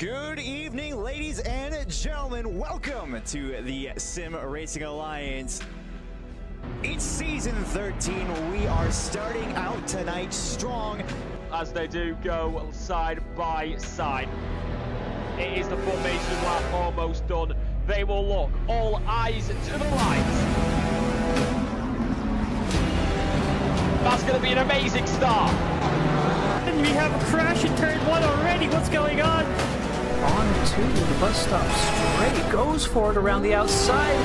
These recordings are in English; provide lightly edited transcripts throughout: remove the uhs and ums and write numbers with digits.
Good evening, ladies and gentlemen. Welcome to the Sim Racing Alliance. It's season 13. We are starting out tonight strong. As they do go side by side. It is the formation lap almost done. They will look, all eyes to the lights. That's going to be an amazing start. And we have a crash in turn 1 already. What's going on? On to the bus stop straight. Goes for it around the outside.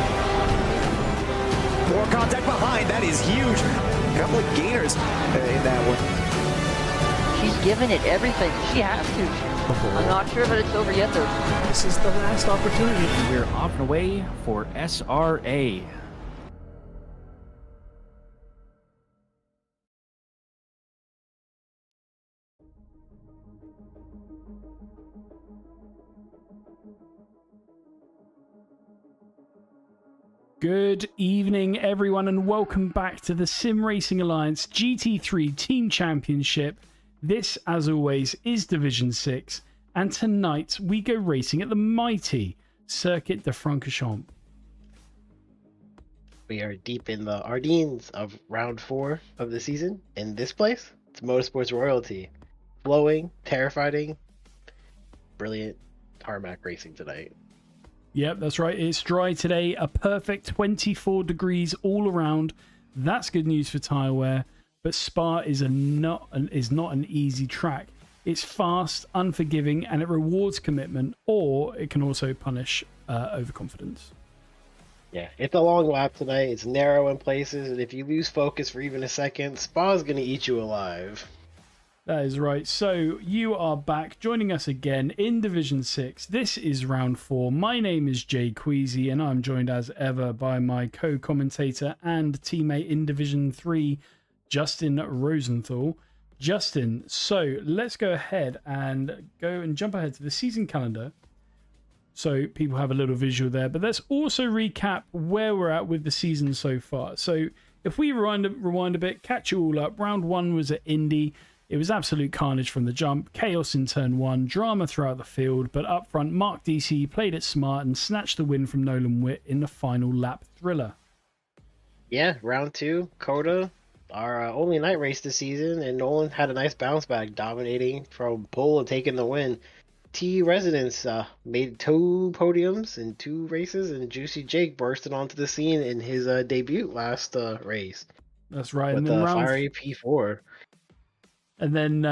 More contact behind. That is huge. A couple of gainers in that one. She's giving it everything. She has to. I'm not sure that it's over yet, though. This is the last opportunity. We're off and away for SRA. Good evening, everyone, and welcome back to the Sim Racing Alliance GT3 Team Championship. This, as always, is Division 6, and tonight we go racing at the mighty Circuit de Francorchamps. We are deep in the Ardennes of round 4 of the season. In this place, it's motorsports royalty. Flowing, terrifying, brilliant tarmac racing tonight. Yep, that's right. It's dry today. A perfect 24 degrees all around. That's good news for tyre wear. But Spa is not an easy track. It's fast, unforgiving, and it rewards commitment, or it can also punish overconfidence. Yeah, it's a long lap tonight. It's narrow in places, and if you lose focus for even a second, Spa's going to eat you alive. That is right. So you are back joining us again in Division 6. This is round 4. My name is Jay Queasy, and I'm joined as ever by my co-commentator and teammate in Division 3, Justin Rosenthal. Justin, so let's go ahead and jump ahead to the season calendar so people have a little visual there. But let's also recap where we're at with the season so far. So if we rewind a bit, catch you all up. Round 1 was at Indy. It was absolute carnage from the jump, chaos in turn 1, drama throughout the field, but up front, Mark DC played it smart and snatched the win from Nolan Witt in the final lap thriller. Yeah, round 2, Coda, our only night race this season, and Nolan had a nice bounce back, dominating from pole and taking the win. T Residents made 2 podiums in 2 races, and Juicy Jake bursted onto the scene in his debut last race. That's right. With the fiery P4. And then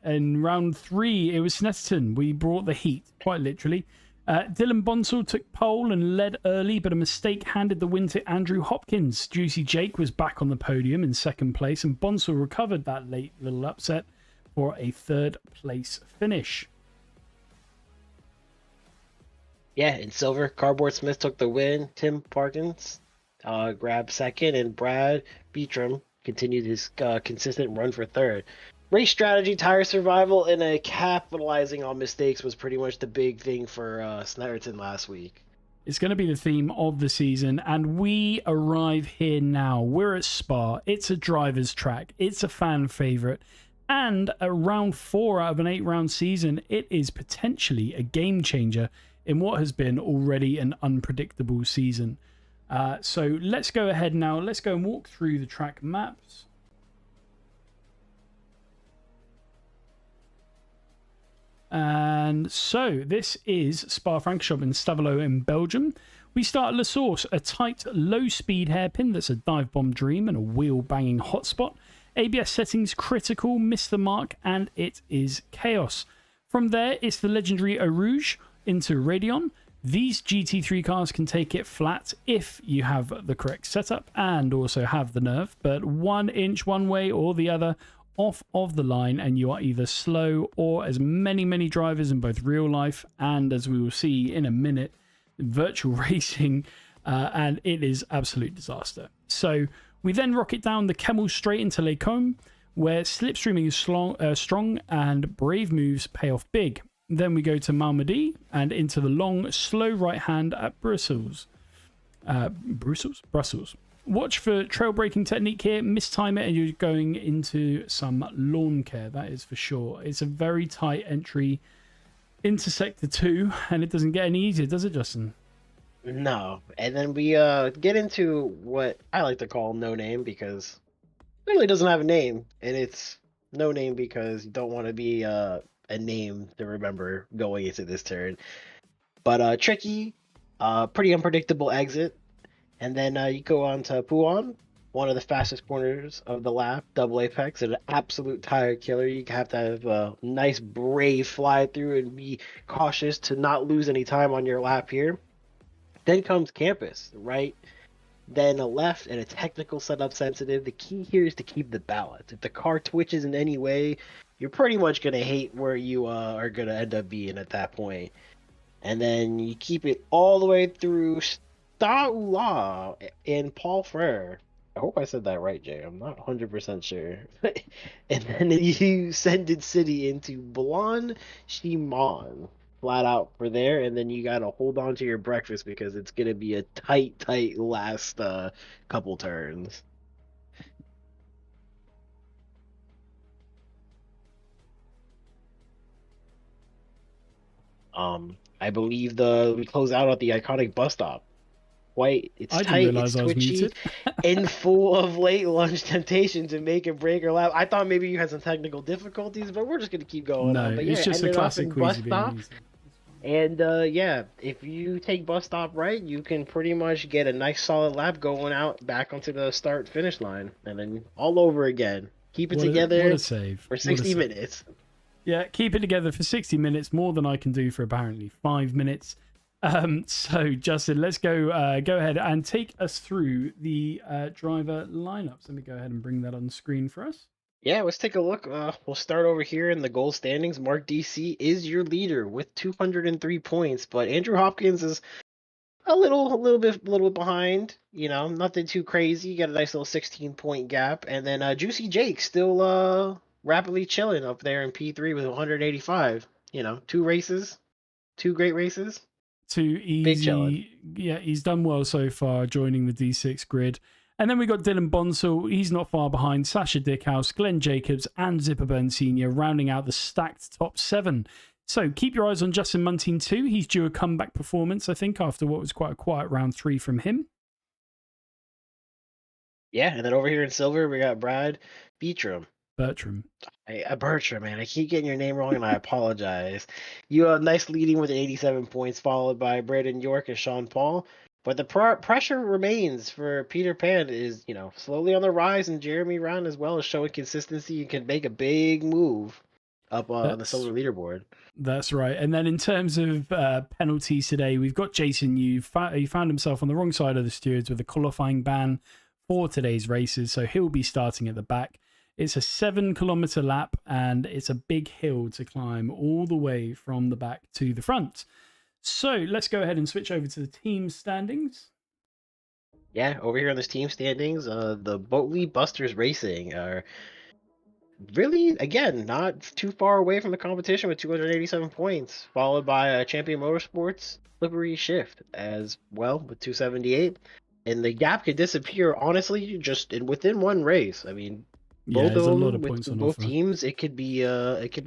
in round 3, it was Snetterton. We brought the heat, quite literally. Dylan Bonsall took pole and led early, but a mistake handed the win to Andrew Hopkins. Juicy Jake was back on the podium in 2nd place, and Bonsall recovered that late little upset for a 3rd place finish. Yeah, in silver, Cardboard Smith took the win. Tim Parkins grabbed 2nd, and Brad Beatram continued his consistent run for 3rd. Race strategy, tire survival, and capitalizing on mistakes was pretty much the big thing for Snetterton last week. It's going to be the theme of the season, and we arrive here now. We're at Spa. It's a driver's track. It's a fan favourite. And at round 4 out of an 8-round season, it is potentially a game changer in what has been already an unpredictable season. So let's go ahead now. Let's go and walk through the track maps. And so this is Spa-Francorchamps in Stavelot in Belgium. We start at La Source, a tight, low-speed hairpin that's a dive bomb dream and a wheel-banging hotspot. ABS settings critical, miss the mark, and it is chaos. From there, it's the legendary Eau Rouge into Radeon. These GT3 cars can take it flat if you have the correct setup and also have the nerve, but 1 inch one way or the other off of the line and you are either slow, or as many drivers in both real life and, as we will see in a minute, virtual racing, and it is absolute disaster. So we then rocket down the Kemmel straight into Les Combes, where slipstreaming is strong and brave moves pay off big. Then we go to Malmedy and into the long, slow right hand at Brussels. Brussels. Watch for trail braking technique here. Mistime it and you're going into some lawn care. That is for sure. It's a very tight entry into Sector 2, and it doesn't get any easier, does it, Justin? No. And then we get into what I like to call no name, because it really doesn't have a name, and it's no name because you don't want to be a name to remember going into this turn. But tricky, pretty unpredictable exit. And then you go on to Puan, one of the fastest corners of the lap, double apex, and an absolute tire killer. You have to have a nice brave fly through and be cautious to not lose any time on your lap here. Then comes Campus, right? Then a left and a technical setup sensitive. The key here is to keep the balance. If the car twitches in any way, you're pretty much going to hate where you are going to end up being at that point. And then you keep it all the way through Staula and Paul Frere. I hope I said that right, Jay. I'm not 100% sure. And then you send it city into Blanc Chimon. Flat out for there, and then you gotta hold on to your breakfast because it's gonna be a tight last couple turns. I believe we close out at the iconic bus stop. It's I tight, didn't realize it's I was twitchy, muted. and full of late lunch temptation to make a break or lap. I thought maybe you had some technical difficulties, but we're just gonna keep going No, on. But it's just a ended off classic in bus queasy stop. being used. And if you take bus stop right, you can pretty much get a nice solid lap going out back onto the start finish line, and then all over again. Keep it together What a save. for 60 minutes. Yeah, keep it together for 60 minutes, more than I can do for apparently 5 minutes. So Justin, let's go ahead and take us through the driver lineups. Let me go ahead and bring that on screen for us. Yeah, let's take a look. We'll start over here in the goal standings. Mark DC is your leader with 203 points, but Andrew Hopkins is a little bit behind. You know, nothing too crazy. You got a nice little 16-point gap, and then Juicy Jake still rapidly chilling up there in P3 with 185. You know, 2 great races. Too easy. Yeah, he's done well so far, joining the D6 grid. And then we got Dylan Bonsall. He's not far behind. Sasha Dickhouse, Glenn Jacobs, and Zipperburn Sr. rounding out the stacked top 7. So keep your eyes on Justin Muntean too. He's due a comeback performance, I think, after what was quite a quiet round 3 from him. Yeah, and then over here in silver, we got Brad Bertram. Bertram, man. I keep getting your name wrong, and I apologize. You are nice leading with 87 points, followed by Braden York and Sean Paul. But the pressure remains for Peter Pan is, slowly on the rise, and Jeremy Round as well is showing consistency and can make a big move up on the silver leaderboard. That's right. And then in terms of penalties today, we've got Jason Yu. He found himself on the wrong side of the stewards with a qualifying ban for today's races, so he'll be starting at the back. It's a 7-kilometer lap, and it's a big hill to climb all the way from the back to the front. So let's go ahead and switch over to the team standings. Yeah, over here on this team standings, the Boatley Busters Racing are really, again, not too far away from the competition with 287 points, followed by Champion Motorsports Slippery Shift as well with 278. And the gap could disappear, honestly, just within one race. I mean, both of them, with both teams, it could be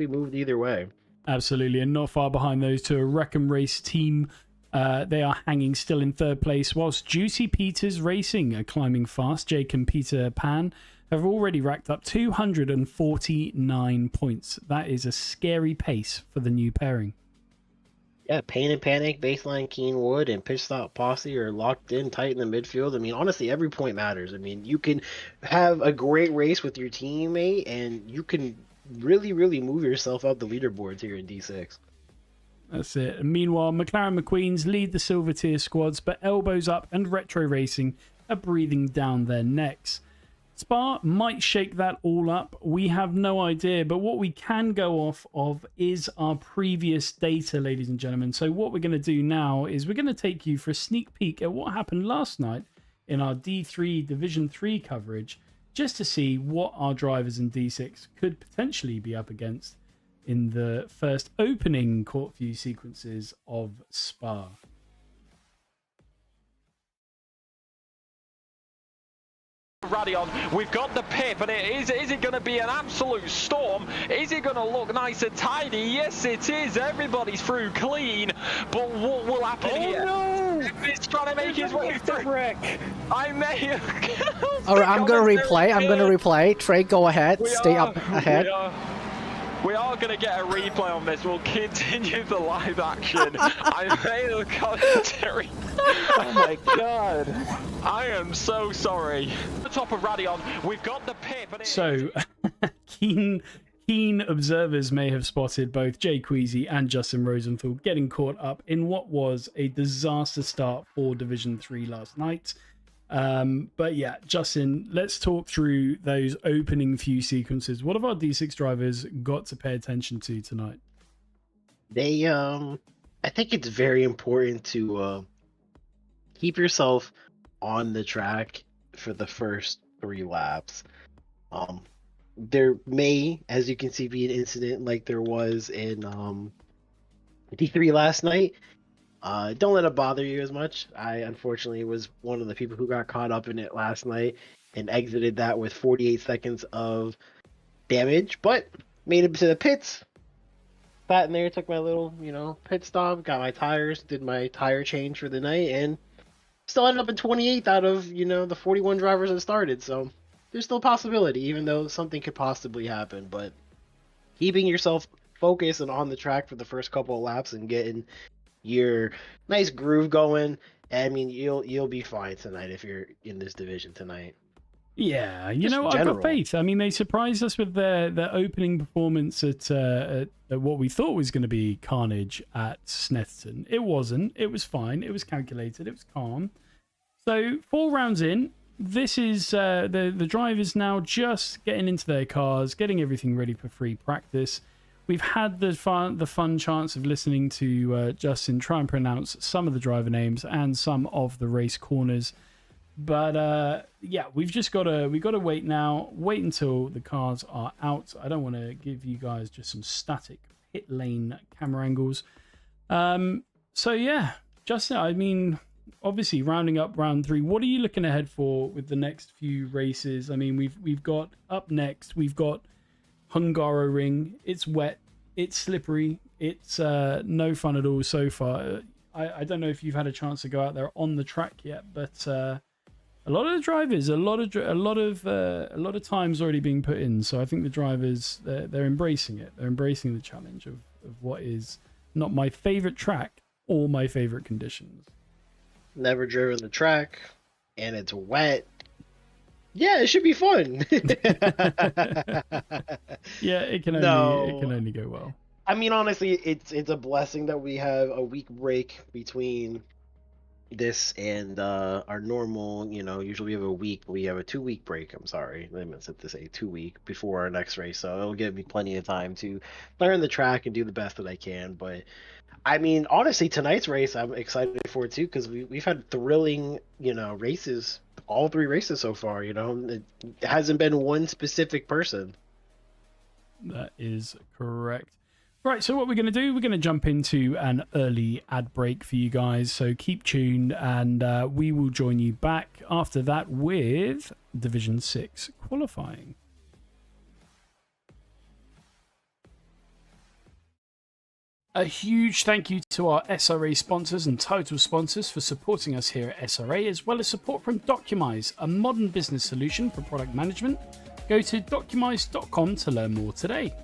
moved either way. Absolutely, and not far behind those two, a Wreck and Race team. They are hanging still in 3rd place, whilst Juicy Peters Racing are climbing fast. Jake and Peter Pan have already racked up 249 points. That is a scary pace for the new pairing. Yeah, Pain and Panic, Baseline Keenwood, and Pitch Stop Posse are locked in tight in the midfield. I mean, honestly, every point matters. I mean, you can have a great race with your teammate, and you can really move yourself up the leaderboards here in D6. That's it. And meanwhile, McLaren McQueens lead the silver tier squads, but Elbows Up and Retro Racing are breathing down their necks. Spa might shake that all up. We have no idea, but what we can go off of is our previous data, ladies and gentlemen. So what we're going to do now is we're going to take you for a sneak peek at what happened last night in our D3 Division 3 coverage, just to see what our drivers in D6 could potentially be up against in the first opening court view sequences of Spa. Radion, we've got the pit, but is it going to be an absolute storm? Is it going to look nice and tidy? Yes, it is. Everybody's through clean, but what will happen here? No! He's trying to make his way through. I may. All right, I'm gonna replay. Trey, go ahead. Stay up ahead. We are going to get a replay on this. We'll continue the live action. I made the commentary. Oh my god. I am so sorry. The top of Radion, we've got the pit, but So, keen observers may have spotted both Jay Queasy and Justin Rosenthal getting caught up in what was a disaster start for Division 3 last night. But yeah, Justin, let's talk through those opening few sequences. What have our D6 drivers got to pay attention to tonight? They, I think it's very important to keep yourself on the track for the first 3 laps. There may, as you can see, be an incident like there was in D3 last night. Don't let it bother you as much. I unfortunately was one of the people who got caught up in it last night and exited that with 48 seconds of damage, but made it to the pits. Sat in there, took my little, pit stop, got my tires, did my tire change for the night, and still ended up in 28th out of, the 41 drivers that started. So there's still a possibility, even though something could possibly happen. But keeping yourself focused and on the track for the first couple of laps and getting your nice groove going, I mean, you'll be fine tonight if you're in this division tonight. Yeah, Just I've got faith. I mean, they surprised us with their opening performance at what we thought was going to be carnage at Snetterton. It wasn't. It was fine. It was calculated. It was calm. So 4 rounds in, this is the drivers now just getting into their cars, getting everything ready for free practice. We've had the fun chance of listening to Justin try and pronounce some of the driver names and some of the race corners. But yeah, we've got to wait now. Wait until the cars are out. I don't want to give you guys just some static pit lane camera angles. So yeah, Justin, I mean, obviously rounding up round 3. What are you looking ahead for with the next few races? I mean, we've got up next. We've got Hungaroring. It's wet. It's slippery. It's no fun at all so far. I don't know if you've had a chance to go out there on the track yet, but a lot of the drivers, a lot of time's already being put in. So I think the drivers they're embracing it. They're embracing the challenge of what is not my favorite track or my favorite conditions. Never driven the track, and it's wet. Yeah, it should be fun. Yeah, it can only go well. I mean, honestly, it's a blessing that we have a week break between this and our normal, usually we have a week, but we have a 2-week break. I'm sorry, I meant to say 2 week before our next race, so it'll give me plenty of time to learn the track and do the best that I can. But I mean, honestly, tonight's race I'm excited for too, because we've had thrilling, races, all 3 races so far. It hasn't been one specific person. That is correct. Right, so what we're going to do, we're going to jump into an early ad break for you guys, so keep tuned, and we will join you back after that with Division 6 qualifying. A huge thank you to our SRA sponsors and title sponsors for supporting us here at SRA, as well as support from Documise, a modern business solution for product management. Go to documise.com to learn more today.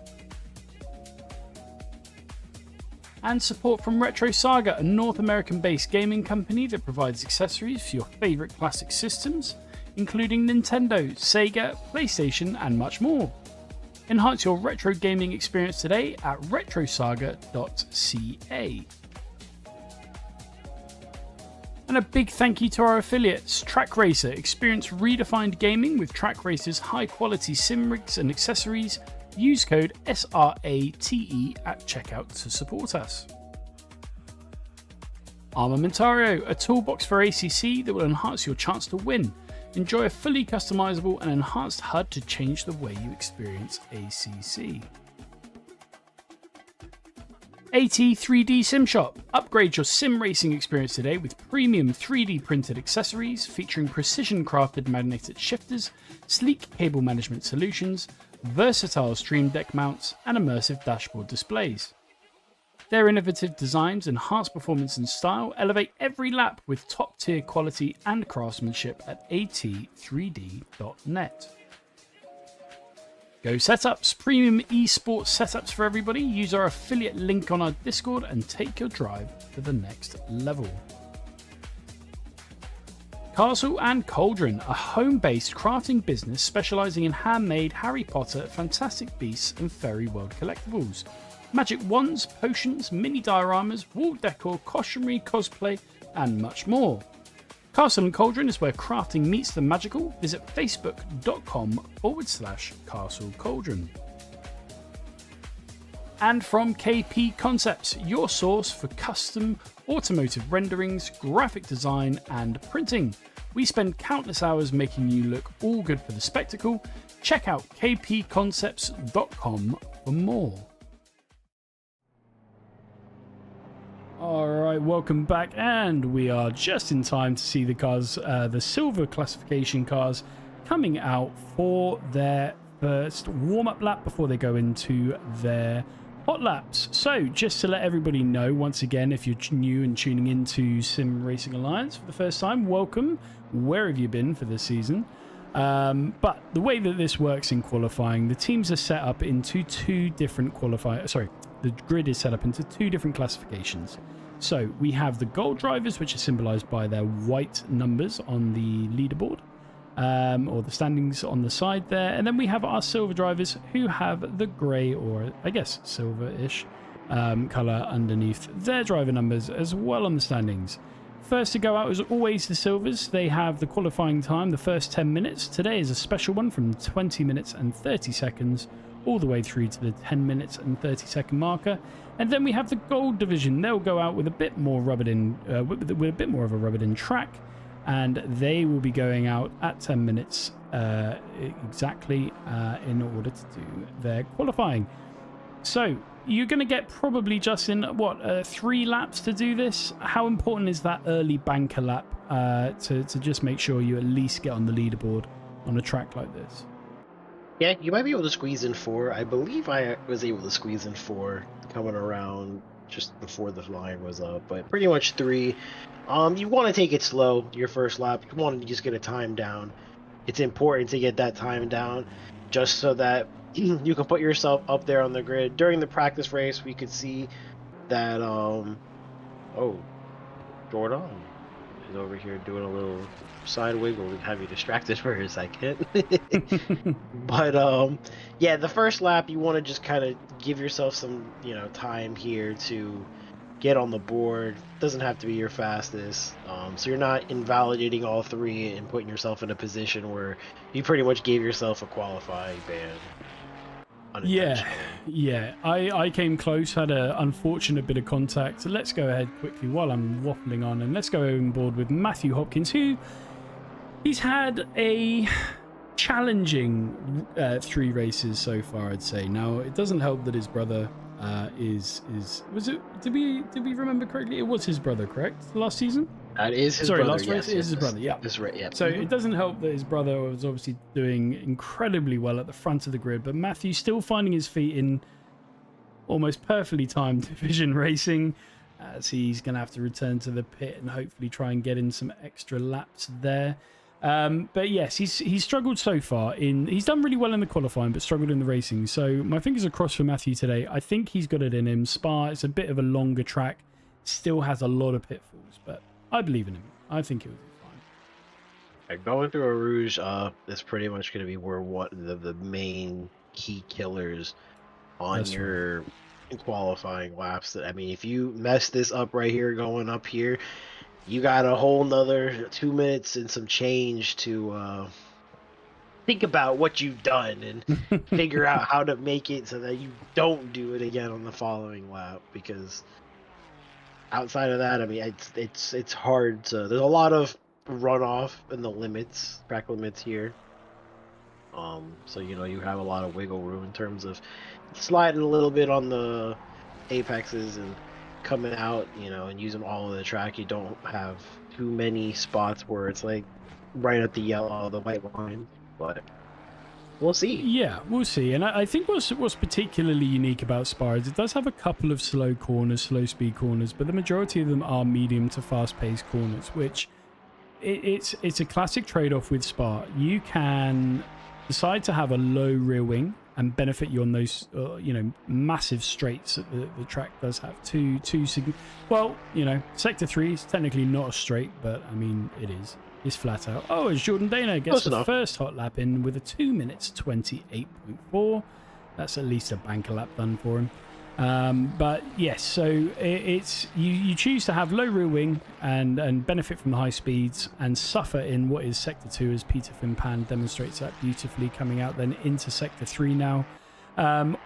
And support from Retro Saga, a North American-based gaming company that provides accessories for your favourite classic systems, including Nintendo, Sega, PlayStation, and much more. Enhance your retro gaming experience today at retrosaga.ca. And a big thank you to our affiliates, Track Racer. Experience redefined gaming with Track Racer's high-quality sim rigs and accessories. Use code SRATE at checkout to support us. Armamentario, a toolbox for ACC that will enhance your chance to win. Enjoy a fully customizable and enhanced HUD to change the way you experience ACC. AT3D Sim Shop. Upgrade your sim racing experience today with premium 3D printed accessories featuring precision crafted magnetic shifters, sleek cable management solutions, versatile stream deck mounts, and immersive dashboard displays. Their innovative designs enhance performance and style, elevate every lap with top tier quality and craftsmanship at at3d.net. Go Setups, premium esports setups for everybody. Use our affiliate link on our Discord and take your drive to the next level. Castle and Cauldron, a home-based crafting business specializing in handmade Harry Potter, Fantastic Beasts and Fairy World collectibles. Magic wands, potions, mini dioramas, wall decor, costumery, cosplay, and much more. Castle and Cauldron is where crafting meets the magical. Visit facebook.com/Castle Cauldron. And from KP Concepts, your source for custom automotive renderings, graphic design, and printing. We spend countless hours making you look all good for the spectacle. Check out kpconcepts.com for more. Alright, welcome back, and we are just in time to see the cars, the silver classification cars, coming out for their first warm-up lap before they go into their hot laps. So, just to let everybody know, once again, if you're new and tuning into Sim Racing Alliance for the first time, welcome. Where have you been for this season? But the way that this works in qualifying, the teams are set up into two different the grid is set up into two different classifications. So we have the gold drivers, which are symbolized by their white numbers on the leaderboard, or the standings on the side there. And then we have our silver drivers, who have the grey, or I guess silver-ish color underneath their driver numbers as well on the standings. First to go out is always the silvers. They have the qualifying time, the first 10 minutes. Today is a special one from 20 minutes and 30 seconds all the way through to the 10 minutes and 30-second marker. And then we have the gold division. They'll go out with a bit more rubbered in, with a bit more of a rubbered in track, and they will be going out at 10 minutes exactly in order to do their qualifying. So you're going to get probably just in 3 laps to do this. How important is that early banker lap to just make sure you at least get on the leaderboard on a track like this? Yeah, you might be able to squeeze in 4. I believe I was able to squeeze in 4 coming around just before the line was up, but pretty much 3. You want to take it slow your first lap. You want to just get a time down. It's important to get that time down just so that you can put yourself up there on the grid. During the practice race, we could see that Jordan is over here doing a little side wiggle to have you distracted for a second. But yeah, the first lap you want to just kind of give yourself some time here to get on the board. Doesn't have to be your fastest, so you're not invalidating all 3 and putting yourself in a position where you pretty much gave yourself a qualifying ban. Yeah, I came close, had an unfortunate bit of contact. So let's go ahead quickly while I'm waffling on, and let's go on board with Matthew Hopkins, who he's had a challenging 3 races so far, I'd say. Now, it doesn't help that his brother did we remember correctly? It was his brother, correct? Last season? That is his brother. Last race is his brother, yeah. That's right, yeah. So it doesn't help that his brother was obviously doing incredibly well at the front of the grid, but Matthew's still finding his feet in almost perfectly timed division racing, as he's going to have to return to the pit and hopefully try and get in some extra laps there. But yes, he's struggled so far. He's done really well in the qualifying, but struggled in the racing. So my fingers are crossed for Matthew today. I think he's got it in him. Spa, it's a bit of a longer track, still has a lot of pitfalls, but I believe in him. I think he'll be fine. Going through a Rouge is pretty much going to be where the main key killers on your qualifying laps. I mean, if you mess this up right here, going up here, you got a whole nother 2 minutes and some change to think about what you've done and figure out how to make it so that you don't do it again on the following lap. Because outside of that, I mean, it's hard to. There's a lot of runoff in the limits, track limits here. So you have a lot of wiggle room in terms of sliding a little bit on the apexes and coming out, you know, and using all of the track, you don't have too many spots where it's like right at the yellow, the white line. But we'll see. Yeah, we'll see. And I think what's particularly unique about Spa is it does have a couple of slow corners, slow speed corners, but the majority of them are medium to fast paced corners, which it's a classic trade-off with Spa. You can decide to have a low rear wing and benefit you on those, massive straights that the track does have. Well, Sector 3 is technically not a straight, but I mean, it is. It's flat out. Oh, as Jordan Dana gets the first hot lap in with a 2 minutes 28.4. That's at least a banker lap done for him. But yes, so it's you choose to have low rear wing and benefit from the high speeds and suffer in what is Sector 2, as Peter Finpan demonstrates that beautifully, coming out then into Sector 3 now.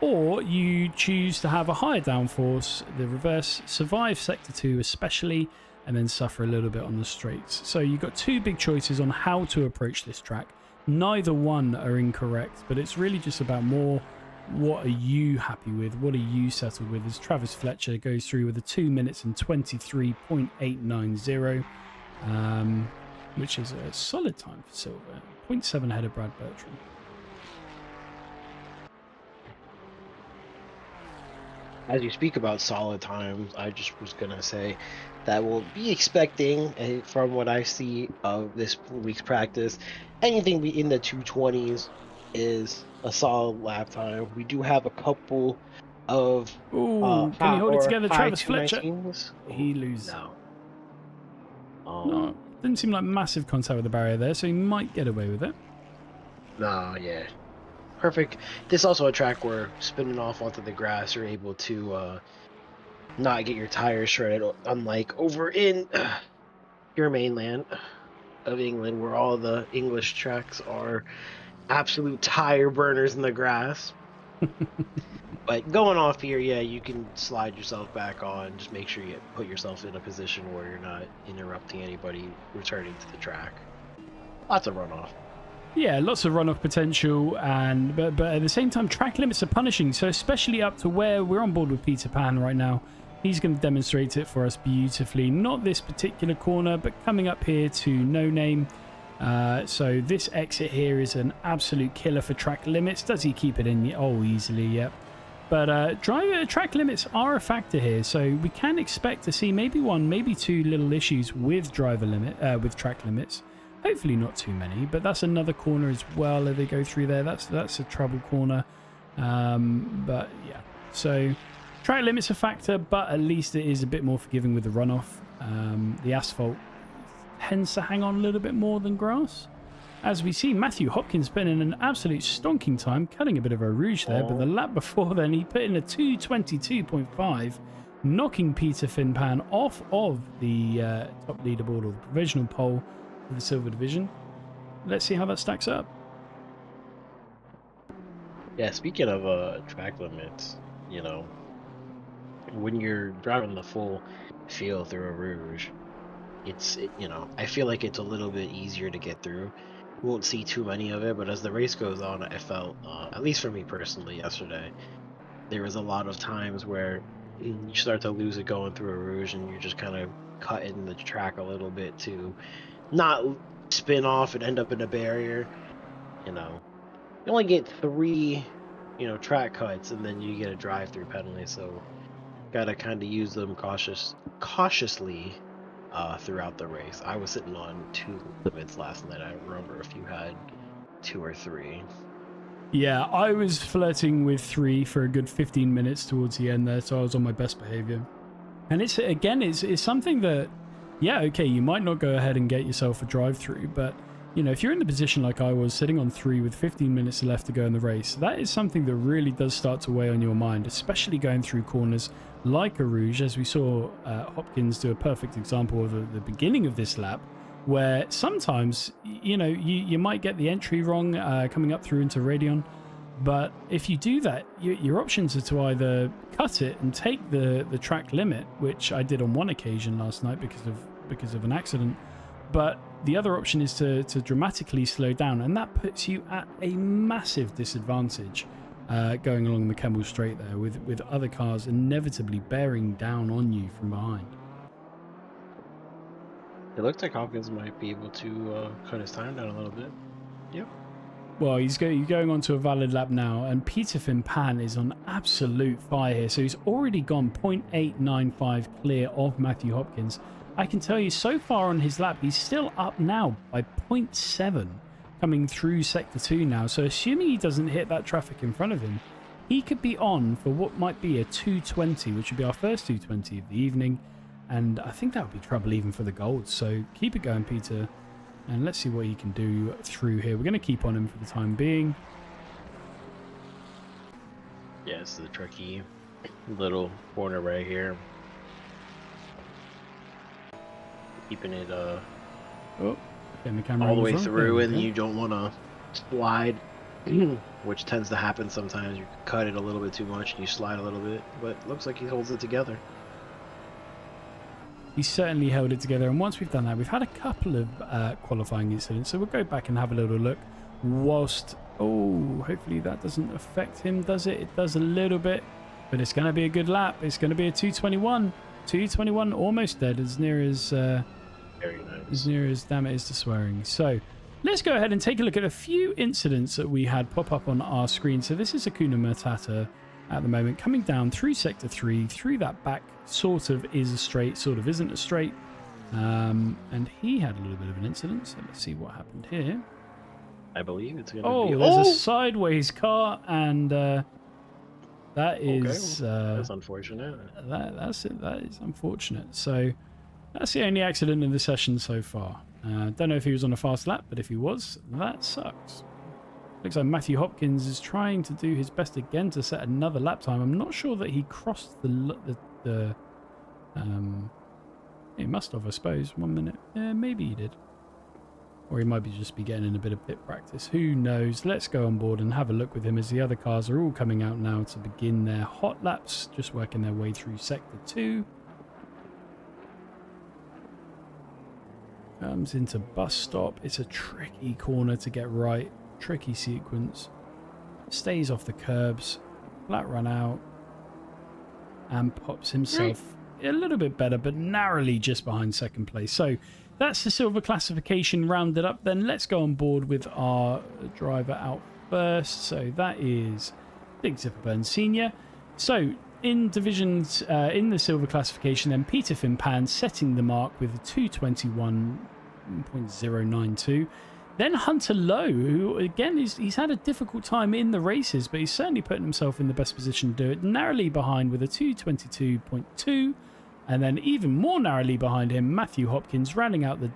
Or you choose to have a higher downforce, the reverse, survive Sector 2 especially, and then suffer a little bit on the straights. So you've got two big choices on how to approach this track. Neither one are incorrect, but it's really just about more what are you happy with, what are you settled with, as Travis Fletcher goes through with a 2 minutes and 23.890, which is a solid time for silver. 0.7 ahead of Brad Bertram. As you speak about solid times, I just was going to say that we'll be expecting, from what I see of this week's practice, anything in the 220s is a solid lap time. We do have a couple of can he hold it together, Travis Fletcher? He loses. No. Didn't seem like massive contact with the barrier there, so he might get away with it. No, yeah. Perfect. This is also a track where spinning off onto the grass, you're able to not get your tires shredded, unlike over in your mainland of England, where all the English tracks are absolute tire burners in the grass. But going off here, yeah, you can slide yourself back on. Just make sure you put yourself in a position where you're not interrupting anybody returning to the track. Lots of runoff. Yeah, lots of runoff potential, but at the same time, track limits are punishing. So especially up to where we're on board with Peter Pan right now. He's going to demonstrate it for us beautifully. Not this particular corner, but coming up here to No Name. So this exit here is an absolute killer for track limits. Does he keep it in? Oh, easily, yep. But track limits are a factor here, so we can expect to see maybe one, maybe two little issues with with track limits. Hopefully not too many, but that's another corner as well that they go through there. That's a trouble corner. But yeah, so track limits a factor, but at least it is a bit more forgiving with the runoff. The asphalt tends to hang on a little bit more than grass. As we see, Matthew Hopkins putting in an absolute stonking time, cutting a bit of a rouge there, but the lap before then he put in a 2:22.5, knocking Peter Finpan off of the top leaderboard or the provisional pole for the silver division. Let's see how that stacks up. Yeah, speaking of track limits, when you're driving the full field through a rouge, I feel like it's a little bit easier to get through. We won't see too many of it, but as the race goes on, I felt, at least for me personally yesterday, there was a lot of times where you start to lose it going through a rouge and you're just kind of cutting the track a little bit to not spin off and end up in a barrier. You only get 3, track cuts, and then you get a drive-through penalty, so gotta kind of use them cautiously throughout the race. I was sitting on 2 limits last night. I don't remember if you had 2 or 3. Yeah, I was flirting with 3 for a good 15 minutes towards the end there, so I was on my best behavior. And it's something that, yeah, okay, you might not go ahead and get yourself a drive-through, but if you're in the position like I was, sitting on 3 with 15 minutes left to go in the race, that is something that really does start to weigh on your mind, especially going through corners like a rouge, as we saw Hopkins do a perfect example of at the beginning of this lap, where sometimes, you might get the entry wrong coming up through into Radeon, but if you do that, your options are to either cut it and take the track limit, which I did on one occasion last night because of an accident, but the other option is to dramatically slow down, and that puts you at a massive disadvantage going along the Kemmel Straight there, with other cars inevitably bearing down on you from behind. It looks like Hopkins might be able to cut his time down a little bit. Yep. Well, he's going on to a valid lap now, and Peter Pan is on absolute fire here. So he's already gone 0.895 clear of Matthew Hopkins. I can tell you, so far on his lap, he's still up now by 0.7, coming through Sector 2 now. So assuming he doesn't hit that traffic in front of him, he could be on for what might be a 220, which would be our first 220 of the evening. And I think that would be trouble even for the gold. So keep it going, Peter. And let's see what he can do through here. We're going to keep on him for the time being. Yeah, it's the tricky little corner right here. Keeping it getting the camera all the way front. through, and you don't want to slide, which tends to happen sometimes. You cut it a little bit too much and you slide a little bit, but it looks like he holds it together. He certainly held it together, and once we've done that, we've had a couple of qualifying incidents, so we'll go back and have a little look whilst... Oh, hopefully that doesn't affect him, does it? It does a little bit, but it's going to be a good lap. It's going to be a 221. 221, almost dead, as near as... Very nice. As near as damn it is to swearing. So let's go ahead and take a look at a few incidents that we had pop up on our screen. So this is Hakuna Matata at the moment, coming down through Sector 3, through that back, sort of is a straight, sort of isn't a straight. And he had a little bit of an incident, so let's see what happened here. I believe it's going to be... Oh, there's a sideways car, and that is... that's unfortunate. That's it. That is unfortunate. So that's the only accident in the session so far. Don't know if he was on a fast lap, but if he was, that sucks. Looks like Matthew Hopkins is trying to do his best again to set another lap time. I'm not sure that he crossed the he must have, I suppose. 1 minute. Yeah, maybe he did. Or he might be just be getting in a bit of pit practice. Who knows? Let's go on board and have a look with him as the other cars are all coming out now to begin their hot laps, just working their way through Sector 2. Comes into bus stop. It's a tricky corner to get right. Tricky sequence. Stays off the curbs. Flat run out. And pops himself a little bit better, but narrowly just behind second place. So that's the silver classification rounded up. Then let's go on board with our driver out first. So that is Dick Zipperburn Sr. So in divisions, in the silver classification, then Peter Pan setting the mark with a 221.092. Then Hunter Lowe, who again he's had a difficult time in the races, but he's certainly putting himself in the best position to do it. Narrowly behind with a 222.2, and then even more narrowly behind him, Matthew Hopkins rounding out the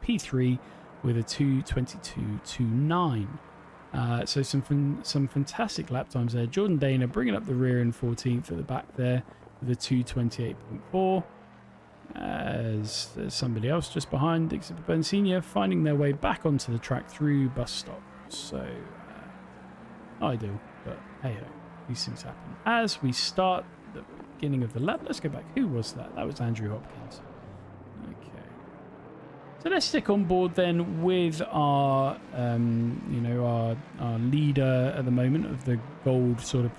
P3 with a 222.29. So some fantastic lap times there. Jordan Dana bringing up the rear in 14th at the back there with a 228.4. As there's somebody else just behind, Dick Zipperburn Sr. finding their way back onto the track through bus stop. So, ideal, but hey-ho, these things happen. As we start the beginning of the lap, let's go back. Who was that? That was Andrew Hopkins. Okay. So let's stick on board then with our, our leader at the moment of the gold sort of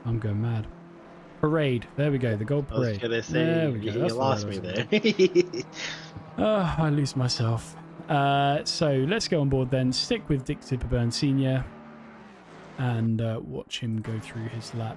I'm going mad. Parade. There we go. The gold parade. I was gonna say, there we go. You lost me there. I lose myself. So let's go on board then. Stick with Dick Zipperburn Sr. and watch him go through his lap.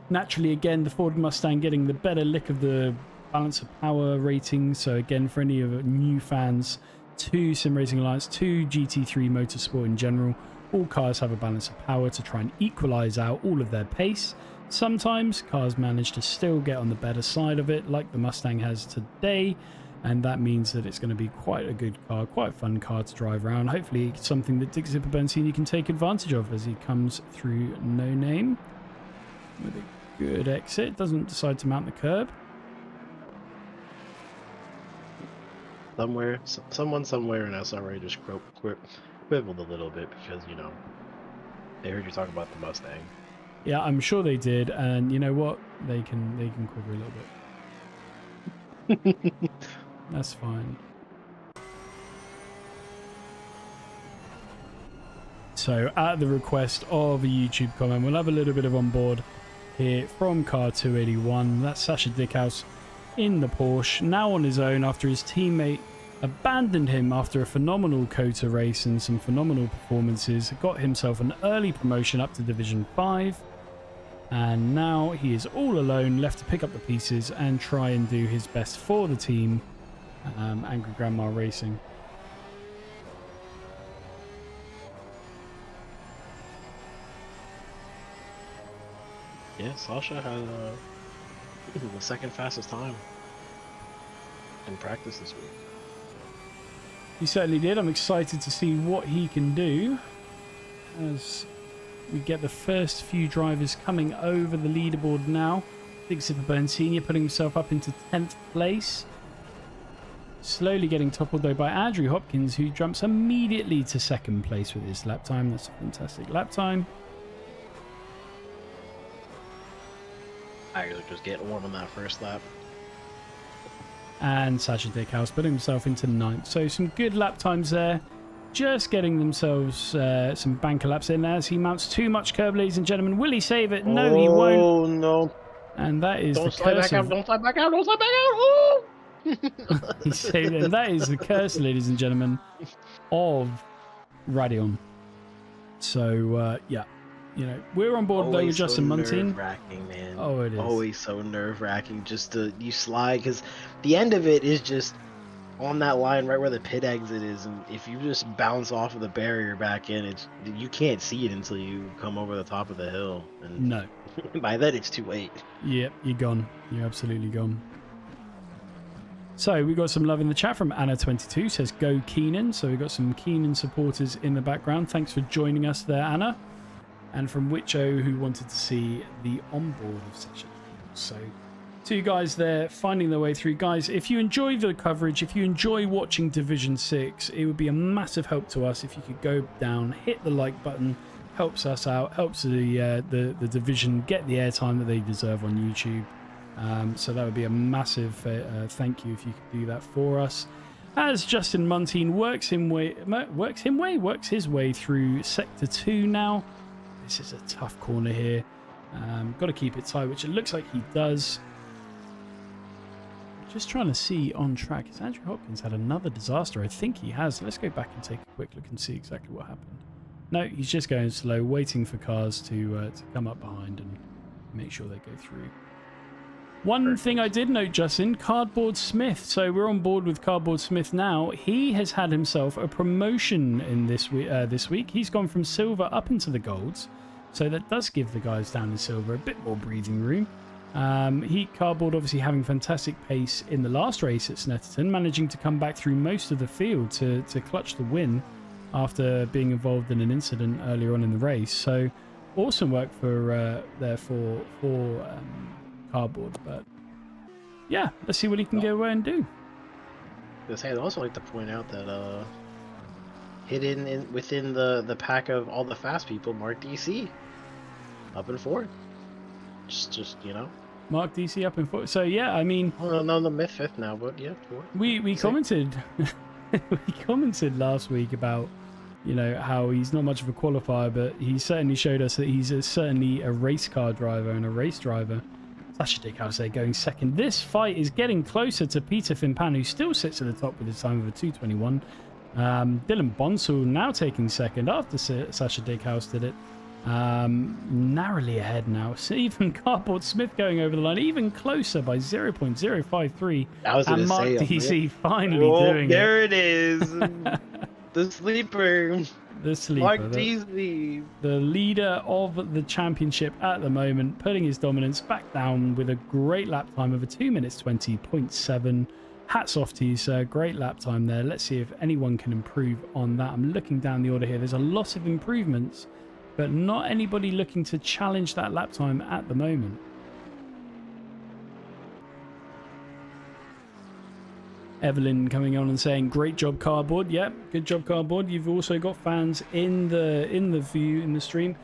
Naturally, again, the Ford Mustang getting the better lick of the balance of power rating. So again, for any of new fans to Sim Racing Alliance, to GT3 Motorsport in general, all cars have a balance of power to try and equalize out all of their pace. Sometimes cars manage to still get on the better side of it, like the Mustang has today, and that means that it's going to be quite a good car, quite a fun car to drive around. Hopefully it's something that Dick Zipperburn Sr. can take advantage of as he comes through No Name with a good exit. Doesn't decide to mount the curb. Someone somewhere in SRA just quibbled a little bit because, they heard you talk about the Mustang. Yeah, I'm sure they did, and you know what? They can quiver a little bit. That's fine. So at the request of a YouTube comment, we'll have a little bit of onboard here from car 281. That's Sasha Dickhouse in the Porsche, now on his own after his teammate abandoned him after a phenomenal COTA race and some phenomenal performances. Got himself an early promotion up to Division 5. And now he is all alone, left to pick up the pieces and try and do his best for the team. Angry Grandma Racing. Yeah, Sasha had the second fastest time in practice this week. He certainly did. I'm excited to see what he can do as we get the first few drivers coming over the leaderboard now. Big Zipper Burn Senior putting himself up into 10th place. Slowly getting toppled though by Andrew Hopkins, who jumps immediately to 2nd place with his lap time. That's a fantastic lap time. Actually just getting warm on that first lap. And Sasha Dickhouse putting himself into 9th. So some good lap times there. Just getting themselves some banker laps in as he mounts too much curb, ladies and gentlemen. Will he save it? No, he won't. Oh, no. And that is Don't the slide curse back out. of... Don't slide back out. Don't slide back out. Oh! He saved it. And that is the curse, ladies and gentlemen, of Radeon. So, yeah. You know, we're on board though with Justin Muntean. Nerve-wracking, man. Oh, it is. Always so nerve-wracking. Just you slide, because the end of it is just on that line right where the pit exit is, and if you just bounce off of the barrier back in, you can't see it until you come over the top of the hill. And no. By then it's too late. Yep, you're gone. You're absolutely gone. So we got some love in the chat from Anna22, says go Keenan. So we got some Keenan supporters in the background. Thanks for joining us there, Anna. And from Wicho, who wanted to see the onboard of Sasha. So 2 guys there finding their way through. Guys, if you enjoy the coverage, if you enjoy watching Division 6, it would be a massive help to us if you could go down, hit the like button. Helps us out, helps the division get the airtime that they deserve on YouTube. So that would be a massive thank you if you could do that for us. As Justin Muntean works his way through Sector 2 now. This is a tough corner here. Got to keep it tight, which it looks like he does. Just trying to see on track. Has Andrew Hopkins had another disaster? I think he has. Let's go back and take a quick look and see exactly what happened. No, he's just going slow, waiting for cars to come up behind and make sure they go through. One thing I did note, Justin, Cardboard Smith. So we're on board with Cardboard Smith now. He has had himself a promotion in this week. He's gone from silver up into the golds. So that does give the guys down in silver a bit more breathing room. Cardboard obviously having fantastic pace in the last race at Snetterton, managing to come back through most of the field to clutch the win after being involved in an incident earlier on in the race. So awesome work for Cardboard. But yeah, let's see what he can go away and do. I'd also like to point out that hidden within the pack of all the fast people, Mark DC up in 4th. Just you know. Mark DC up in 4th. So yeah, I mean, no, the myth 5th now, but yeah, 4th. We commented we commented last week about, you know, how he's not much of a qualifier, but he certainly showed us that he's certainly a race car driver and a race driver. Sasha Dickhouse there going 2nd. This fight is getting closer to Peter Finpan, who still sits at the top with his time of a 2:21. Dylan Bonsall now taking 2nd after Sasha Dickhouse did it. Narrowly ahead now. So even Cardboard Smith going over the line, even closer by 0.053. And Mark DC finally doing there it is. The sleeper. The sleeper. Mark DC. The leader of the championship at the moment, putting his dominance back down with a great lap time of a 2 minutes 20.7. Hats off to you, sir. Great lap time there. Let's see if anyone can improve on that. I'm looking down the order here. There's a lot of improvements, but not anybody looking to challenge that lap time at the moment. Evelyn coming on and saying, great job, Cardboard. Yep, good job, Cardboard. You've also got fans in the view, in the stream.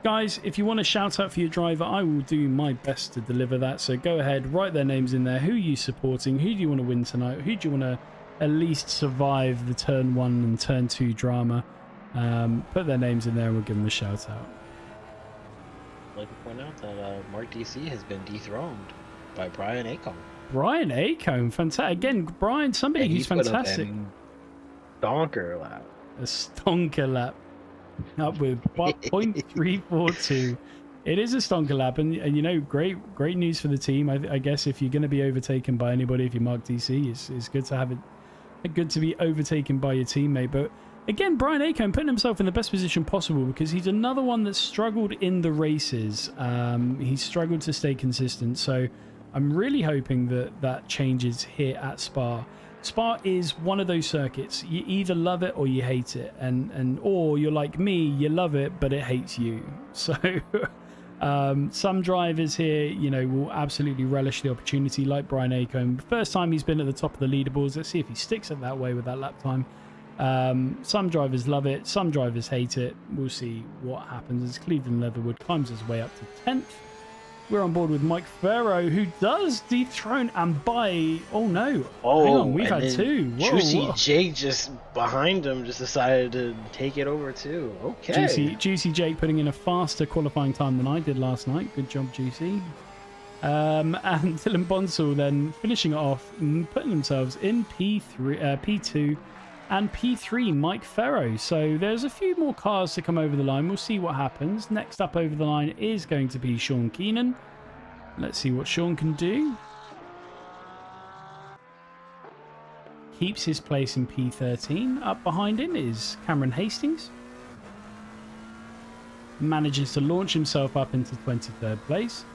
Guys, if you want a shout out for your driver, I will do my best to deliver that. So go ahead, write their names in there. Who are you supporting? Who do you want to win tonight? Who do you want to at least survive the turn 1 and turn 2 drama? Put their names in there and we'll give them a shout out. I'd like to point out that Mark DC has been dethroned by Brian Acomb. Brian Acomb, fantastic. Again, Brian, somebody who's fantastic. Donker lap. A stonker lap. Up with 0.342. It is a stonker lap, and you know, great news for the team. I guess if you're going to be overtaken by anybody, if you mark DC, it's good to have it. Good to be overtaken by your teammate. But again, Brian Acomb putting himself in the best position possible because he's another one that struggled in the races. He's struggled to stay consistent. So I'm really hoping that changes here at Spa. Spa is one of those circuits. You either love it or you hate it, or you're like me, you love it but it hates you. So some drivers here, you know, will absolutely relish the opportunity, like Brian Acomb. First time he's been at the top of the leaderboards. Let's see if he sticks it that way with that lap time. Some drivers love it, some drivers hate it. We'll see what happens as Cleveland Leatherwood climbs his way up to 10th. We're on board with Mike Farrow, who does dethrone and by... Oh, no. Oh, hang on. We've had two. Whoa, Juicy whoa. Jake just behind him just decided to take it over, too. Okay. Juicy Jake putting in a faster qualifying time than I did last night. Good job, Juicy. And Dylan Bonsall then finishing it off and putting themselves in P2 and P3, Mike Farrow. So there's a few more cars to come over the line. We'll see what happens. Next up over the line is going to be Sean Keenan. Let's see what Sean can do. Keeps his place in P13. Up behind him is Cameron Hastings. Manages to launch himself up into 23rd place.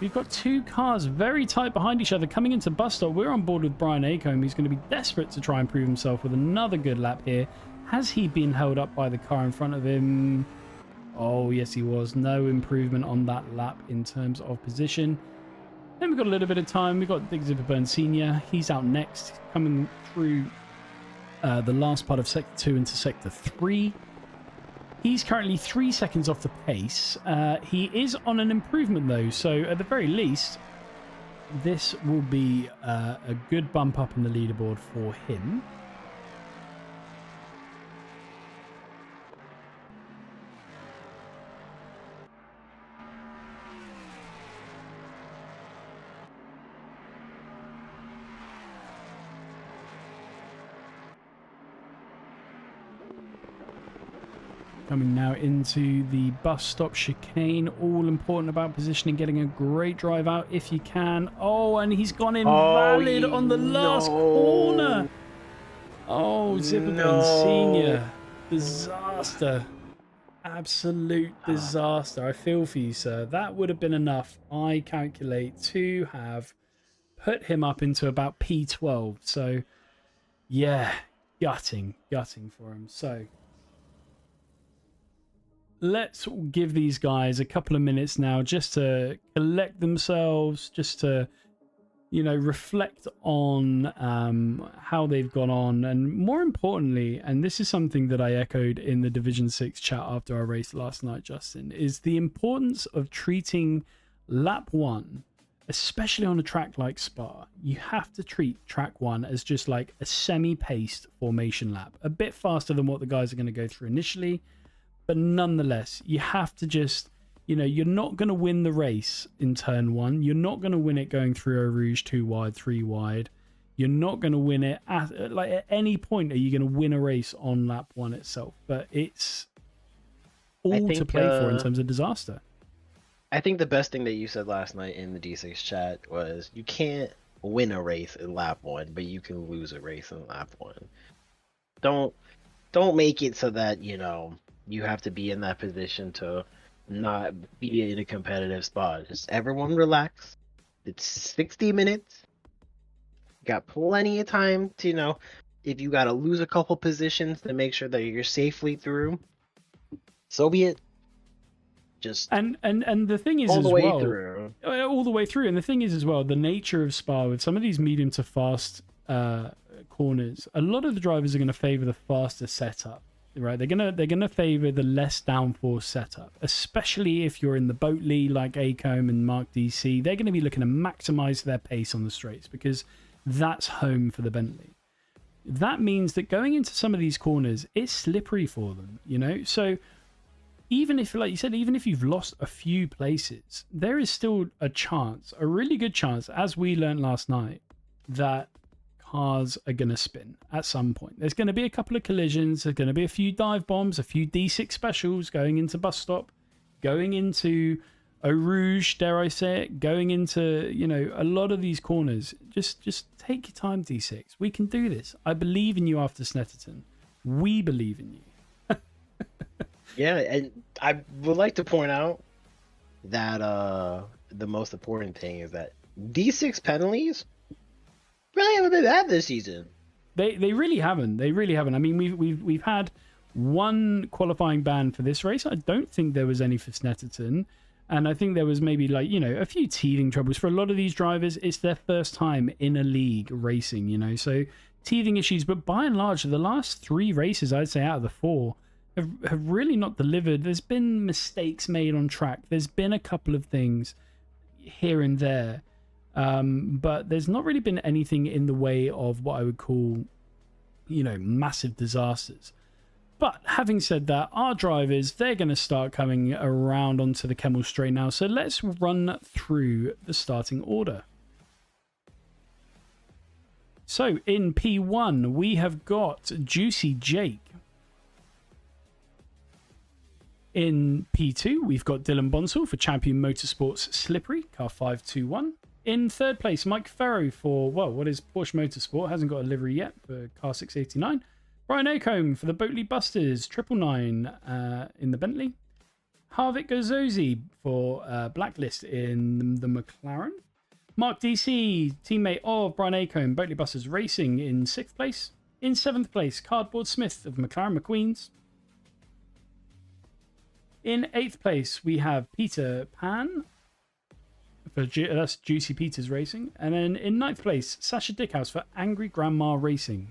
We've got two cars very tight behind each other coming into bus stop. We're on board with Brian Acomb. He's going to be desperate to try and prove himself with another good lap here. Has he been held up by the car in front of him? Oh, yes, he was. No improvement on that lap in terms of position. Then we've got a little bit of time. We've got Dick Zipperburn Sr. He's out next, coming through the last part of Sector 2 into Sector 3. He's currently 3 seconds off the pace. He is on an improvement, though, so at the very least, this will be a good bump up in the leaderboard for him. Coming now into the bus stop chicane. All important about positioning, getting a great drive out if you can. Oh, and he's gone invalid on the last corner. Oh, Zipperburn Senior. Disaster. Absolute disaster. I feel for you, sir. That would have been enough, I calculate, to have put him up into about P12. So, yeah, gutting for him. So, let's give these guys a couple of minutes now just to collect themselves, just to, you know, reflect on how they've gone on. And more importantly, and this is something that I echoed in the Division 6 chat after our race last night, Justin, is the importance of treating lap 1, especially on a track like Spa. You have to treat track 1 as just like a semi-paced formation lap, a bit faster than what the guys are going to go through initially. But nonetheless, you have to just, you know, you're not going to win the race in turn 1. You're not going to win it going through a Rouge 2 wide, 3 wide. You're not going to win it at any point. Are you going to win a race on lap 1 itself? But it's all to play for in terms of disaster. I think the best thing that you said last night in the D6 chat was you can't win a race in lap 1, but you can lose a race in lap 1. Don't make it so that, you know, you have to be in that position to not be in a competitive spot. Just everyone relax. It's 60 minutes. You got plenty of time to, you know, if you got to lose a couple positions to make sure that you're safely through, so be it. Just and the thing is, all the as way well, through. All the way through. And the thing is as well, the nature of Spa with some of these medium to fast corners, a lot of the drivers are going to favor the faster setup. Right, they're gonna favor the less downforce setup, especially if you're in the Boatley like Acomb and Mark DC. They're going to be looking to maximize their pace on the straights because that's home for the Bentley. that means that going into some of these corners, it's slippery for them, you know? So even if, like you said, even if you've lost a few places, there is still a chance, a really good chance, as we learned last night, that cars are going to spin at some point. There's going to be a couple of collisions. There's going to be a few dive bombs, a few D6 specials going into bus stop, going into Eau Rouge, dare I say it, going into, you know, a lot of these corners. Just take your time, D6. We can do this. I believe in you after Snetterton. We believe in you. Yeah, and I would like to point out that the most important thing is that D6 penalties really haven't been bad this season. They really haven't. They really haven't. I mean, we've had one qualifying ban for this race. I don't think there was any for Snetterton. And I think there was maybe, like, you know, a few teething troubles. For a lot of these drivers, it's their first time in a league racing, you know. So teething issues. But by and large, the last 3 races, I'd say, out of the 4, have really not delivered. There's been mistakes made on track. There's been a couple of things here and there. But there's not really been anything in the way of what I would call, you know, massive disasters. But having said that, our drivers, they're going to start coming around onto the Kemmel Straight now. So let's run through the starting order. So in P1, we have got Juicy Jake. In P2, we've got Dylan Bonsall for Champion Motorsports Slippery, car 521. In third place, Mike Farrow for, well, what is Porsche Motorsport? Hasn't got a livery yet for car 689. Brian Acombe for the Boatley Busters, 999 in the Bentley. Harvick Gozozi for Blacklist in the McLaren. Mark DC, teammate of Brian Acombe, Boatley Busters Racing in 6th place. In 7th place, Cardboard Smith of McLaren McQueen's. In 8th place, we have Peter Pan. That's Juicy Peters Racing. And then in 9th place, Sasha Dickhouse for Angry Grandma Racing.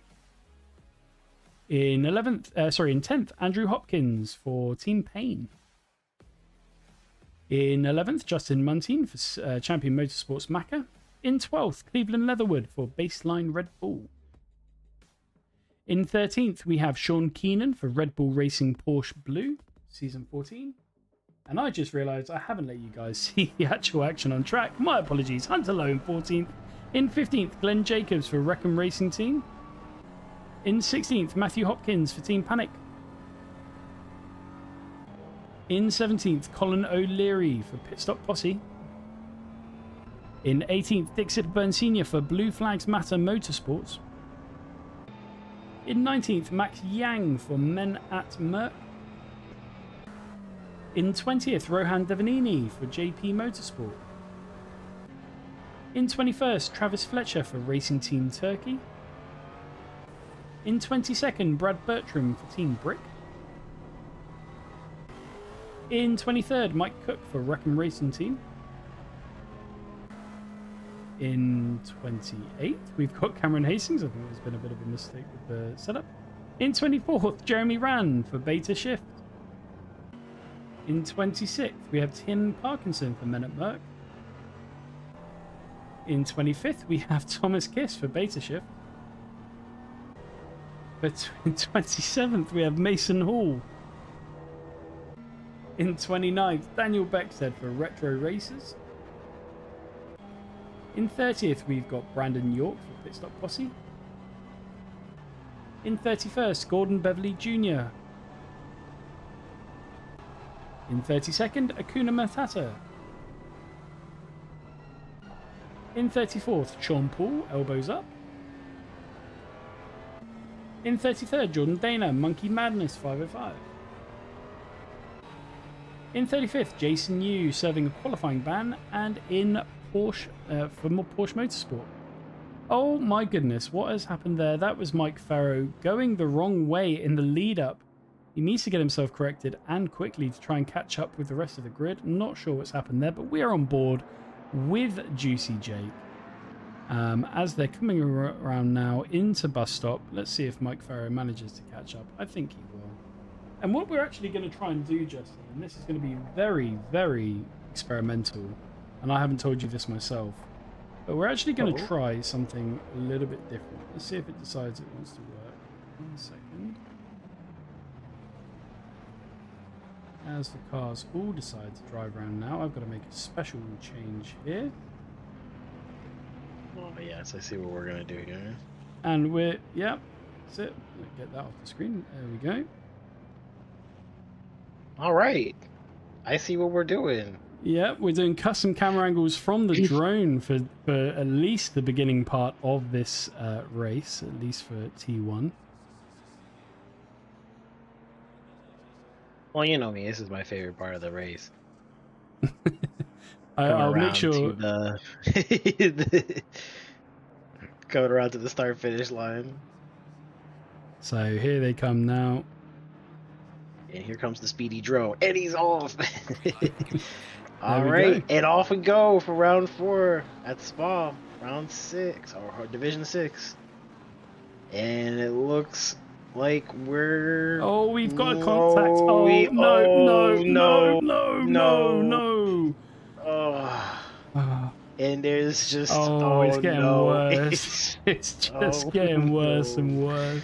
In 10th, Andrew Hopkins for Team Payne. In 11th, Justin Muntean for Champion Motorsports Macca. In 12th, Cleveland Leatherwood for Baseline Red Bull. In 13th, we have Sean Keenan for Red Bull Racing Porsche Blue, Season 14. And I just realised I haven't let you guys see the actual action on track. My apologies. Hunter Lowe in 14th. In 15th, Glenn Jacobs for Wreckham Racing Team. In 16th, Matthew Hopkins for Team Panic. In 17th, Colin O'Leary for Pit Stop Posse. In 18th, Dick Sitterburn Sr. for Blue Flags Matter Motorsports. In 19th, Max Yang for Men at Merck. In 20th, Rohan Devanini for JP Motorsport. In 21st, Travis Fletcher for Racing Team Turkey. In 22nd, Brad Bertram for Team Brick. In 23rd, Mike Cook for Wreckham Racing Team. In 28th, we've got Cameron Hastings. I think there's been a bit of a mistake with the setup. In 24th, Jeremy Rand for Beta Shift. In 26th, we have Tim Parkinson for Men at Merck. In 25th, we have Thomas Kiss for Beta Shift. But in 27th, we have Mason Hall. In 29th, Daniel Beckstead for Retro Racers. In 30th, we've got Brandon York for Pit Stop Posse. In 31st, Gordon Beverly Jr. In 32nd, Akuna Matata. In 34th, Sean Paul, Elbows Up. In 33rd, Jordan Dana, Monkey Madness 505. In 35th, Jason Yu, serving a qualifying ban, and in Porsche, for more Porsche Motorsport. Oh my goodness, what has happened there? That was Mike Farrow going the wrong way in the lead up. He needs to get himself corrected and quickly to try and catch up with the rest of the grid. Not sure what's happened there, but we are on board with Juicy Jake. As they're coming around now into bus stop, let's see if Mike Farrow manages to catch up. I think he will. And what we're actually going to try and do, Justin, and this is going to be very, very experimental, and I haven't told you this myself, But we're actually going to try something a little bit different. Let's see if it decides it wants to work. 1 second. As the cars all decide to drive around now, I've got to make a special change here. Oh, yes, I see what we're going to do here. And we're, yep, that's it. Get that off the screen. There we go. All right. I see what we're doing. Yeah, we're doing custom camera angles from the drone for at least the beginning part of this race, at least for T1. Well, you know me, this is my favorite part of the race. I'll make sure. Coming around to the start-finish line. So here they come now. And here comes the speedy drone, and he's off. All right, and off we go for round 4 at Spa, round 6 or Division 6, and it looks like we're. Oh, we've got a contact. Oh, no. Oh. And there's just. Oh, it's getting worse. It's just getting worse and worse.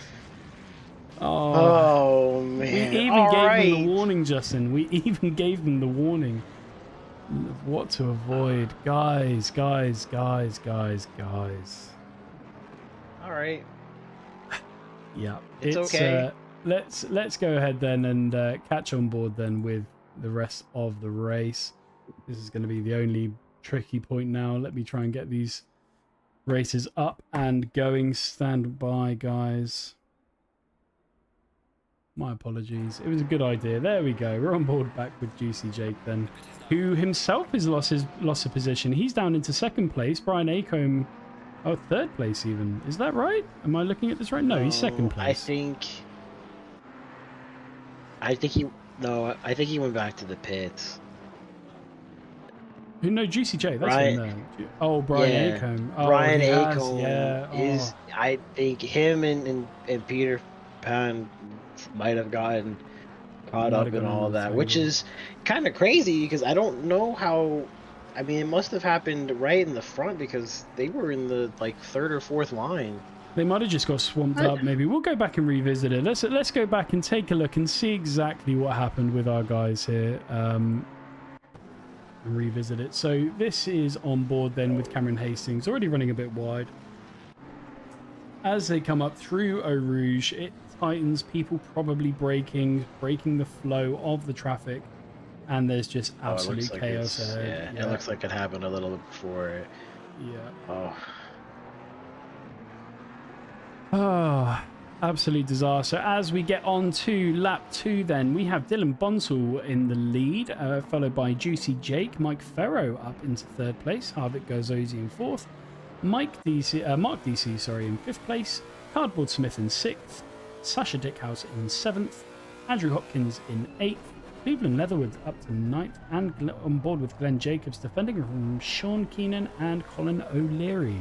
Oh man! We even gave them the warning, Justin. We even gave them the warning of what to avoid, guys. All right. Yeah, it's okay. Let's go ahead then and catch on board then with the rest of the race. This is going to be the only tricky point now. Let me try and get these races up and going. Stand by, guys. My apologies. It was a good idea. There we go. We're on board back with Juicy Jake then, who himself has lost of position. He's down into 2nd place. Brian Acombe, 3rd place even. Is that right? Am I looking at this right? No, he's 2nd place. I think he went back to the pits. Who? No, Juicy Jake. That's him there. Oh, Brian Acombe. Oh, Brian Acombe is. I think him and Peter Pan might have gotten caught up in all that, which is kind of crazy because I don't know how. I mean, it must have happened right in the front because they were in the 3rd or 4th line. They might have just got swamped up. Maybe we'll go back and revisit it. Let's go back and take a look and see exactly what happened with our guys here. And revisit it. So this is on board then with Cameron Hastings, already running a bit wide. As they come up through Eau Rouge, it tightens, people probably braking the flow of the traffic, and there's just absolute chaos ahead. Yeah, it looks like it happened a little bit before it. Yeah. Oh, absolute disaster. As we get on to lap 2 then, we have Dylan Bonsall in the lead, followed by Juicy Jake, Mike Ferro up into 3rd place, Harvick Garzosi in 4th, Mark DC in 5th place, Cardboard Smith in 6th, Sasha Dickhouse in 7th, Andrew Hopkins in 8th, Cleveland Leatherwood up to 9th, and on board with Glenn Jacobs defending from Sean Keenan and Colin O'Leary.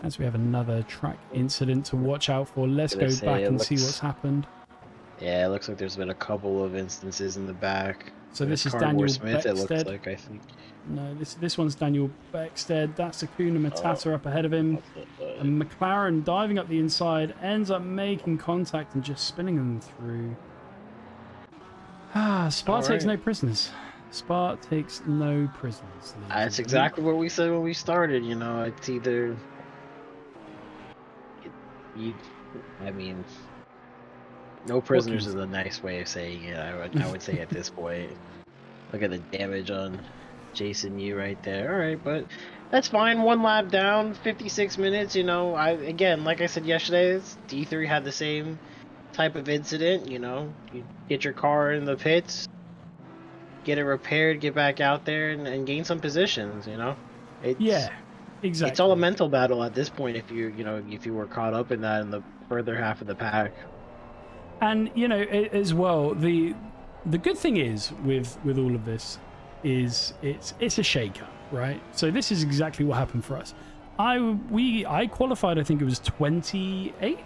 As we have another track incident to watch out for, let's go back and see what's happened. Yeah, it looks like there's been a couple of instances in the back. So this is Daniel Smith, Beckstead. it looks like, I think. No, this one's Daniel Beckstead. That's Akuna Matata up ahead of him. And McLaren diving up the inside, ends up making contact and just spinning them through. Spa takes no prisoners. Spa takes no prisoners. That's exactly what we said when we started. You know, it's either... I mean... No prisoners is a nice way of saying it, I would say at this point. Look at the damage on Jason Yu right there. Alright, but that's fine. 1 lap down, 56 minutes, you know. Again, like I said yesterday, D3 had the same type of incident, you know. You get your car in the pits, get it repaired, get back out there, and gain some positions, you know. Yeah, exactly. It's all a mental battle at this point if if you were caught up in that in the further half of the pack. And you know, as well, the good thing is with all of this is it's a shake-up, right? So this is exactly what happened for us. I qualified, I think it was 28th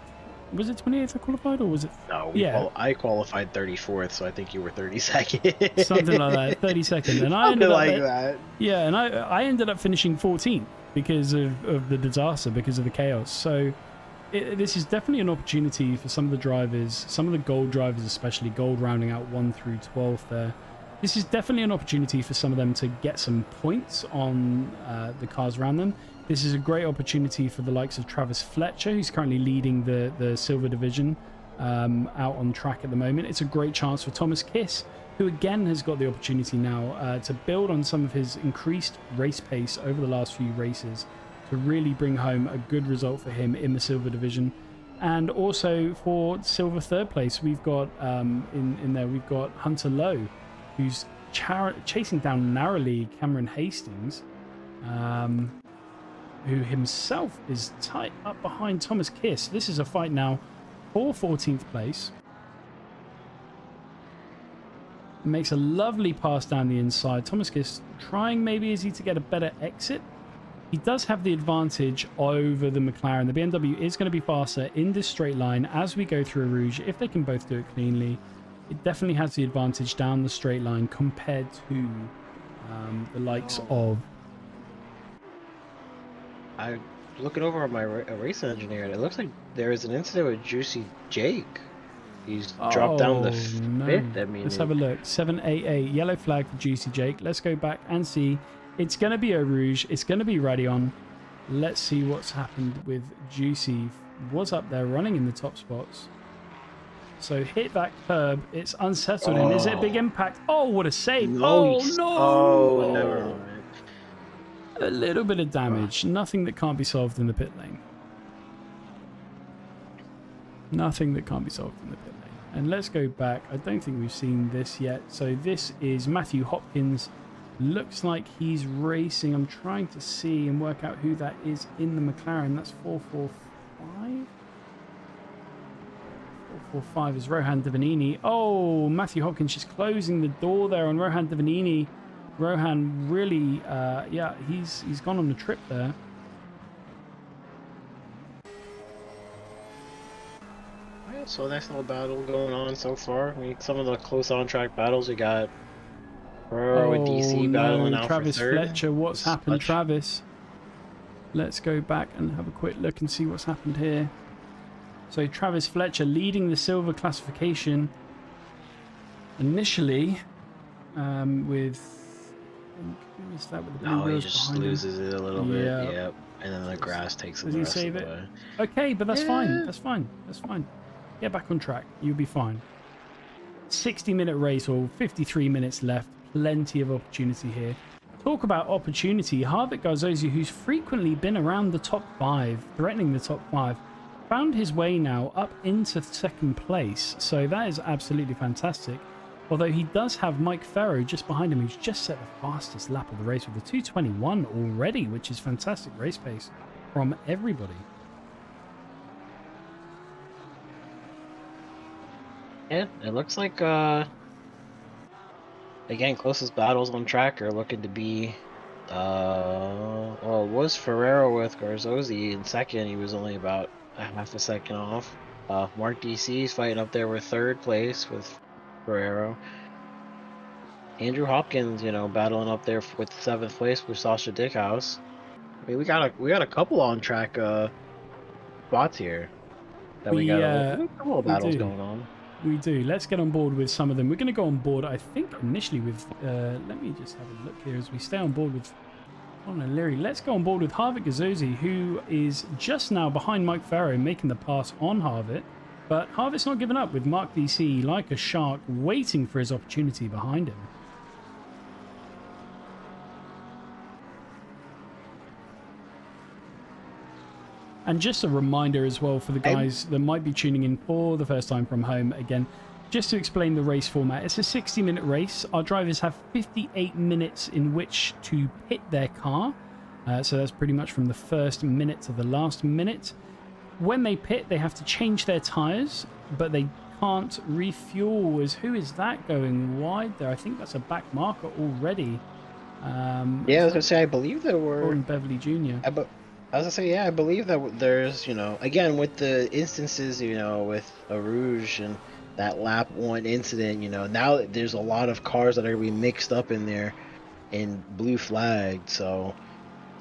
Was it 28th I qualified, or was it? No, Yeah. I qualified 34th, so I think you were 32nd. Something like that, 32nd. And I Something ended up like that. Yeah, and I ended up finishing 14th because of the disaster, because of the chaos. So this is definitely an opportunity for some of the drivers, some of the gold drivers, especially gold rounding out 1 through 12 there. This is definitely an opportunity for some of them to get some points on the cars around them. This is a great opportunity for the likes of Travis Fletcher, who's currently leading the silver division out on track at the moment. It's a great chance for Thomas Kiss, who again has got the opportunity now to build on some of his increased race pace over the last few races to really bring home a good result for him in the silver division. And also for silver third place, we've got in there, we've got Hunter Lowe, who's chasing down narrowly Cameron Hastings, who himself is tight up behind Thomas Kiss. This is a fight now for 14th place. Makes a lovely pass down the inside. Thomas Kiss trying maybe is he to get a better exit. He does have the advantage over the McLaren. The BMW is going to be faster in this straight line as we go through a Rouge. If they can both do it cleanly, it definitely has the advantage down the straight line compared to the likes of... I'm looking over at my race engineer, and it looks like there is an incident with Juicy Jake. He's dropped down the fifth. I mean, let's have a look. 788, yellow flag for Juicy Jake. Let's go back and see. It's going to be Eau Rouge. It's going to be Radeon. Let's see what's happened with Juicy. Was up there running in the top spots. So hit that curb. It's unsettled in. Is it a big impact? Oh, what a save. No, oh, no. Oh, never mind. A little bit of damage. Nothing that can't be solved in the pit lane. Nothing that can't be solved in the pit lane. And let's go back. I don't think we've seen this yet. So this is Matthew Hopkins. Looks like he's racing. I'm trying to see and work out who that is in the McLaren. That's 445. 445 is Rohan Devanini. Oh, Matthew Hopkins just closing the door there on Rohan Devanini. Rohan really, yeah, he's gone on a trip there. So nice little battle going on so far. I mean, some of the close on-track battles we got. Ferrero and DC battling out Travis for third. Fletcher, what's happened, Travis? Let's go back and have a quick look and see what's happened here. So Travis Fletcher leading the silver classification initially with... Is that with the blue he wheels just behind him? loses it a little bit. Yep. And then the grass takes Does the he rest save of it? the way. Okay, but that's fine. That's fine. That's fine. Get back on track. You'll be fine. 60-minute race, or 53 minutes left. Plenty of opportunity here. Talk about opportunity. Harvick Garzosi, who's frequently been around the top 5, threatening the top 5, found his way now up into second place. So that is absolutely fantastic. Although he does have Mike Farrow just behind him, who's just set the fastest lap of the race with a 2:21 already, which is fantastic race pace from everybody. Yeah, it looks like, again, closest battles on track are looking to be, well, it was Ferrero with Garzosi in second. He was only about a half a second off. Mark DC is fighting up there with third place with Ferrero. Andrew Hopkins, you know, battling up there with seventh place with Sasha Dickhouse. I mean, we got a couple on track spots here that we got a couple of battles going on. We do. Let's get on board with some of them. We're going to go on board, I think, initially with... let me just have a look here as we stay on board with... Hold on, Leary. Let's go on board with Harvick Garzosi, who is just now behind Mike Farrow, making the pass on Harvick. But Harvick's not giving up with Mark DC like a shark, waiting for his opportunity behind him. And just a reminder as well for the guys that might be tuning in for the first time from home, again, just to explain the race format. It's a 60-minute race. Our drivers have 58 minutes in which to pit their car. So that's pretty much from the first minute to the last minute. When they pit, they have to change their tyres, but they can't refuel. Who is that going wide there? I think that's a back marker already. Yeah, I was going to say, I believe there were... Gordon Beverly Jr. As I say, yeah, I believe that there's, again, with the instances, with a Rouge and that lap 1 incident, now that there's a lot of cars that are going to be mixed up in there and blue flagged. So,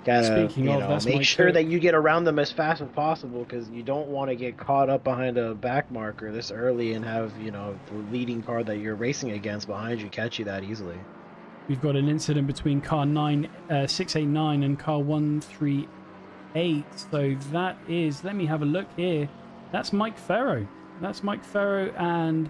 gotta, Speaking of, that's make Mike sure Cook. that you get around them as fast as possible because you don't want to get caught up behind a back marker this early and have, the leading car that you're racing against behind you catch you that easily. We've got an incident between car 689 and car 138. So that is, let me have a look here. That's Mike Farrow. That's Mike Farrow, and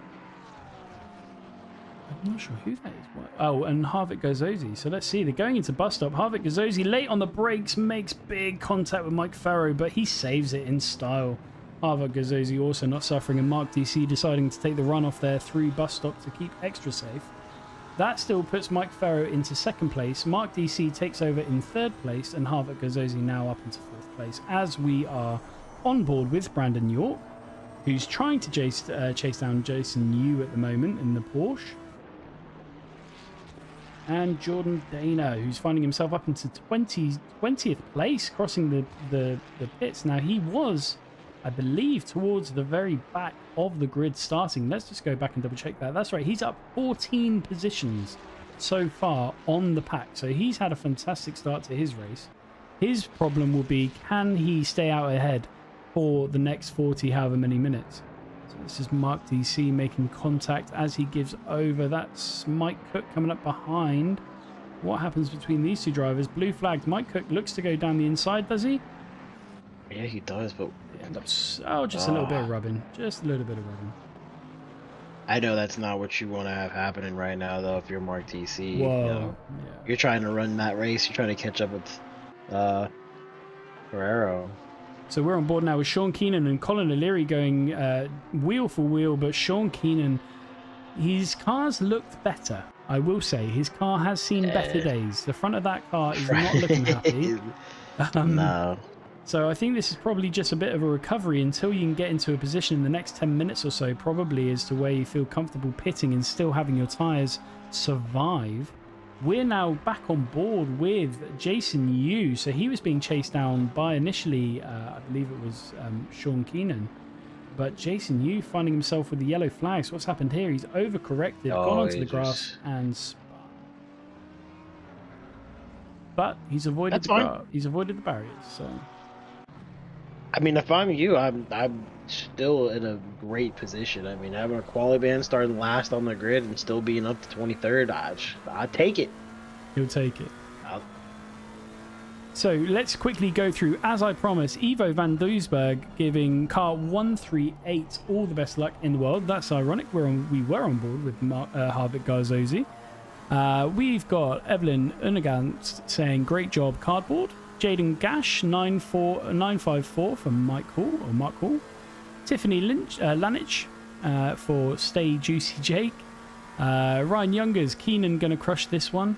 I'm not sure who that is. Oh, and Harvick Gazzosi. So let's see. They're going into bus stop. Harvick Gazzosi late on the brakes, makes big contact with Mike Farrow, but he saves it in style. Harvick Gazzosi also not suffering, and Mark DC deciding to take the run off there through bus stop to keep extra safe. That still puts Mike Farrow into 2nd place. Mark DC takes over in 3rd place, and Harvick Gazzosi now up into 4th place as we are on board with Brandon York, who's trying to chase down Jason Yu at the moment in the Porsche. And Jordan Dana, who's finding himself up into 20th place, crossing the pits. Now, he was, I believe, towards the very back of the grid starting. Let's just go back and double check that. That's right, he's up 14 positions so far on the pack. So he's had a fantastic start to his race. His problem will be, can he stay out ahead for the next 40 however many minutes? So this is Mark DC making contact as he gives over. That's Mike Cook coming up behind. What happens between these two drivers? Blue flagged. Mike Cook looks to go down the inside, does he? Yeah, he does, but Just a little bit of rubbing. Just a little bit of rubbing. I know that's not what you want to have happening right now, though. If you're Mark TC, Whoa. Yeah. you're trying to run that race. You're trying to catch up with Ferrero. So we're on board now with Sean Keenan and Colin O'Leary going wheel for wheel, but Sean Keenan, his car's looked better. I will say his car has seen better days. The front of that car is not looking happy. No. So I think this is probably just a bit of a recovery until you can get into a position in the next 10 minutes or so, probably as to where you feel comfortable pitting and still having your tyres survive. We're now back on board with Jason Yu. So he was being chased down by initially, I believe it was Sean Keenan. But Jason Yu finding himself with the yellow flags. What's happened here? He's overcorrected, gone onto the grass and spun. But he's avoided he's avoided the barriers. So I mean, if I'm you, I'm still in a great position. I mean, having a quali band starting last on the grid and still being up to 23rd, I'd take it. He'll take it. So let's quickly go through, as I promised, Ivo van Doesburg giving car 138 all the best luck in the world. That's ironic. We were on board with Harvick Gazzosi. We've got Evelyn Unagant saying, great job, cardboard. Jaden Gash 954 from Mark Hall. Tiffany Lanich for Stay Juicy Jake. Ryan Youngers, Keenan going to crush this one.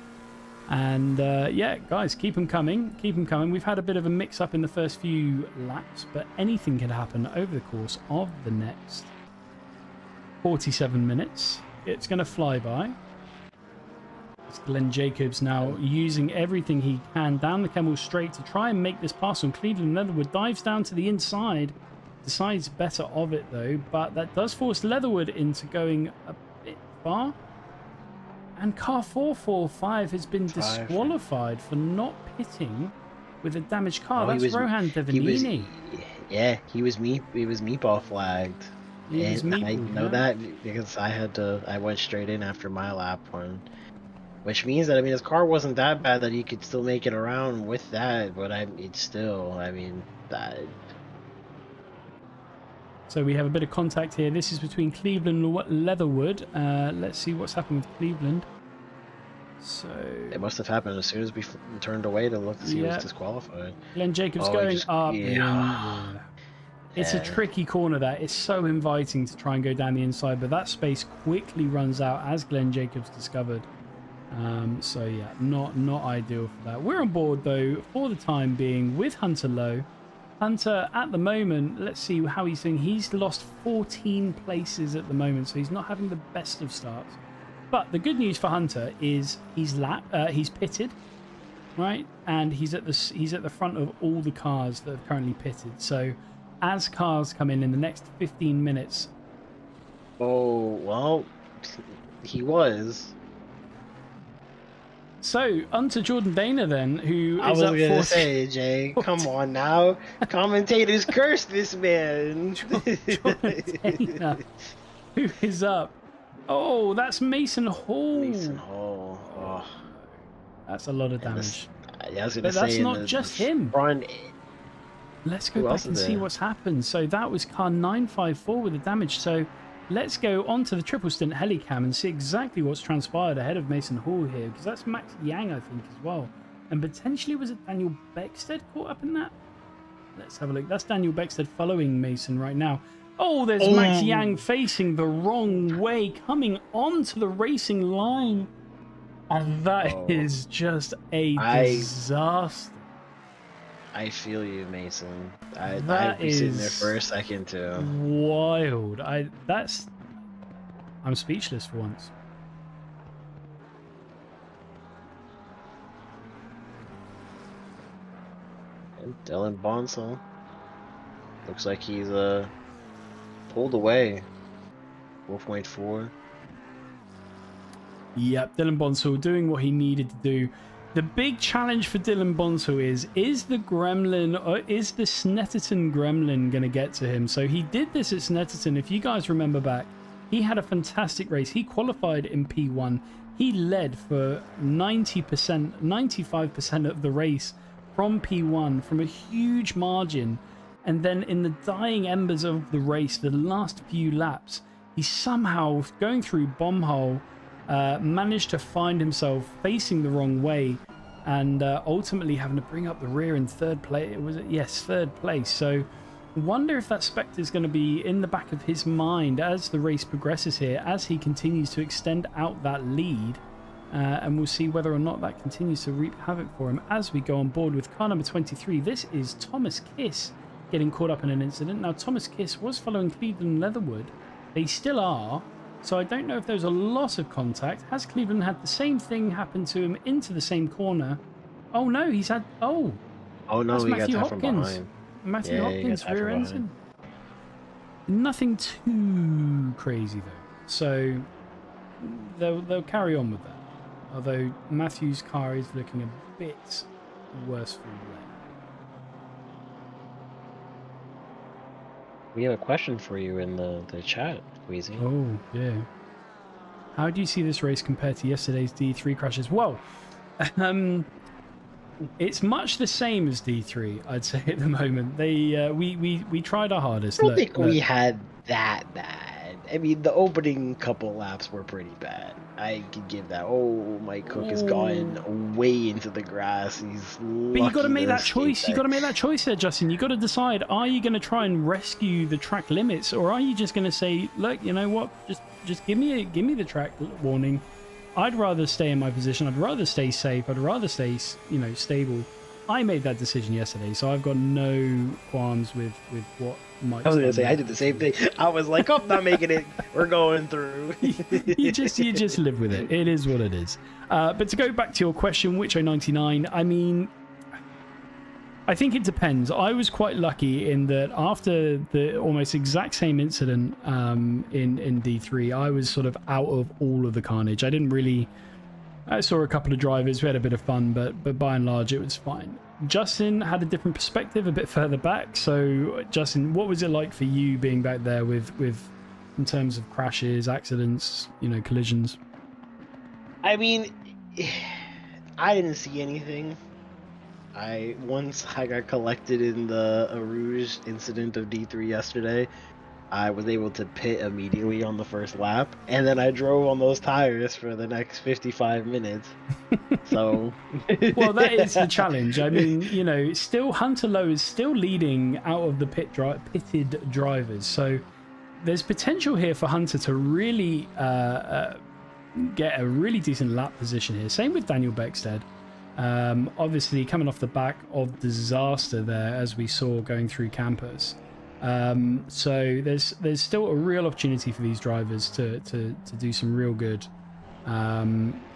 And yeah, guys, keep them coming. Keep them coming. We've had a bit of a mix-up in the first few laps, but anything can happen over the course of the next 47 minutes. It's going to fly by. It's Glenn Jacobs now using everything he can down the Kemmel straight to try and make this pass on Cleveland Leatherwood. Dives down to the inside. Decides better of it, though. But that does force Leatherwood into going a bit far. And car 445 has been disqualified for not pitting with a damaged car. That's Rohan Devanini. He was meatball flagged. I know that because I went straight in after my lap one. Which means that, I mean, his car wasn't that bad that he could still make it around with that, but it's still, I mean, that. So we have a bit of contact here. This is between Cleveland and Leatherwood. Let's see what's happened with Cleveland. So it must have happened as soon as we turned away to look to see who was disqualified. Glenn Jacobs going up. Yeah. It's a tricky corner there. It's so inviting to try and go down the inside, but that space quickly runs out as Glenn Jacobs discovered. So yeah, not ideal for that. We're on board though for the time being with Hunter Lowe. Hunter at the moment, let's see how he's doing. He's lost 14 places at the moment, so he's not having the best of starts. But the good news for Hunter is he's pitted. right? And he's at the front of all the cars that have currently pitted. So as cars come in the next 15 minutes. Oh, well, he was. So, onto Jordan Dana then, who I is was up going to 40. say, Jay, come on now. Commentators curse this man. Jordan Dana, who is up. Oh, that's Mason Hall. Mason Hall. Oh. That's a lot of damage. I was going to But say, that's not just him. Front, Let's go Who back else and is see there? what's happened. So that was car 954 with the damage. So let's go on to the triple stint helicam and see exactly what's transpired ahead of Mason Hall here, because that's Max Yang, I think, as well. And potentially, was it Daniel Beckstead caught up in that? Let's have a look. That's Daniel Beckstead following Mason right now. Oh, there's Max Yang facing the wrong way, coming onto the racing line. And that is just a disaster. I feel you, Mason. I'd That be sitting there is for a second, too. wild. I'm speechless for once. And Dylan Bonsall. Looks like he's pulled away. 4.4. Yep, Dylan Bonsall doing what he needed to do. The big challenge for Dylan Bonsall is the Gremlin, or is the Snetterton Gremlin going to get to him? So he did this at Snetterton. If you guys remember back, he had a fantastic race. He qualified in P1. He led for 90%, 95% of the race from P1 from a huge margin. And then in the dying embers of the race, the last few laps, he somehow, going through bomb hole, managed to find himself facing the wrong way and ultimately having to bring up the rear in third place. Yes, third place. So wonder if that Spectre is going to be in the back of his mind as the race progresses here, as he continues to extend out that lead. And we'll see whether or not that continues to reap havoc for him as we go on board with car number 23. This is Thomas Kiss getting caught up in an incident. Now, Thomas Kiss was following Cleveland Leatherwood. They still are. So I don't know if there's a lot of contact. Has Cleveland had the same thing happen to him into the same corner? Oh no, he's had... Oh no, that's he Matthew got that from Hopkins. behind. Matthew Yeah, he Hopkins got that from rear behind. engine. Nothing too crazy though. So they'll carry on with that. Although Matthew's car is looking a bit worse for wear. We have a question for you in the chat, Queasy. Oh, yeah. How do you see this race compared to yesterday's D3 crashes? Well, it's much the same as D3, I'd say at the moment. They we tried our hardest. I don't think we had that bad. I mean, the opening couple laps were pretty bad. I could give that. Oh, Mike Cook has gone way into the grass. But you got to make that choice. You got to make that choice there, Justin. You got to decide: are you going to try and rescue the track limits, or are you just going to say, "Look, you know what? Just give me the track warning. I'd rather stay in my position. I'd rather stay safe. I'd rather stay, stable." I made that decision yesterday, so I've got no qualms with what Mike's I was gonna done say there. I did the same thing. I was like, "Oh, not making it. We're going through." you just live with it. It is what it is. But to go back to your question, which 99? I mean, I think it depends. I was quite lucky in that after the almost exact same incident in D3, I was sort of out of all of the carnage. I saw a couple of drivers. We had a bit of fun, but by and large, it was fine. Justin had a different perspective a bit further back. So, Justin, what was it like for you being back there with in terms of crashes, accidents, collisions? I mean, I didn't see anything. Once I got collected in the Rouge incident of D3 yesterday, I was able to pit immediately on the first lap, and then I drove on those tires for the next 55 minutes. So, well, that is the challenge. I mean, still Hunter Lowe is still leading out of the pitted drivers. So there's potential here for Hunter to really get a really decent lap position here. Same with Daniel Beckstead. Obviously coming off the back of disaster there, as we saw going through campus. So there's still a real opportunity for these drivers to do some real good.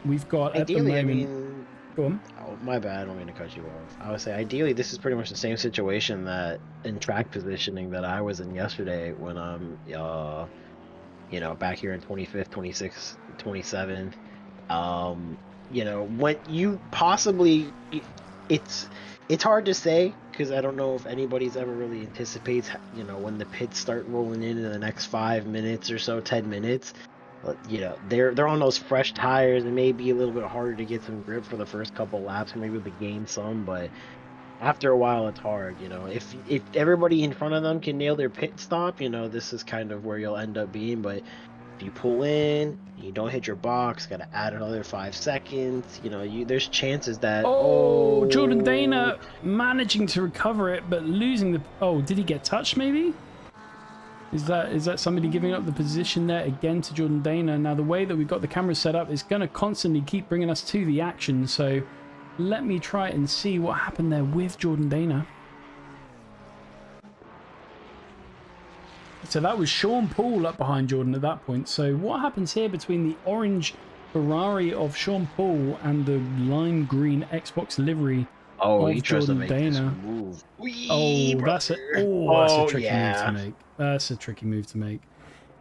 We've got ideally, at the moment. Go on. my bad. I don't mean to cut you off. I would say ideally this is pretty much the same situation that in track positioning that I was in yesterday when I'm, you know, back here in 25th, 26th, 27. You know, when you possibly, it's hard to say because I don't know if anybody's ever really anticipates, you know, when the pits start rolling in the next 5 minutes or so, 10 minutes. But, you know, they're on those fresh tires. It may be a little bit harder to get some grip for the first couple laps, or maybe to gain some, but after a while it's hard, you know. If everybody in front of them can nail their pit stop, you know, this is kind of where you'll end up being. But if you pull in, you don't hit your box, gotta add another 5 seconds, you know, there's chances that Jordan Dana managing to recover it but losing the did he get touched maybe? Is that somebody giving up the position there again to Jordan Dana? Now, the way that we've got the camera set up is going to constantly keep bringing us to the action. So let me try and see what happened there with Jordan Dana. So that was Sean Paul up behind Jordan at that point. So what happens here between the orange Ferrari of Sean Paul and the lime green Xbox livery he of tries to Jordan make Dana? this move. That's a tricky move to make. That's a tricky move to make.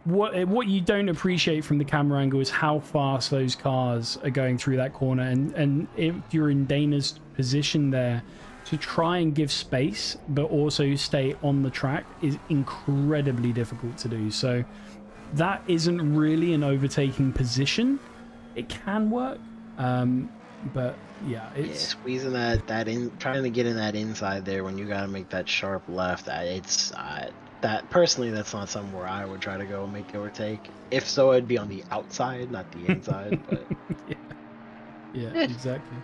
What you don't appreciate from the camera angle is how fast those cars are going through that corner, and if you're in Dana's position there, to try and give space but also stay on the track is incredibly difficult to do. So that isn't really an overtaking position. It can work, but yeah, it's squeezing that in, trying to get in that inside there when you got to make that sharp left. It's that personally, that's not somewhere I would try to go and make the overtake. If so, it'd be on the outside, not the inside. But yeah, exactly.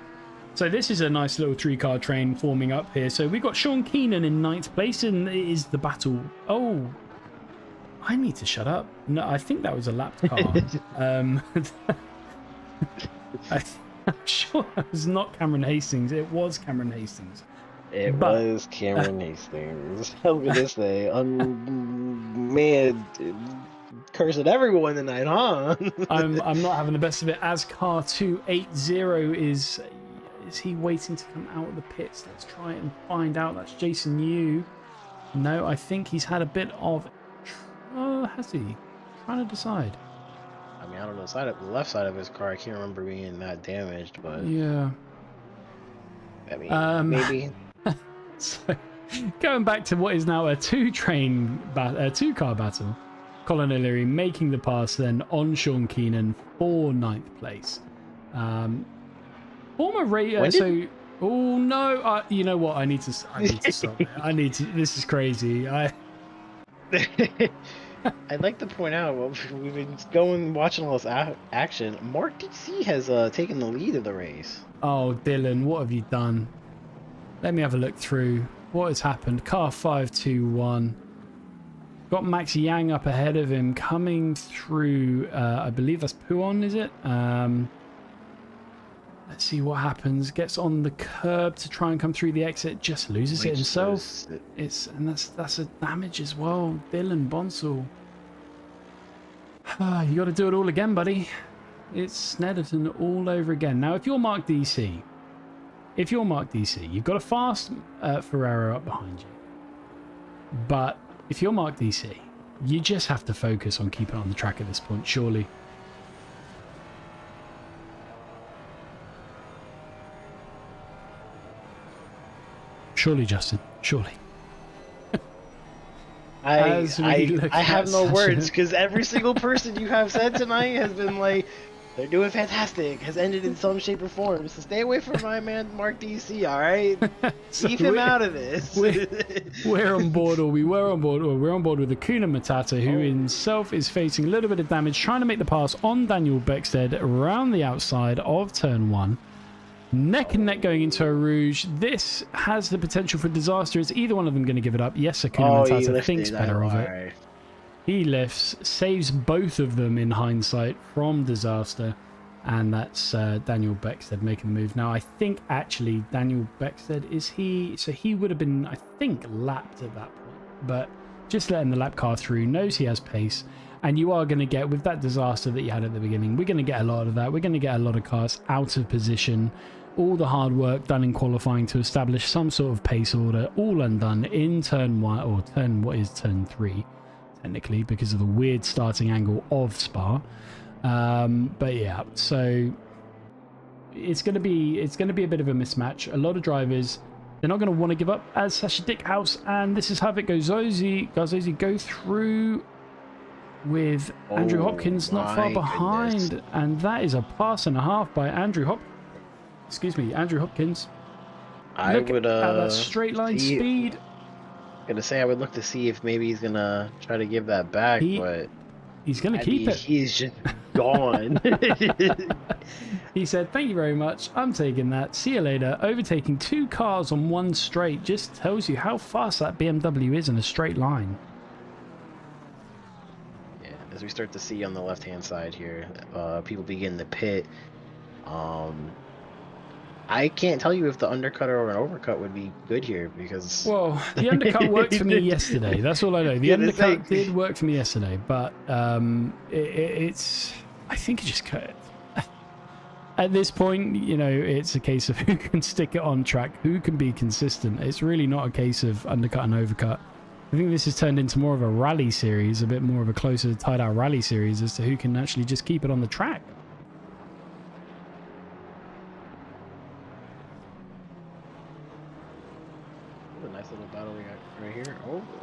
So this is a nice little 3-car train forming up here. So we've got Sean Keenan in 9th place, and it is the battle. Oh, I need to shut up. No, I think that was a lapped car. I'm sure it was not Cameron Hastings. It was Cameron Hastings. It was Cameron Hastings. I was gonna say, man, cursing everyone tonight, huh? I'm not having the best of it. As car 280 is he waiting to come out of the pits? Let's try and find out. That's Jason Yu. No, I think he's had a bit of. Has he? Trying to decide. I mean, I don't know. The left side of his car, I can't remember being that damaged, but yeah. I mean, maybe. So, going back to what is now a two-car battle, Colin O'Leary making the pass then on Sean Keenan for 9th place. Former racer. Oh no! You know what? I need to stop. This is crazy. I'd like to point out, well, we've been watching all this action. Mark DC has taken the lead of the race. Oh, Dylan, what have you done? Let me have a look through what has happened. Car 521 got Max Yang up ahead of him, coming through. I believe that's Puon, is it? Let's see what happens. Gets on the curb to try and come through the exit. Just loses it himself. That's a damage as well. Dylan Bonsall. You got to do it all again, buddy. It's Snedderton all over again. Now, if you're Mark DC, you've got a fast Ferrero up behind you. But if you're Mark DC, you just have to focus on keeping on the track at this point, surely. Surely, Justin. Surely. I have no words because every single person you have said tonight has been like, they're doing fantastic, has ended in some shape or form. So stay away from my man Mark DC, all right? Keep him out of this. We're on board, or we were on board, or we're on board with Akuna Matata, who himself is facing a little bit of damage, trying to make the pass on Daniel Beckstead around the outside of turn 1. Neck and neck going into a Rouge. This has the potential for disaster. Is either one of them going to give it up? Yes, Akuna Matata thinks better of it. He lifts, saves both of them in hindsight from disaster, and that's Daniel Beckstead making the move. Now, I think actually Daniel Beckstead, so he would have been, I think, lapped at that point, but just letting the lap car through, knows he has pace, and you are going to get, with that disaster that you had at the beginning, we're going to get a lot of that. We're going to get a lot of cars out of position, all the hard work done in qualifying to establish some sort of pace order, all undone in turn 1, or turn 3, technically, because of the weird starting angle of Spa. But yeah, so it's going to be a bit of a mismatch. A lot of drivers, they're not going to want to give up, as Sasha Dickhouse and this is Havik Garzozi go through with Andrew Hopkins not far behind. Goodness. And that is a pass and a half by Andrew Hopkins. I would at that straight line speed. Gonna say I would look to see if maybe he's gonna try to give that back, but he's gonna keep it. He's just gone. He said, "Thank you very much. I'm taking that. See you later." Overtaking 2 cars on one straight just tells you how fast that BMW is in a straight line. Yeah, as we start to see on the left-hand side here, people begin to pit. I can't tell you if the undercut or an overcut would be good here because... Well, the undercut worked for me yesterday. That's all I know. The undercut did work for me yesterday, but it's... I think it just cut. At this point, you know, it's a case of who can stick it on track, who can be consistent. It's really not a case of undercut and overcut. I think this has turned into more of a rally series, a bit more of a closer tied-out rally series as to who can actually just keep it on the track.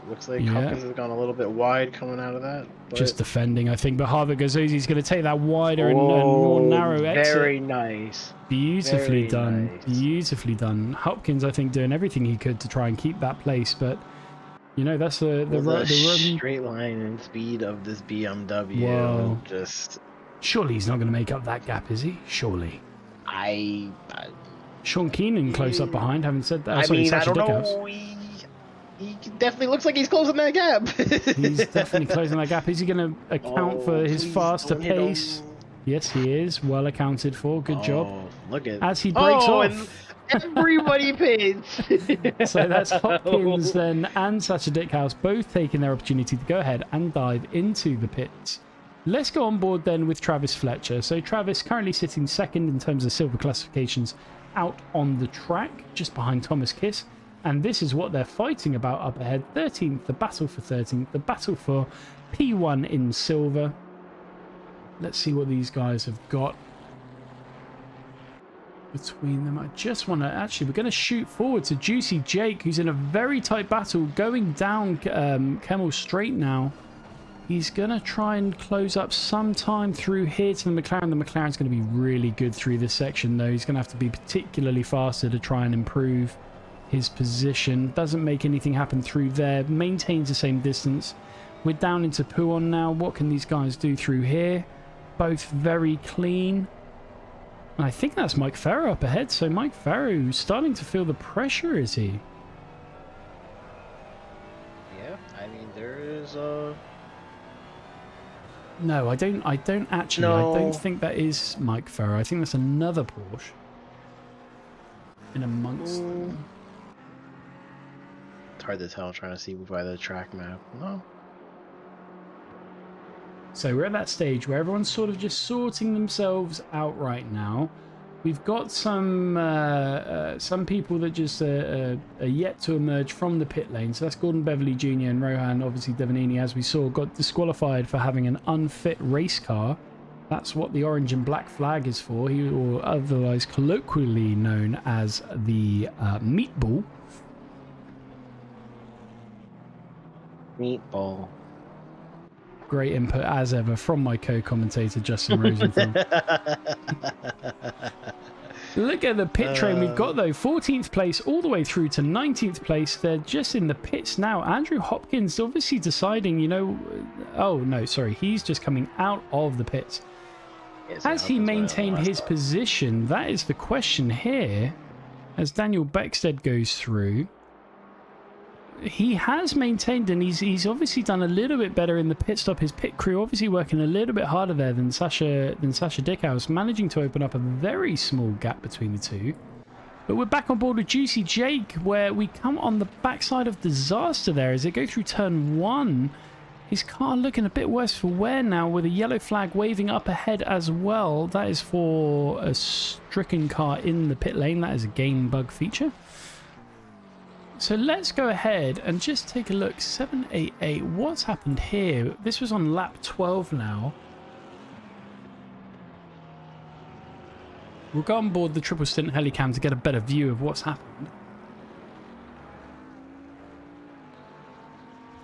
Looks like Hopkins has gone a little bit wide coming out of that. But... Just defending, I think. But Havik Garzozi is going to take that wider and more narrow exit. Very nice. Beautifully done. Nice. Beautifully done. Hopkins, I think, doing everything he could to try and keep that place. But, you know, that's the straight line and speed of this BMW. Whoa. Just... Surely he's not going to make up that gap, is he? Surely. Sean Keenan close up behind, having said that. I don't know. He definitely looks like he's closing that gap. He's definitely closing that gap. Is he going to account for his faster pace? Yes, he is. Well accounted for. Good job. Look at as he breaks off. And everybody pits. So that's Hopkins then and Sasha Dickhouse both taking their opportunity to go ahead and dive into the pits. Let's go on board then with Travis Fletcher. So Travis currently sitting second in terms of silver classifications out on the track, just behind Thomas Kiss. And this is what they're fighting about up ahead. 13th, the battle for 13th, the battle for P1 in silver. Let's see what these guys have got between them. I just want to... Actually, we're going to shoot forward to Juicy Jake, who's in a very tight battle, going down Kemmel Straight now. He's going to try and close up sometime through here to the McLaren. The McLaren's going to be really good through this section, though. He's going to have to be particularly faster to try and improve his position. Doesn't make anything happen through there. Maintains the same distance. We're down into Puon now. What can these guys do through here? Both very clean. And I think that's Mike Farrow up ahead. So Mike Farrow starting to feel the pressure, is he? Yeah, I mean there is No, I don't actually. No. I don't think that is Mike Farrow. I think that's another Porsche in amongst them. It's hard to tell trying to see by the track map. No. So we're at that stage where everyone's sort of just sorting themselves out right now. We've got some people that just are yet to emerge from the pit lane. So that's Gordon Beverly Jr. and Rohan, obviously Devanini, as we saw, got disqualified for having an unfit race car. That's what the orange and black flag is for, or otherwise colloquially known as the meatball. Meatball. Great input as ever from my co-commentator Justin Rosenthal. Look at the pit train we've got though. 14th place all the way through to 19th place. They're just in the pits now. Andrew Hopkins obviously deciding, you know... Oh, no, sorry. He's just coming out of the pits. Has he maintained his position? That is the question here. As Daniel Beckstead goes through. He has maintained, and he's obviously done a little bit better in the pit stop. His pit crew obviously working a little bit harder there than Sasha Dickhouse, managing to open up a very small gap between the two. But we're back on board with Juicy Jake, where we come on the backside of disaster there as they go through turn 1. His car looking a bit worse for wear now, with a yellow flag waving up ahead as well. That is for a stricken car in the pit lane. That is a game bug feature. So let's go ahead and just take a look. 788, what's happened here? This was on lap 12 now. We'll go on board the triple stint helicam to get a better view of what's happened.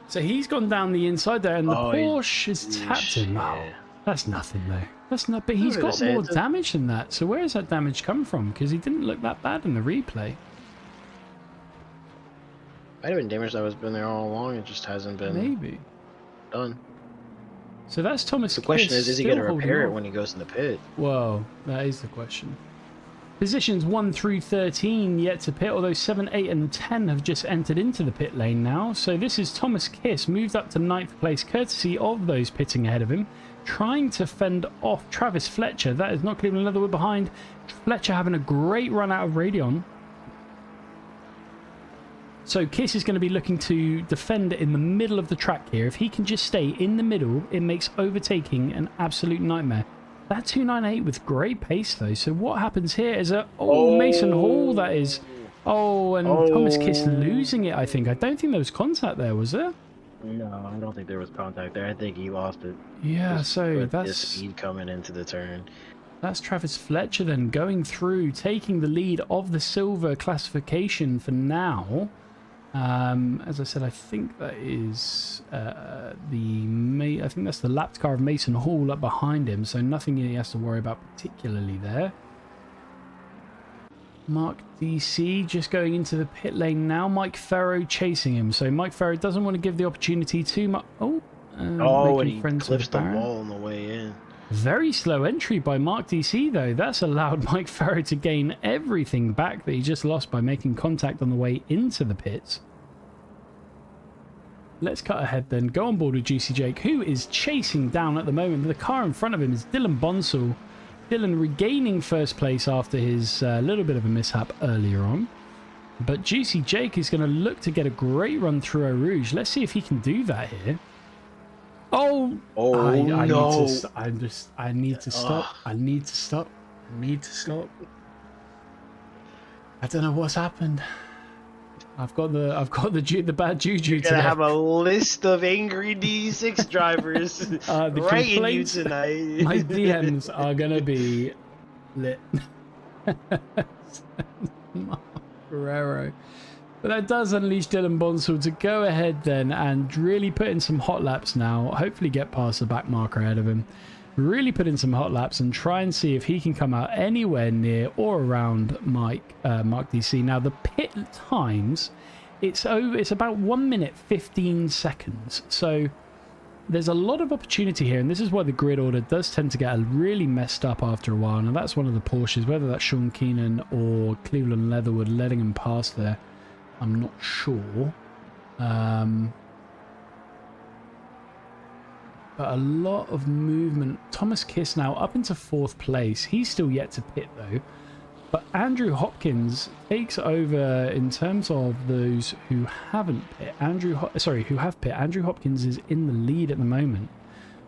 So he's gone down the inside there, and the Porsche has tapped him. Oh, that's nothing though. That's not. But he's got more damage than that. So where is that damage come from? Because he didn't look that bad in the replay. Might have been damage that was been there all along. It just hasn't been done. So that's Thomas. The question is he going to repair it when he goes in the pit? Well, that is the question. Positions 1 through 13 yet to pit, although 7, 8 and 10 have just entered into the pit lane now. So this is Thomas Kiss, moved up to 9th place courtesy of those pitting ahead of him, trying to fend off Travis Fletcher. That is not Cleveland Leatherwood behind. Fletcher having a great run out of Radeon. So Kiss is going to be looking to defend in the middle of the track here. If he can just stay in the middle, it makes overtaking an absolute nightmare. That 298 with great pace though. So what happens here is a Mason Hall, that is. And Thomas Kiss losing it, I think. I don't think there was contact there, was there? No, I don't think there was contact there. I think he lost it. Yeah, so that's his speed coming into the turn. That's Travis Fletcher then going through, taking the lead of the silver classification for now. As I said, I think that is I think that's the lapped car of Mason Hall up behind him, so nothing he has to worry about particularly there. Mark DC just going into the pit lane now. Mike Farrow chasing him, so Mike Farrow doesn't want to give the opportunity to much. And he clips the wall on the way in. Very slow entry by Mark DC though. That's allowed Mike Farrow to gain everything back that he just lost by making contact on the way into the pits. Let's cut ahead then. Go on board with Juicy Jake, who is chasing down at the moment. The car in front of him is Dylan Bonsall. Dylan regaining first place after his little bit of a mishap earlier on. But Juicy Jake is going to look to get a great run through Eau Rouge. Let's see if he can do that here. I need to stop. I need to stop. I don't know what's happened. I've got the bad juju today. Gonna have a list of angry D6 drivers writing you tonight. My DMs are gonna be lit. Guerrero. But that does unleash Dylan Bonsall to go ahead then and really put in some hot laps now. Hopefully get past the back marker ahead of him. Really put in some hot laps and try and see if he can come out anywhere near or around Mark DC. Now the pit times, it's about 1 minute 15 seconds. So there's a lot of opportunity here, and this is why the grid order does tend to get really messed up after a while. Now that's one of the Porsches, whether that's Sean Keenan or Cleveland Leatherwood letting him pass there, I'm not sure. But a lot of movement. Thomas Kiss now up into 4th place. He's still yet to pit though. But Andrew Hopkins takes over in terms of those who haven't pit. Who have pit. Andrew Hopkins is in the lead at the moment.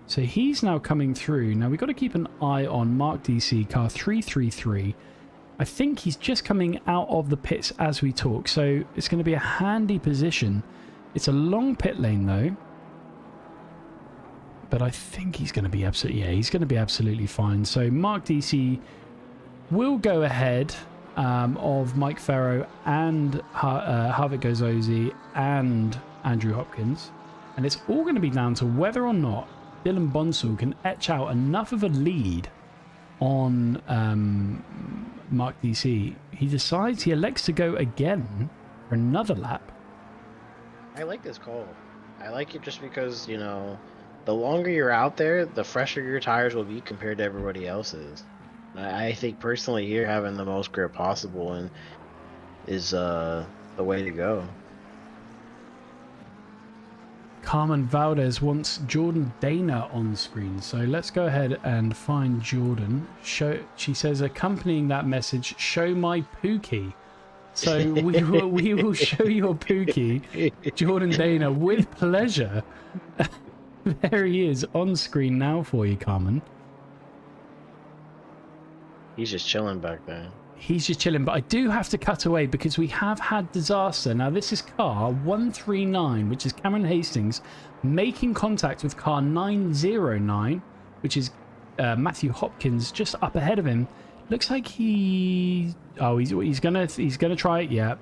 So he's now coming through. Now we've got to keep an eye on Mark DC, car 333. I think he's just coming out of the pits as we talk. So it's going to be a handy position. It's a long pit lane though. But I think he's going to be absolutely fine. So Mark DC will go ahead of Mike Farrow and Harvick Gozzosi and Andrew Hopkins. And it's all going to be down to whether or not Dylan Bonsall can etch out enough of a lead on Mark DC. He elects to go again for another lap. I like this call. I like it just because, you know, the longer you're out there, the fresher your tires will be compared to everybody else's. I think personally here having the most grip possible and is the way to go. Carmen Valdez wants Jordan Dana on screen, so let's go ahead and find Jordan. She says, accompanying that message, show my Pookie. So we will show your Pookie, Jordan Dana, with pleasure. There he is on screen now for you, Carmen. He's just chilling back there. He's just chilling, but I do have to cut away because we have had disaster. Now, this is car 139, which is Cameron Hastings, making contact with car 909, which is Matthew Hopkins, just up ahead of him. Looks like he's gonna try it. Yeah,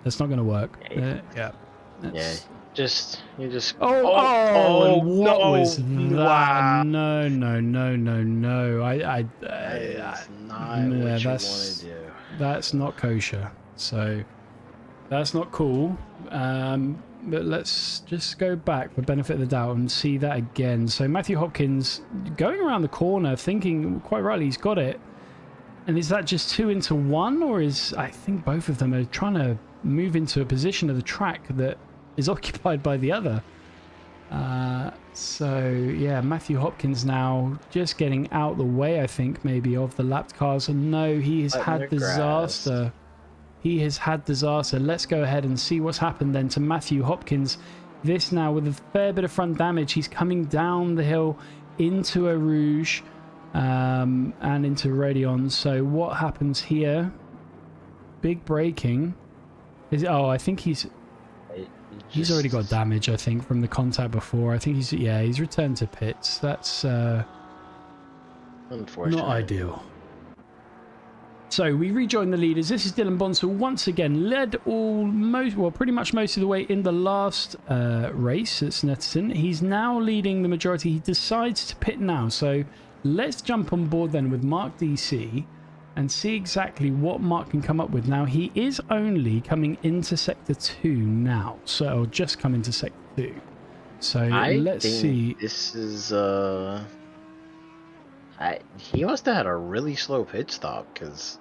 that's not gonna work. Yeah. You just. Oh, what no, was that? wow. No. That's not what you want to do. That's not kosher. So that's not cool. But let's just go back for benefit of the doubt and see that again. So Matthew Hopkins going around the corner, thinking quite rightly he's got it. And is that just 2 into 1, or is I think both of them are trying to move into a position of the track that is occupied by the other. So yeah, Matthew Hopkins now just getting out the way, I think, maybe of the lapped cars. And no, he has had disaster. He has had disaster. Let's go ahead and see what's happened then to Matthew Hopkins. This now with a fair bit of front damage. He's coming down the hill into a Rouge and into Radion. So what happens here? Big braking. I think he's already got damage, I think, from the contact before. I think he's returned to pits. That's unfortunate. Not ideal. So we rejoin the leaders. This is Dylan Bonsall once again, led pretty much most of the way in the last race at Snetterton. He's now leading the majority. He decides to pit now. So let's jump on board then with Mark DC and see exactly what Mark can come up with. Now, he is only coming into Sector 2 now. So, or just come into Sector 2. So, let's see. This is, he must have had a really slow pit stop, because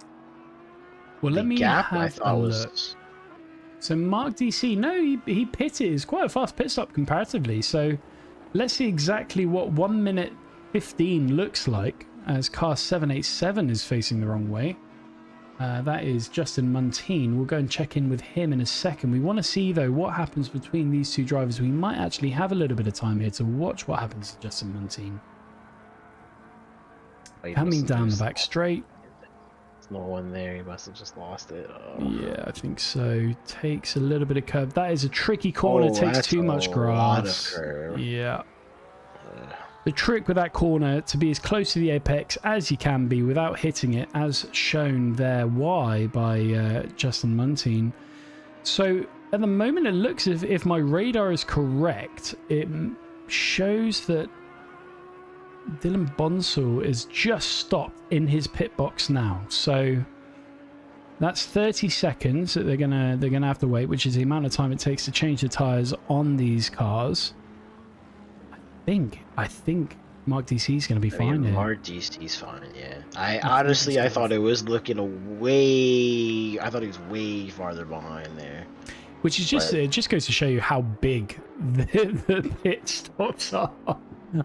let me have I thought a was... look. So, Mark DC, no, he pitted. It's quite a fast pit stop comparatively. So, let's see exactly what 1 minute 15 looks like, as car 787 is facing the wrong way. That is Justin Muntean. We'll go and check in with him in a second. We want to see, though, what happens between these two drivers. We might actually have a little bit of time here to watch what happens to Justin Muntean. Coming down the back straight. There's no one there. He must have just lost it. Oh. Yeah, I think so. Takes a little bit of curve. That is a tricky corner. Takes too much grass. Yeah. The trick with that corner to be as close to the apex as you can be without hitting it, as shown there by Justin Muntean. So at the moment it looks as if my radar is correct. It shows that Dylan Bonsall is just stopped in his pit box now. So that's 30 seconds that they're gonna have to wait, which is the amount of time it takes to change the tires on these cars. I think Mark DC is going to be fine here. Mark DC's fine, yeah. I thought it was looking way... I thought he was way farther behind there. Which is just... It just goes to show you how big the pit stops are.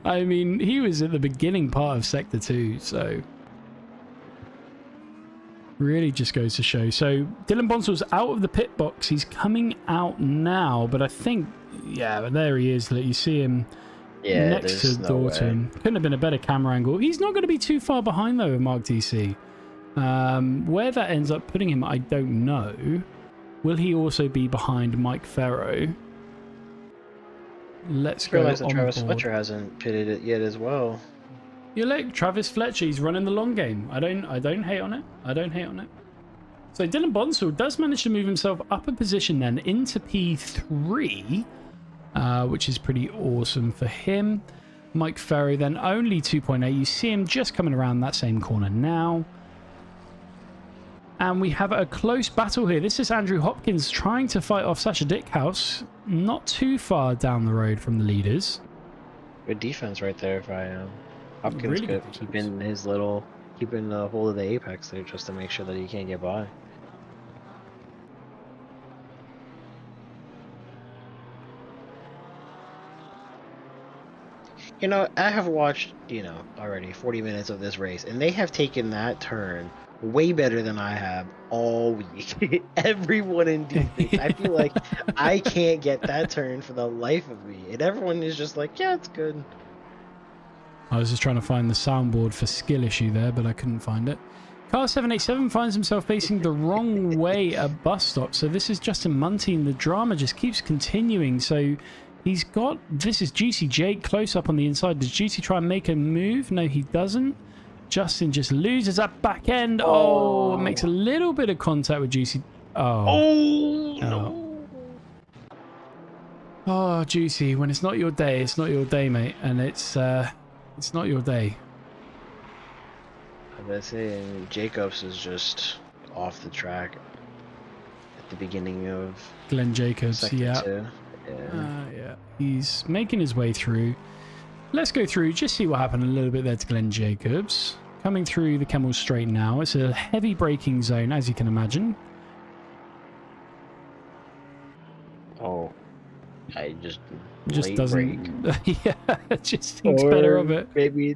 I mean, he was at the beginning part of Sector 2, so... Really just goes to show. So, Dylan Bonsall's out of the pit box. He's coming out now, but I think... Yeah, but there he is. You see him... Yeah, next to Dorton. Couldn't have been a better camera angle. He's not going to be too far behind, though, with Mark DC. Where that ends up putting him, I don't know. Will he also be behind Mike Farrow? Let's go on Travis board. Fletcher hasn't pitted it yet as well. You like Travis Fletcher? He's running the long game. I don't hate on it. I don't hate on it. So Dylan Bonsall does manage to move himself up a position then into P3. Which is pretty awesome for him. Mike Farrow then only 2.8. You see him just coming around that same corner now. And we have a close battle here. This is Andrew Hopkins trying to fight off Sasha Dickhouse. Not too far down the road from the leaders. Good defense right there if I am. Hopkins Really could good keeping the hold of the apex there just to make sure that he can't get by. I have watched, already 40 minutes of this race, and they have taken that turn way better than I have all week. Everyone in D6, I feel like I can't get that turn for the life of me. And everyone is just like, yeah, it's good. I was just trying to find the soundboard for skill issue there, but I couldn't find it. Car 787 finds himself facing the wrong way at bus stop. So this is Justin Munty, and the drama just keeps continuing. So he's got, this is Juicy Jake close up on the inside. Does Juicy try and make a move? No, he doesn't. Justin just loses that back end. Oh, makes a little bit of contact with Juicy. Oh, no. Oh, Juicy, when it's not your day, it's not your day, mate. And it's not your day. I was saying, Jacobs is just off the track at the beginning of Glenn Jacobs, yeah. Yeah, he's making his way through. Let's go through, just see what happened a little bit there to Glenn Jacobs. Coming through the Kemmel Straight now. It's a heavy braking zone, as you can imagine. Oh, I just doesn't. Yeah, just thinks better of it. Maybe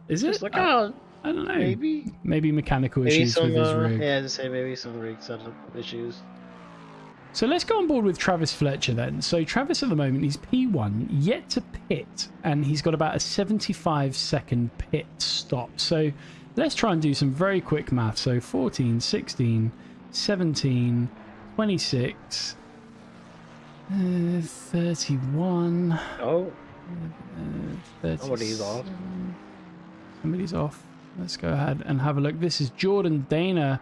is it? Like, oh, I don't know. Maybe mechanical issues with his rig. Yeah, to say maybe some rig setup issues. So let's go on board with Travis Fletcher then. So Travis at the moment, he's P1, yet to pit, and he's got about a 75-second pit stop. So let's try and do some very quick math. So 14, 16, 17, 26, 31. Oh, somebody's off. Somebody's off. Let's go ahead and have a look. This is Jordan Dana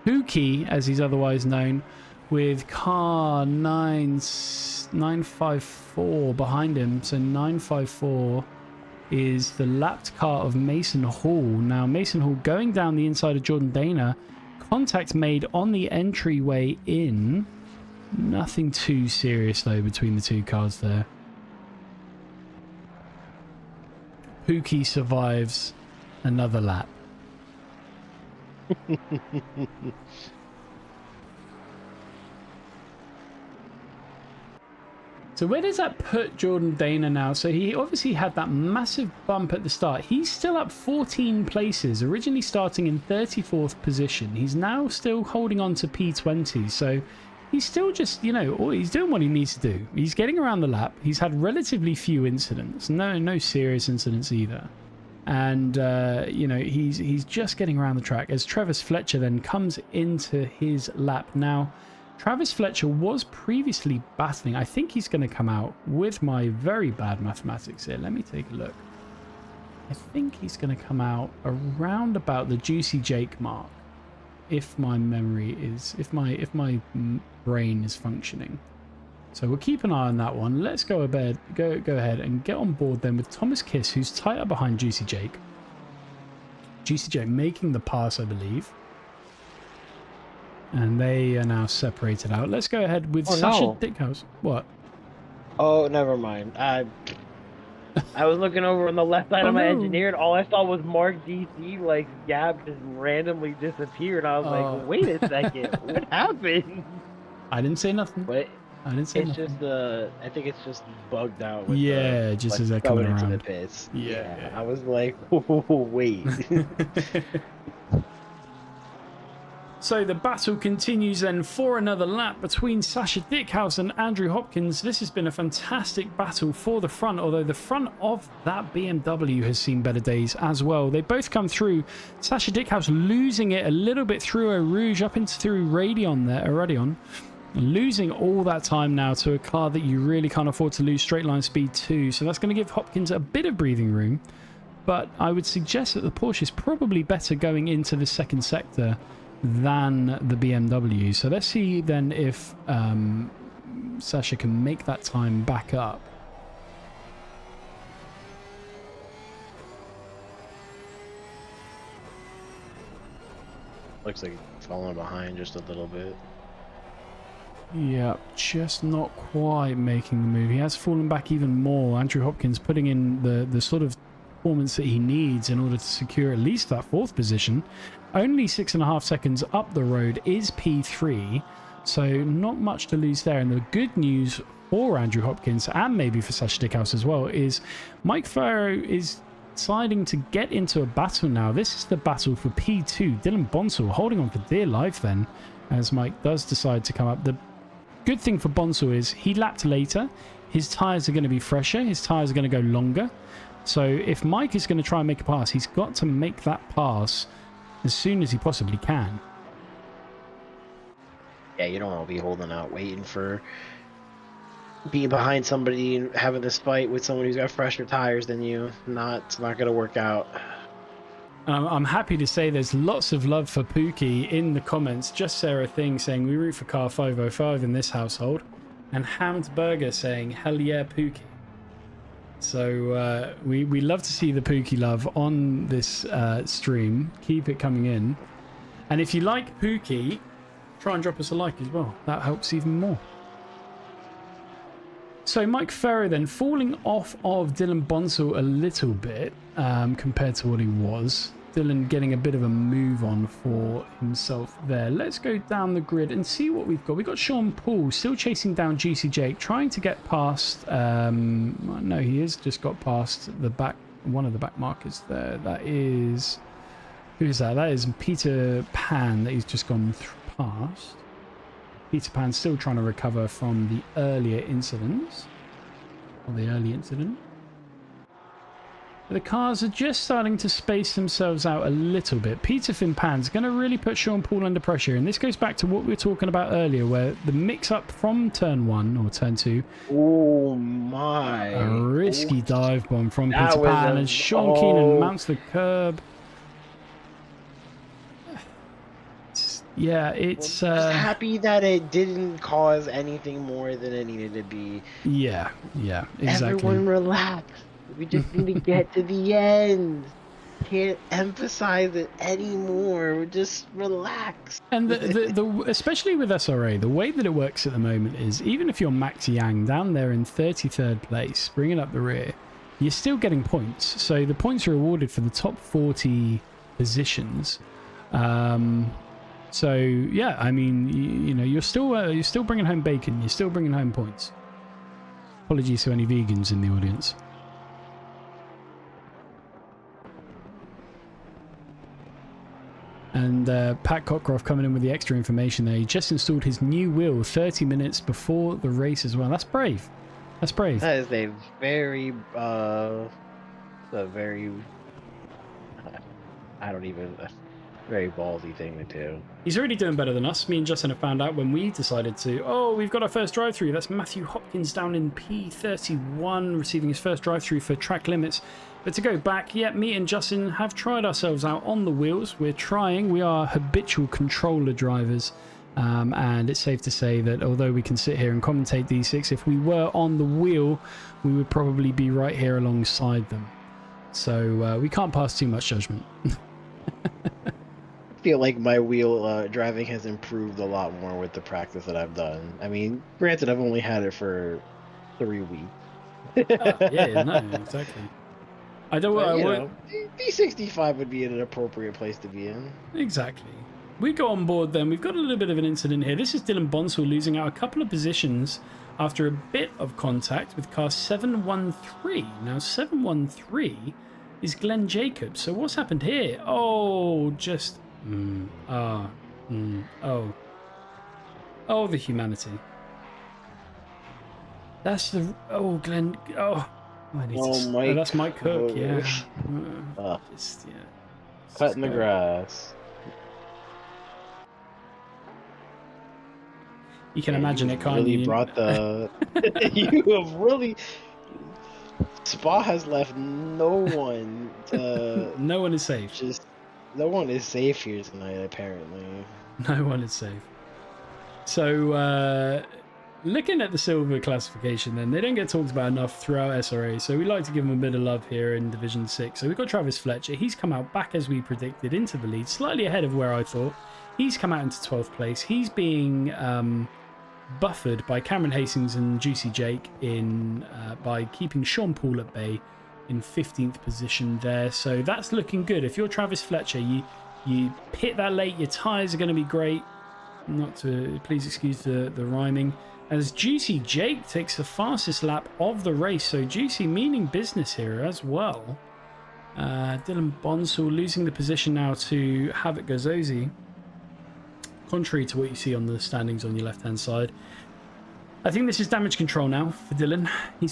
Pookie, as he's otherwise known, with car 954 behind him. So 954 is the lapped car of Mason Hall. Now Mason Hall going down the inside of Jordan Dana. Contact made on the entryway in. Nothing too serious though between the two cars there. Pookie survives another lap. So where does that put Jordan Dana now? So he obviously had that massive bump at the start. He's still up 14 places, originally starting in 34th position. He's now still holding on to P20. So he's still just, you know, he's doing what he needs to do. He's getting around the lap. He's had relatively few incidents. No serious incidents either. And, you know, he's just getting around the track as Travis Fletcher then comes into his lap. Now, Travis Fletcher was previously battling. I think he's going to come out with my very bad mathematics here. Let me take a look. I think he's going to come out around about the Juicy Jake mark, if my memory is, if my brain is functioning. So we'll keep an eye on that one. Let's go ahead and get on board then with Thomas Kiss, who's tight up behind Juicy Jake. Juicy Jake making the pass, I believe. And they are now separated out. Let's go ahead with Sasha Dickhouse. What? Oh, never mind. I was looking over on the left side of my engineer, and all I saw was Mark DC, like, Gab just randomly disappeared. I was like, wait a second, what happened? I didn't say nothing. But I didn't say nothing. Just I think it's just bugged out. With just as they're coming around into the pits. Yeah. I was like, wait. So the battle continues then for another lap between Sasha Dickhouse and Andrew Hopkins. This has been a fantastic battle for the front, although the front of that BMW has seen better days as well. They both come through. Sasha Dickhouse losing it a little bit through Eau Rouge up into through Radion, losing all that time now to a car that you really can't afford to lose straight line speed to. So that's going to give Hopkins a bit of breathing room. But I would suggest that the Porsche is probably better going into the second sector than the BMW. So let's see then if Sasha can make that time back up. Looks like falling behind just a little bit. Yeah, just not quite making the move. He has fallen back even more. Andrew Hopkins putting in the sort of performance that he needs in order to secure at least that fourth position. Only 6.5 seconds up the road is P3, so not much to lose there. And the good news for Andrew Hopkins, and maybe for Sasha Dickhouse as well, is Mike Farrow is deciding to get into a battle now. This is the battle for P2. Dylan Bonsall holding on for dear life then, as Mike does decide to come up. The good thing for Bonsall is he lapped later. His tyres are going to be fresher. His tyres are going to go longer. So if Mike is going to try and make a pass, he's got to make that pass as soon as he possibly can. Yeah, you don't want to be holding out, waiting for being behind somebody and having this fight with someone who's got fresher tires than you. It's not going to work out. I'm happy to say there's lots of love for Pookie in the comments. Just Sarah Thing saying we root for car 505 in this household. And Hammed Burger saying hell yeah Pookie. So we love to see the Pookie love on this stream. Keep it coming in. And if you like Pookie, try and drop us a like as well. That helps even more. So Mike Ferrer then falling off of Dylan Bonsall a little bit compared to what he was. Dylan getting a bit of a move on for himself there. Let's go down the grid and see what we've got. We've got Sean Paul still chasing down Juicy Jake, trying to get past... no, he has just got past the back, one of the back markers there. That is... Who is that? That is Peter Pan that he's just gone past. Peter Pan still trying to recover from the earlier incidents. Or the early incident. The cars are just starting to space themselves out a little bit. Peter Finn Pan's going to really put Sean Paul under pressure. And this goes back to what we were talking about earlier, where the mix-up from turn 1 or turn 2. Oh, my. A risky dive bomb from Peter Pan. And Sean Keenan mounts the curb. Yeah, it's... Just happy that it didn't cause anything more than it needed to be. Yeah, exactly. Everyone relax. We just need to get to the end. Can't emphasize it anymore. Just relax. And the especially with SRA, the way that it works at the moment is even if you're Max Yang down there in 33rd place, bringing up the rear, you're still getting points. So the points are awarded for the top 40 positions. So yeah, I mean, you know, you're still bringing home bacon. You're still bringing home points. Apologies to any vegans in the audience. And Pat Cockcroft coming in with the extra information there. He just installed his new wheel 30 minutes before the race as well. That's brave. That's brave. That is a very, very ballsy thing to do. He's already doing better than us. Me and Justin have found out when we decided to, we've got our first drive-through. That's Matthew Hopkins down in P31 receiving his first drive-through for track limits. But to go back, yeah, me and Justin have tried ourselves out on the wheels. We are habitual controller drivers. And it's safe to say that although we can sit here and commentate D6, if we were on the wheel, we would probably be right here alongside them. So we can't pass too much judgment. I feel like my wheel driving has improved a lot more with the practice that I've done. I mean, granted, I've only had it for 3 weeks. Yeah, no, exactly. I don't know. D65 would be an appropriate place to be in. Exactly. We go on board then. We've got a little bit of an incident here. This is Dylan Bonsall losing out a couple of positions after a bit of contact with car 713. Now, 713 is Glenn Jacobs. So what's happened here? Oh, just... Oh, the humanity. That's the... Oh, Glenn... Oh, I need to... Mike. Oh, that's Mike Cook, Oh. yeah. Just, Yeah. cutting the grass. You can imagine it, can't really you? Brought the... You have really... Spa has left no one to... No one is safe. No one is safe here tonight, apparently. No one is safe. So, looking at the silver classification then, they don't get talked about enough throughout SRA, so we like to give them a bit of love here in Division 6. So we've got Travis Fletcher. He's come out back as we predicted into the lead, slightly ahead of where I thought. He's come out into 12th place. He's being buffered by Cameron Hastings and Juicy Jake in by keeping Sean Paul at bay in 15th position there. So that's looking good. If you're Travis Fletcher, you pit that late, your tyres are going to be great. Not to... Please excuse the rhyming. As Juicy Jake takes the fastest lap of the race. So Juicy meaning business here as well. Dylan Bonsall losing the position now to Havoc Gazosi. Contrary to what you see on the standings on your left-hand side. I think this is damage control now for Dylan. He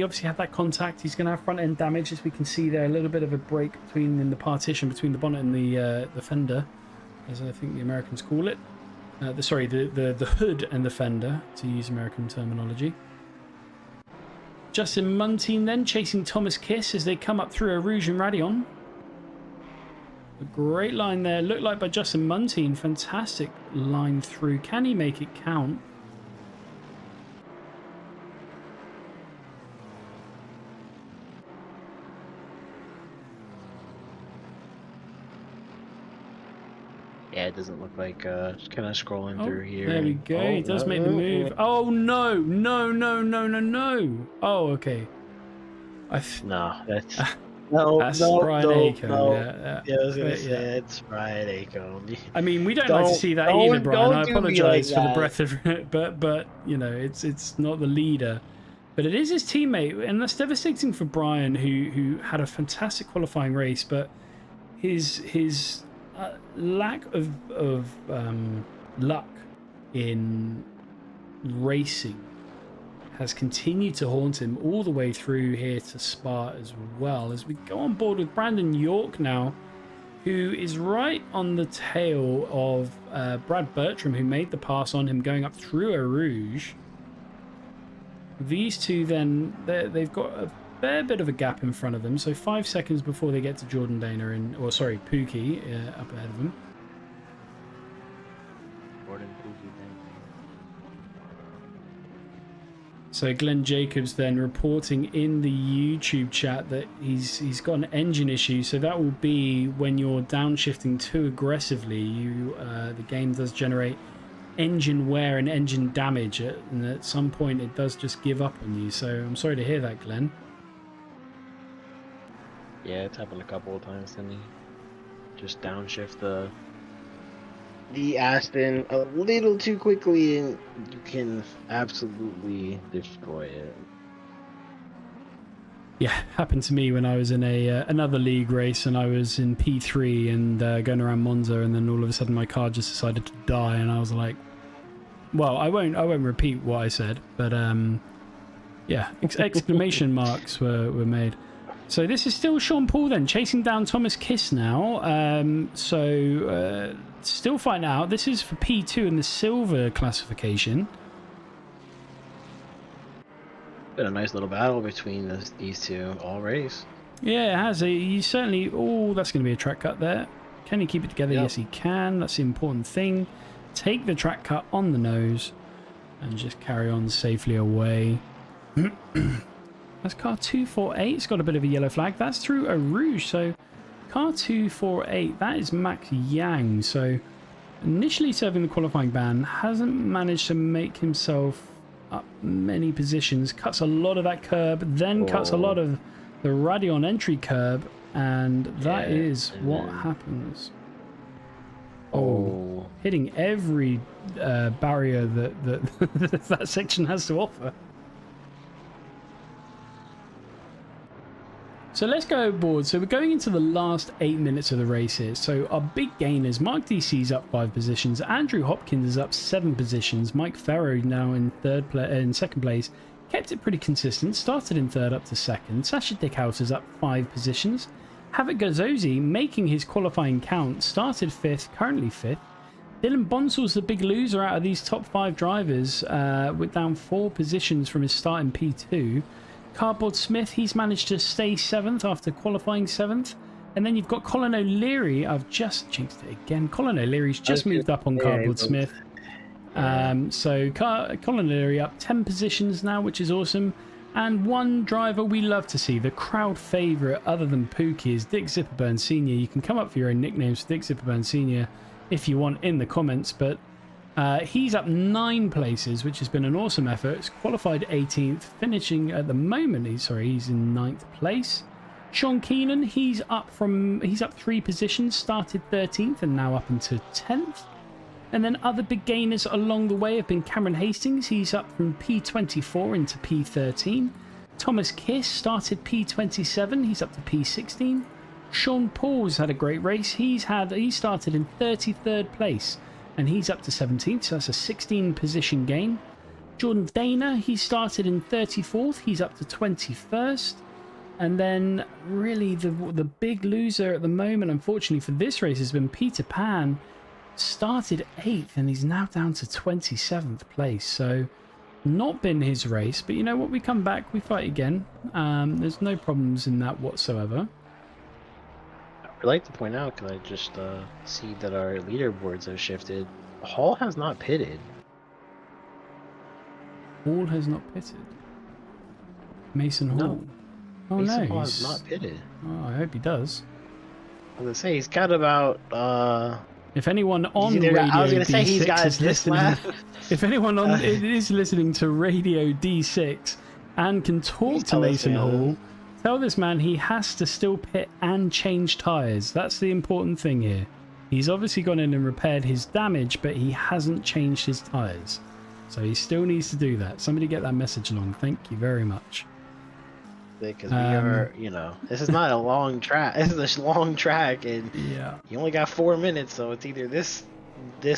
obviously had that contact. He's going to have front-end damage, as we can see there. A little bit of a break in the partition between the bonnet and the fender, as I think the Americans call it. The hood and the fender, to use American terminology. Justin Muntean then chasing Thomas Kiss as they come up through a Rouge and Radion. A great line there. Looked like by Justin Muntean. Fantastic line through. Can he make it count? Yeah, it doesn't look like just kind of scrolling through here. There we go. He does make the move. Oh no! No! Oh, okay. No, that's that's no, Brian Acombe. no. Yeah, I was gonna say it's Brian Acombe. I mean, we don't like to see that either, Brian. I apologise for the breadth of it, but you know, it's not the leader, but it is his teammate, and that's devastating for Brian, who had a fantastic qualifying race, but his lack of luck in racing has continued to haunt him all the way through here to Spa as well, as we go on board with Brandon York now, who is right on the tail of Brad Bertram, who made the pass on him going up through a Rouge. These two then, they've got a fair bit of a gap in front of them, so 5 seconds before they get to Jordan Dana Pookie up ahead of them. So Glenn Jacobs then reporting in the YouTube chat that he's got an engine issue. So that will be when you're downshifting too aggressively, the game does generate engine wear and engine damage, and at some point it does just give up on you. So I'm sorry to hear that, Glenn. Yeah, it's happened a couple of times to me. Just downshift the Aston a little too quickly and you can absolutely destroy it. Yeah, happened to me when I was in another league race, and I was in P3 and going around Monza, and then all of a sudden my car just decided to die, and I was like, well, I won't repeat what I said, but yeah, exclamation marks were made. So this is still Sean Paul then, chasing down Thomas Kiss now. Still fighting out. This is for P2 in the silver classification. Been a nice little battle between these two all race. Yeah, it has. He certainly... Oh, that's going to be a track cut there. Can he keep it together? Yep. Yes, he can. That's the important thing. Take the track cut on the nose and just carry on safely away. That's car 248. It's got a bit of a yellow flag. That's through a Rouge. So car 248, that is Max Yang. So initially serving the qualifying ban, hasn't managed to make himself up many positions. Cuts a lot of that curb, then cuts a lot of the Radion entry curb, and that is what happens. Oh, hitting every barrier that that section has to offer. So let's go aboard. So we're going into the last 8 minutes of the race here. So our big gainers, Mark DC's up 5 positions, Andrew Hopkins is up 7 positions, Mike Farrow now in second place, kept it pretty consistent, started in third up to second, Sasha Dickhouse is up 5 positions, Havoc Gazosi making his qualifying count, started 5th, currently 5th. Dylan Bonsall's the big loser out of these top 5 drivers, with down 4 positions from his start in P2. Cardboard Smith, he's managed to stay 7th after qualifying 7th. And then you've got Colin O'Leary. I've just jinxed it again. Colin O'Leary's just moved up on Cardboard Smith. So Colin O'Leary up 10 positions now, which is awesome. And one driver we love to see, the crowd favourite other than Pookie, is Dick Zipperburn Sr. You can come up for your own nicknames for Dick Zipperburn Sr. if you want in the comments, but he's up 9 places, which has been an awesome effort. It's qualified 18th, finishing at the moment. He's in 9th place. Sean Keenan, he's up 3 positions, started 13th and now up into 10th. And then other big gainers along the way have been Cameron Hastings. He's up from P24 into P13. Thomas Kiss started P27. He's up to P16. Sean Paul's had a great race. He started in 33rd place and he's up to 17th, so that's a 16 position gain. Jordan Dana, he started in 34th, he's up to 21st. And then really the big loser at the moment, unfortunately for this race, has been Peter Pan. Started 8th and he's now down to 27th place. So not been his race, but you know what? We come back, we fight again. There's no problems in that whatsoever. I'd like to point out, because I just see that our leaderboards have shifted. Hall has not pitted. Hall has not pitted. Mason Hall. No. Oh Mason no, Hall he's has not pitted. Oh, I hope he does. I was gonna say he's got about If anyone on either Radio got- I was gonna say he's D6 got is this listening, lap. if anyone on is listening to Radio D6 and can talk Please to tell us, Mason man. Hall, tell this man he has to still pit and change tyres. That's the important thing here. He's obviously gone in and repaired his damage, but he hasn't changed his tyres. So he still needs to do that. Somebody get that message along. Thank you very much. Because we are, you know, this is not a long track. This is a long track, and Yeah. you only got 4 minutes, so it's either this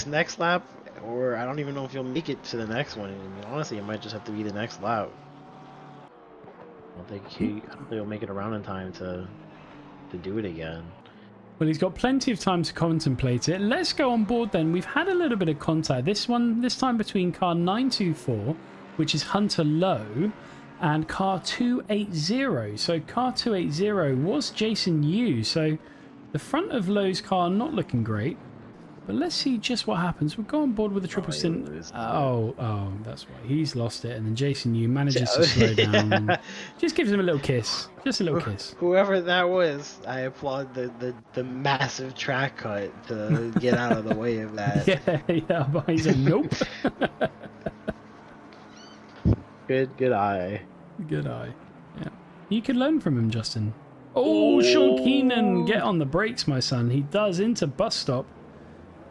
next lap, or I don't even know if you'll make it to the next one. And honestly, it might just have to be the next lap. I don't think he'll make it around in time to do it again. Well, he's got plenty of time to contemplate it. Let's go on board then. We've had a little bit of contact. This time between car 924, which is Hunter Lowe, and car 280. So car 280 was Jason Yu. So the front of Lowe's car not looking great. But let's see just what happens. We'll go on board with the triple stint. Oh, that's why he's lost it. And then Jason Yu manages to slow down. And just gives him a little kiss. Just a little kiss. Whoever that was, I applaud the massive track cut to get out of the way of that. Yeah, but he's like, nope. Good eye. Good eye. Yeah. You could learn from him, Justin. Oh, Sean Keenan, get on the brakes, my son. He does into bus stop.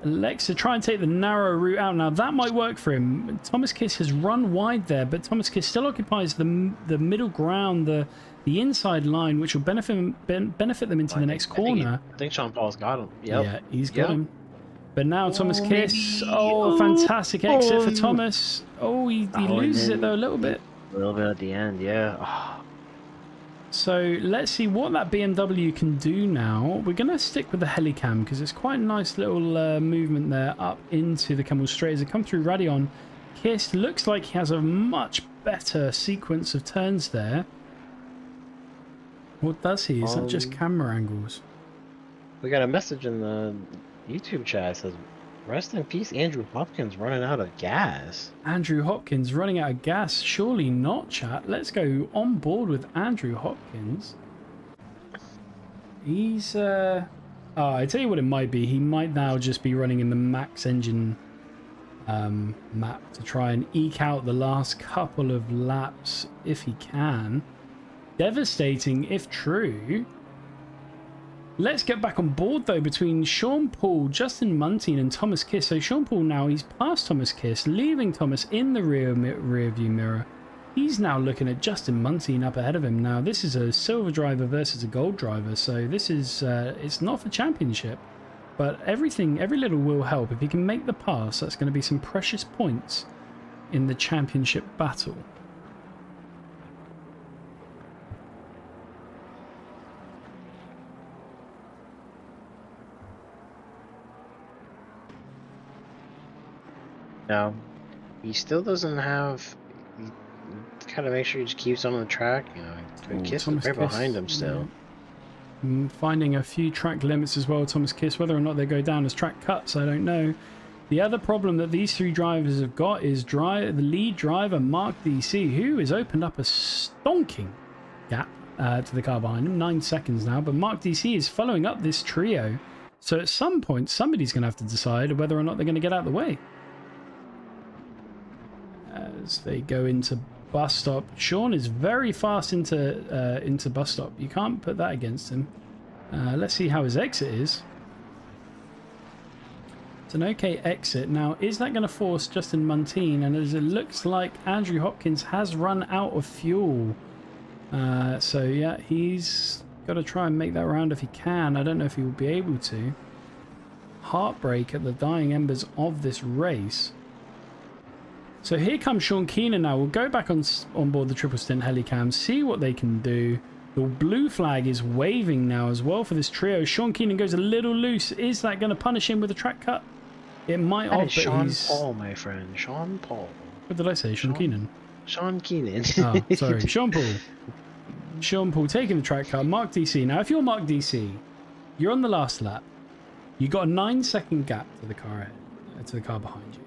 Elects to try and take the narrow route out. Now, that might work for him. Thomas Kiss has run wide there, but Thomas Kiss still occupies the middle ground, the inside line, which will benefit them into the next corner. I think Sean Paul's got him. Yep. Yeah, he's got him. But now Thomas Kiss. Oh, fantastic exit for Thomas. Oh, he loses it, though, a little bit. A little bit at the end, yeah. Oh. So let's see what that BMW can do now. We're going to stick with the helicam because it's quite a nice little movement there up into the Kemmel Straight. As they come through Radion, Kiss looks like he has a much better sequence of turns there. What does he? Is that just camera angles? We got a message in the YouTube chat. It says, rest in peace, Andrew Hopkins running out of gas. Andrew Hopkins running out of gas? Surely not, chat. Let's go on board with Andrew Hopkins. He's, I tell you what it might be. He might now just be running in the max engine map to try and eke out the last couple of laps if he can. Devastating if true. Let's get back on board, though, between Sean Paul, Justin Muntean and Thomas Kiss. So Sean Paul now, he's past Thomas Kiss, leaving Thomas in the rear view mirror. He's now looking at Justin Muntean up ahead of him. Now, this is a silver driver versus a gold driver, so this is, it's not for championship. But every little will help. If he can make the pass, that's going to be some precious points in the championship battle. Now, he still doesn't have. Kind of make sure he just keeps on the track. You know, Kiss is right behind him still. Yeah. Finding a few track limits as well, Thomas Kiss. Whether or not they go down as track cuts, I don't know. The other problem that these three drivers have got is the lead driver, Mark DC, who has opened up a stonking gap to the car behind him. 9 seconds now, but Mark DC is following up this trio. So at some point, somebody's going to have to decide whether or not they're going to get out of the way. As they go into bus stop, Sean is very fast into bus stop. You can't put that against him. Let's see how his exit is. It's an okay exit. Now, is that going to force Justin Muntean? And as it looks like Andrew Hopkins has run out of fuel. So yeah, he's got to try and make that round if he can. I don't know if he will be able to. Heartbreak at the dying embers of this race. So here comes Sean Keenan now. We'll go back on board the triple stint helicam, see what they can do. The blue flag is waving now as well for this trio. Sean Keenan goes a little loose. Is that going to punish him with a track cut? It might have, but Sean Paul, my friend. Sean Paul. What did I say? Sean Keenan? Sean Keenan. Oh, sorry. Sean Paul. Sean Paul taking the track cut. Mark DC. Now, if you're Mark DC, you're on the last lap. You got a 9-second gap to the car ahead, to the car behind you.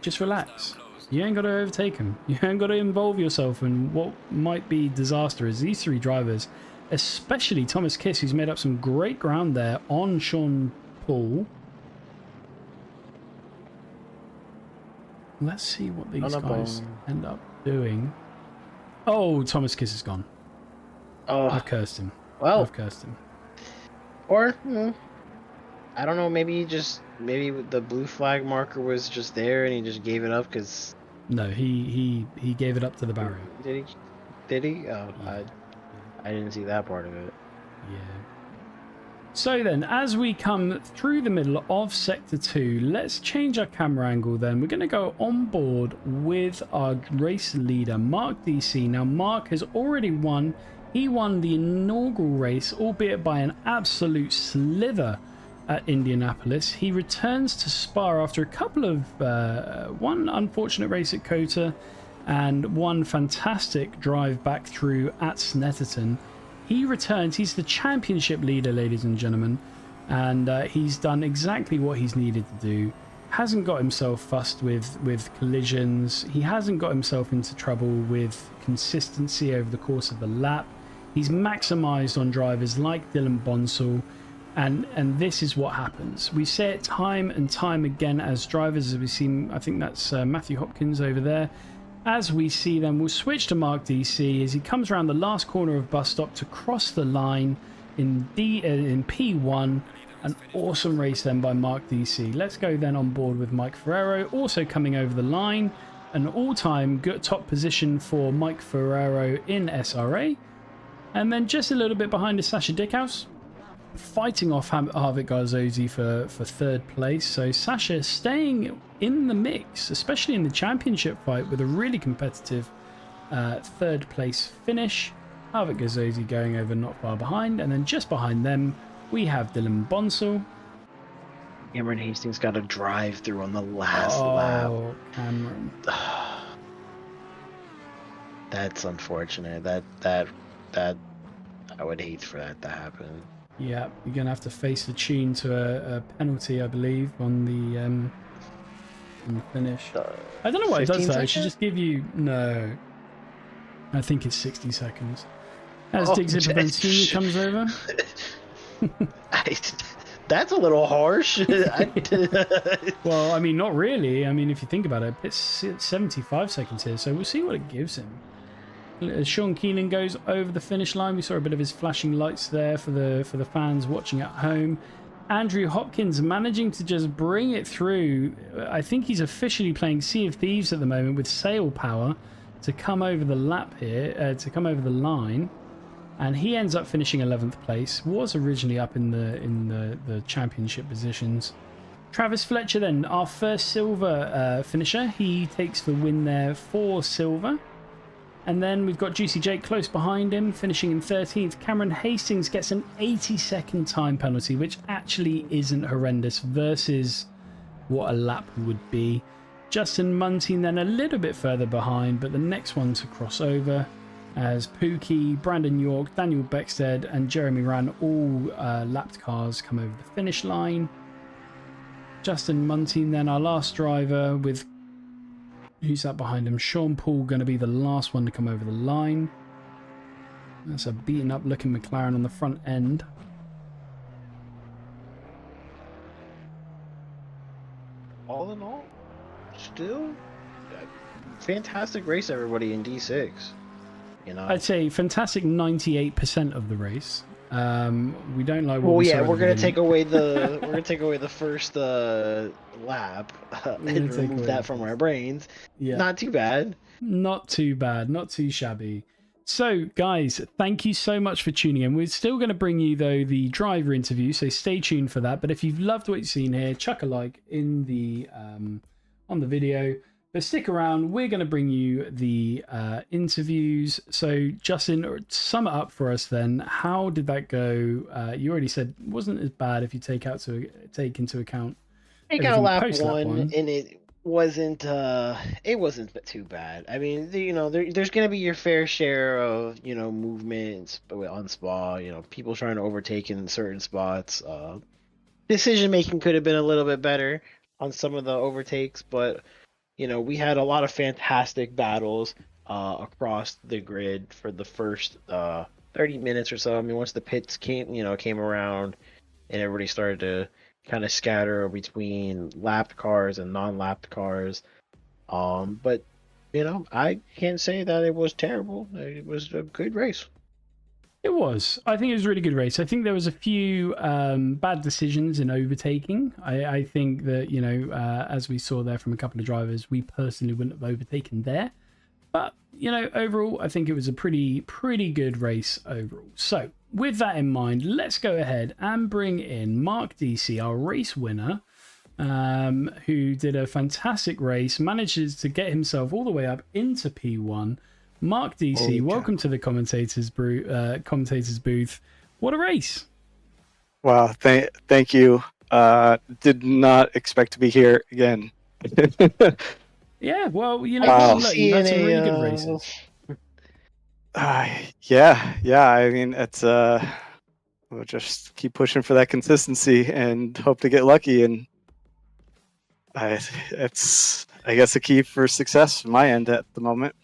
Just relax. You ain't got to overtake him. You ain't got to involve yourself in what might be disaster as these three drivers, especially Thomas Kiss, who's made up some great ground there on Sean Paul. Let's see what these guys end up doing. Oh, Thomas Kiss is gone. Oh, I've cursed him. Well, I've cursed him. Or, I don't know, maybe the blue flag marker was just there and he just gave it up because... No, he gave it up to the barrier. Did he? Oh, yeah. I didn't see that part of it. Yeah. So then, as we come through the middle of Sector 2, let's change our camera angle then. We're going to go on board with our race leader, Mark DC. Now, Mark has already won. He won the inaugural race, albeit by an absolute slither at Indianapolis. He returns to Spa after a couple of one unfortunate race at Kota and one fantastic drive back through at Snetterton. He returns. He's the championship leader, ladies and gentlemen, and he's done exactly what he's needed to do. Hasn't got himself fussed with collisions. He hasn't got himself into trouble with consistency over the course of the lap. He's maximized on drivers like Dylan Bonsall, and this is what happens. We say it time and time again as drivers, as we've seen. I think that's Matthew Hopkins over there. As we see them, we'll switch to Mark DC as he comes around the last corner of bus stop to cross the line in P1. An awesome race then by Mark DC. Let's go then on board with Mike Ferrero, also coming over the line. An all-time good top position for Mike Ferrero in SRA. And then just a little bit behind is Sasha Dickhouse, fighting off Harvick Garzosi for third place. So Sasha staying in the mix, especially in the championship fight, with a really competitive third place finish. Harvick Garzosi going over not far behind, and then just behind them we have Dylan Bonsall. Cameron Hastings got a drive through on the last lap. Oh, Cameron. That's unfortunate. That I would hate for that to happen. Yeah, you're going to have to face the tune to a penalty, I believe, on the finish. I don't know why it does that. It should just give you... No. I think it's 60 seconds. As Dick Zipperman Sr. comes over. That's a little harsh. Well, I mean, not really. I mean, if you think about it, it's 75 seconds here, so we'll see what it gives him. As Sean Keenan goes over the finish line, we saw a bit of his flashing lights there for the fans watching at home. Andrew Hopkins managing to just bring it through. I think he's officially playing Sea of Thieves at the moment with sail power to come over the lap here, to come over the line. And he ends up finishing 11th place. Was originally up in the championship positions. Travis Fletcher then, our first silver finisher. He takes the win there for silver. And then we've got Juicy Jake close behind him, finishing in 13th. Cameron Hastings gets an 80-second time penalty, which actually isn't horrendous versus what a lap would be. Justin Muntean then a little bit further behind, but the next one to cross over as Pookie, Brandon York, Daniel Beckstead and Jeremy Ran, all lapped cars, come over the finish line. Justin Muntean then our last driver with... Who's that behind him? Sean Paul going to be the last one to come over the line. That's a beaten up looking McLaren on the front end. All in all, still fantastic race, everybody in D6. You know, I'd say fantastic 98% of the race. We don't like. Well, yeah, we're gonna take away the first lap and remove that from our brains. Yeah, not too bad. Not too bad. Not too shabby. So, guys, thank you so much for tuning in. We're still going to bring you, though, the driver interview, so stay tuned for that. But if you've loved what you've seen here, chuck a like in the on the video. But stick around. We're going to bring you the interviews. So, Justin, sum it up for us then. How did that go? You already said it wasn't as bad if you take into account. I got lap post-lap one, and it wasn't too bad. I mean, there's gonna be your fair share of movements on Spa. People trying to overtake in certain spots. Decision making could have been a little bit better on some of the overtakes, but we had a lot of fantastic battles across the grid for the first 30 minutes or so. I mean, once the pits came around and everybody started to kind of scatter between lapped cars and non-lapped cars. But I can't say that it was terrible. It was a good race. It was. I think it was a really good race. I think there was a few bad decisions in overtaking. I think that, as we saw there from a couple of drivers, we personally wouldn't have overtaken there. But, overall, I think it was a pretty good race overall. So, with that in mind, let's go ahead and bring in Mark DC, our race winner, who did a fantastic race, manages to get himself all the way up into P1. Mark DC, welcome to the commentators booth. What a race! Wow, thank you. Did not expect to be here again. Yeah, well, look, you've had some really good races. Yeah. I mean, it's we'll just keep pushing for that consistency and hope to get lucky. And it's, I guess, a key for success from my end at the moment.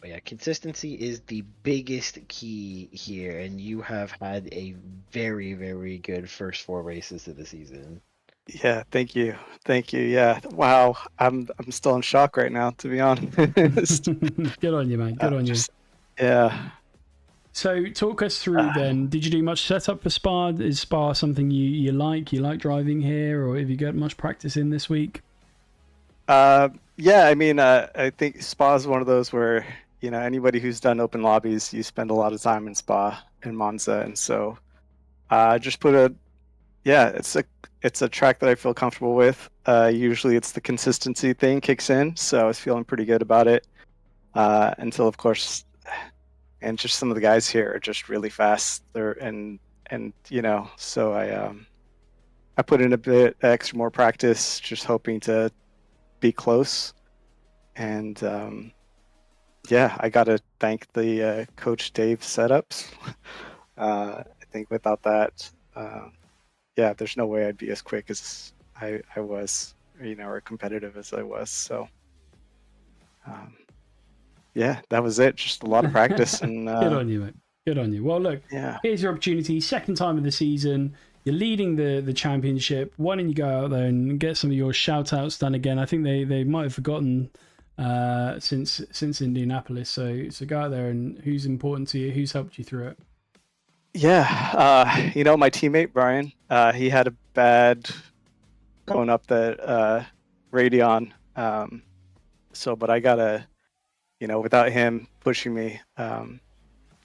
But yeah, consistency is the biggest key here, and you have had a very, very good first 4 races of the season. Yeah, thank you. Yeah, wow, I'm still in shock right now, to be honest. Good on you, man. Good on you. Yeah. So talk us through then. Did you do much setup for Spa? Is Spa something you like? You like driving here, or have you got much practice in this week? Yeah, I mean, I think Spa is one of those where, anybody who's done open lobbies, you spend a lot of time in Spa and Monza, and so just it's a track that I feel comfortable with. Usually it's the consistency thing kicks in, so I was feeling pretty good about it until, of course, and just some of the guys here are just really fast. So I put in a bit extra more practice, just hoping to be close. And I got to thank the Coach Dave setups. I think without that, there's no way I'd be as quick as I was, or competitive as I was. So, that was it. Just a lot of practice. And good on you, mate. Good on you. Well, look, here's your opportunity. Second time of the season. You're leading the championship. Why don't you go out there and get some of your shout outs done again? I think they might have forgotten since Indianapolis. So go out there, and who's important to you? Who's helped you through it? Yeah, my teammate Brian, he had a bad going up the Radeon. But I gotta, without him pushing me,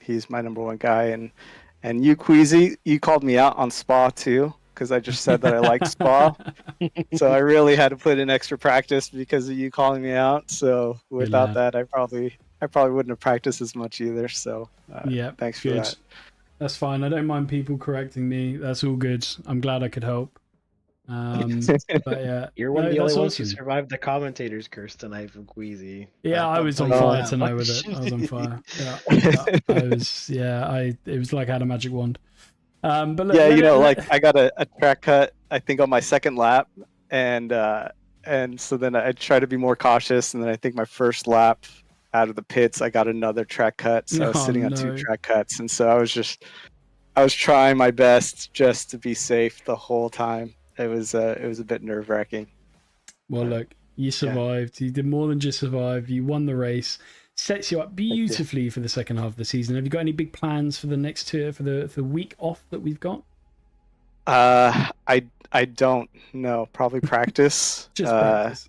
he's my number one guy. And you, Queasy, you called me out on Spa too, because I just said that I liked Spa. So I really had to put in extra practice because of you calling me out. So without that, I probably wouldn't have practiced as much either. So thanks for that. That's fine. I don't mind people correcting me. That's all good. I'm glad I could help. But yeah, you're one of the only ones who survived the commentator's curse tonight from Queasy. Yeah, I was on fire tonight with it. I was on fire. It was like I had a magic wand. But look, I got a track cut, I think, on my second lap, and so then I tried to be more cautious, and then I think my first lap out of the pits, I got another track cut, so I was sitting on 2 track cuts, and so I was trying my best just to be safe the whole time. It was a bit nerve-wracking. Well, look, you survived. You did more than just survive. You won the race. Sets you up beautifully for the second half of the season. Have you got any big plans for the next for the week off that we've got? I don't know. Probably practice. Just practice.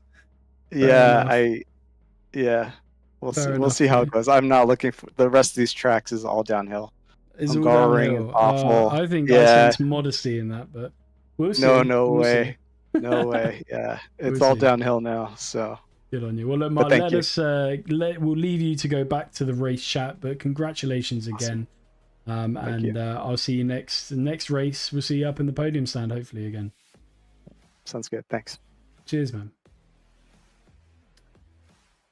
We'll Fair see. We'll enough, see how mate. it goes. I'm not looking for the rest of these tracks. Is all downhill. Is all Hungaroring downhill. is awful. I think I Yeah. sense modesty in that, but we'll see. No We'll see. way. No way. Yeah, it's We'll all see. downhill now. So Good on you. Well, look, But Mark, thank let you. us we'll leave you to go back to the race chat, but congratulations again. And you. I'll see you next race. We'll see you up in the podium stand hopefully again. sounds good. Thanks. Cheers, man.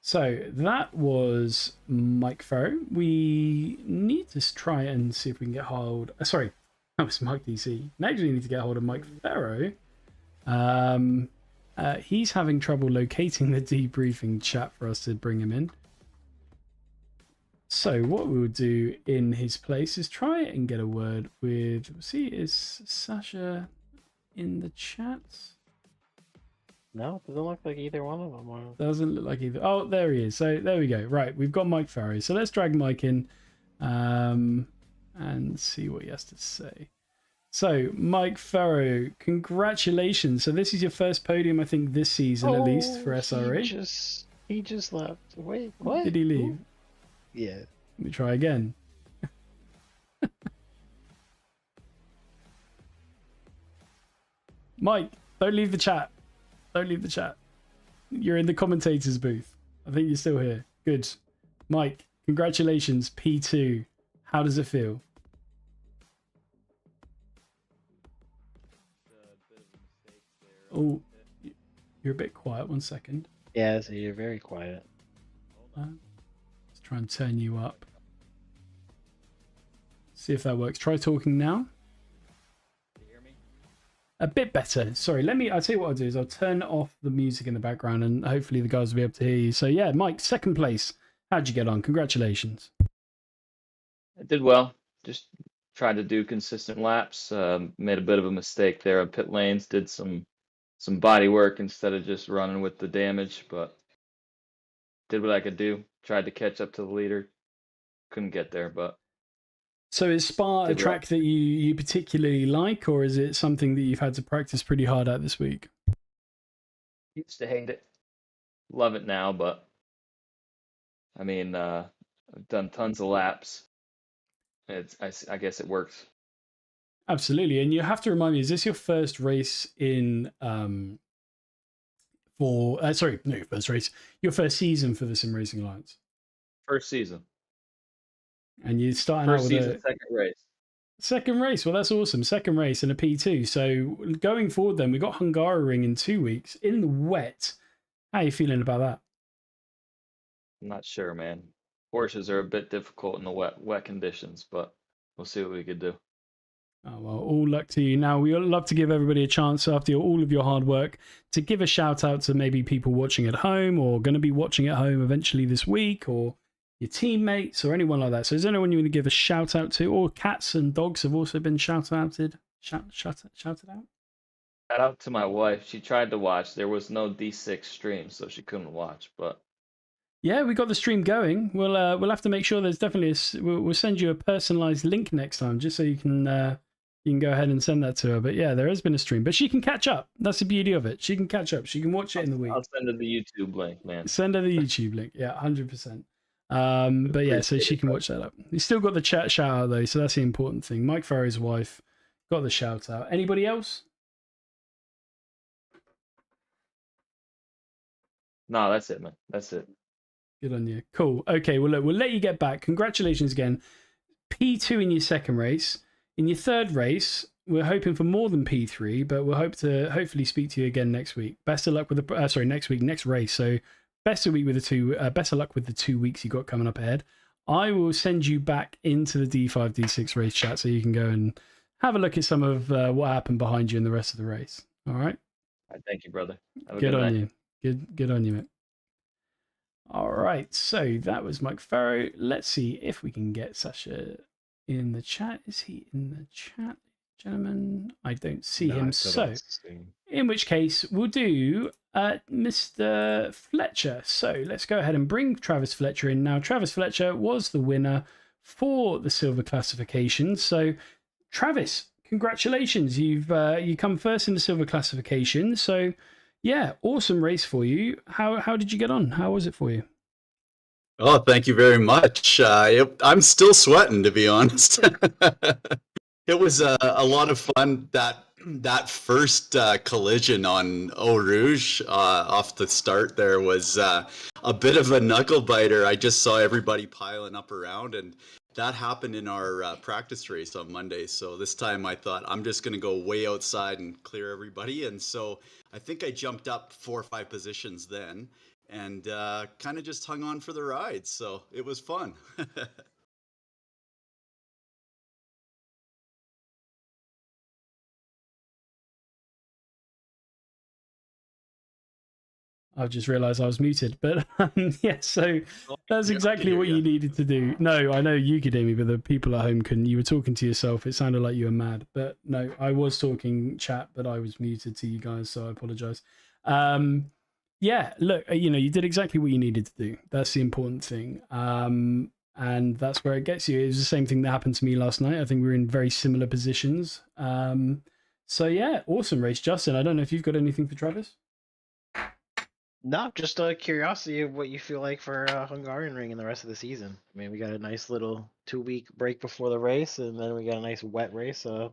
So that was Mike Farrow. We need to try and see if we can get hold. Sorry, that was Mike DC. Next, we need to get hold of Mike Farrow. He's having trouble locating the debriefing chat for us to bring him in. So what we'll do in his place is try and get a word with. See, is Sasha in the chat? No, it doesn't look like either one of them are. Doesn't look like either. Oh, there he is. So there we go. Right, we've got Mike Farrow. So let's drag Mike in and see what he has to say. So, Mike Farrow, congratulations. So this is your first podium, I think, this season, at least, for SRA. He just left. Wait, what? Did he leave? Yeah. Let me try again. Mike, don't leave the chat. Don't leave the chat. You're in the commentators booth. I think you're still here. Good. Mike, congratulations. P2. How does it feel? Oh, you're a bit quiet. 1 second. Yeah, so you're very quiet. Let's try and turn you up. See if that works. Try talking now. A bit better. Sorry, I'll tell you what I'll do is I'll turn off the music in the background and hopefully the guys will be able to hear you. So yeah, Mike, second place. How'd you get on? Congratulations. I did well. Just tried to do consistent laps. Made a bit of a mistake there on pit lanes. Did some body work instead of just running with the damage, but did what I could do. Tried to catch up to the leader. Couldn't get there, but So is Spa a Did track that you particularly like, or is it something that you've had to practice pretty hard at this week? used to hate it. Love it now, but I mean, I've done tons of laps. I guess it works. Absolutely. And you have to remind me, is this your first race in your first season for the Sim Racing Alliance? First season. And you're starting First out with season, second race. second race. Well, that's awesome. Second race and a P2. So going forward then, we've got Hungaroring in 2 weeks in the wet. How are you feeling about that? I'm not sure, man. Horses are a bit difficult in the wet conditions, but we'll see what we could do. Oh, well, all luck to you. Now, we'd love to give everybody a chance after all of your hard work to give a shout out to maybe people watching at home or going to be watching at home eventually this week, or your teammates or anyone like that. So is there anyone you want to give a shout out to? Or cats and dogs have also been shouted out? Shout out to my wife. She tried to watch. There was no D6 stream, so she couldn't watch, but Yeah, we got the stream going. We'll have to make sure there's definitely we'll send you a personalized link next time, just so you can go ahead and send that to her. But yeah, there has been a stream, but she can catch up. That's the beauty of it. She can catch up. She can watch it in the week. I'll send her the YouTube link, man. Send her the YouTube link. Yeah, 100%. But yeah, so she can watch that up. You still got the chat shout out though, so that's the important thing. Mike Farrow's wife got the shout out. Anybody else? No, that's it, man. That's it. Good on you. Cool. Okay, well, look, we'll let you get back. Congratulations again. P2 in your second race. In your third race, we're hoping for more than P3, but we'll hope to hopefully speak to you again next week. Best of luck with the next race. So best of luck with the 2 weeks you got coming up ahead. I will send you back into the D5, D6 race chat so you can go and have a look at some of what happened behind you in the rest of the race. All right. All right, thank you, brother. Have a Good good on night. you. Good on you, mate. All right, so that was Mike Farrow. Let's see if we can get Sasha in the chat. Is he in the chat, gentlemen? I don't see him. So, in which case, we'll do Mr. Fletcher. So, let's go ahead and bring Travis Fletcher in. Now, Travis Fletcher was the winner for the silver classification. So, Travis, congratulations. You come first in the silver classification. So, yeah, awesome race for you. How did you get on? How was it for you? Oh, thank you very much. I'm still sweating, to be honest. It was a lot of fun. That first collision on Eau Rouge off the start there was a bit of a knuckle biter. I just saw everybody piling up around, and that happened in our practice race on Monday. So this time I thought I'm just going to go way outside and clear everybody. And so I think I jumped up 4 or 5 positions then, and kind of just hung on for the ride. So it was fun. I've just realised I was muted, but yeah, so that's exactly what you needed to do. No, I know you could hear me, but the people at home couldn't. You were talking to yourself. It sounded like you were mad, but no, I was talking chat, but I was muted to you guys, so I apologise. Yeah, look, you did exactly what you needed to do. That's the important thing. And that's where it gets you. It was the same thing that happened to me last night. I think we were in very similar positions. So yeah, awesome race. Justin, I don't know if you've got anything for Travis? No, just a curiosity of what you feel like for Hungarian Ring and the rest of the season. I mean, we got a nice little 2-week break before the race, and then we got a nice wet race. Do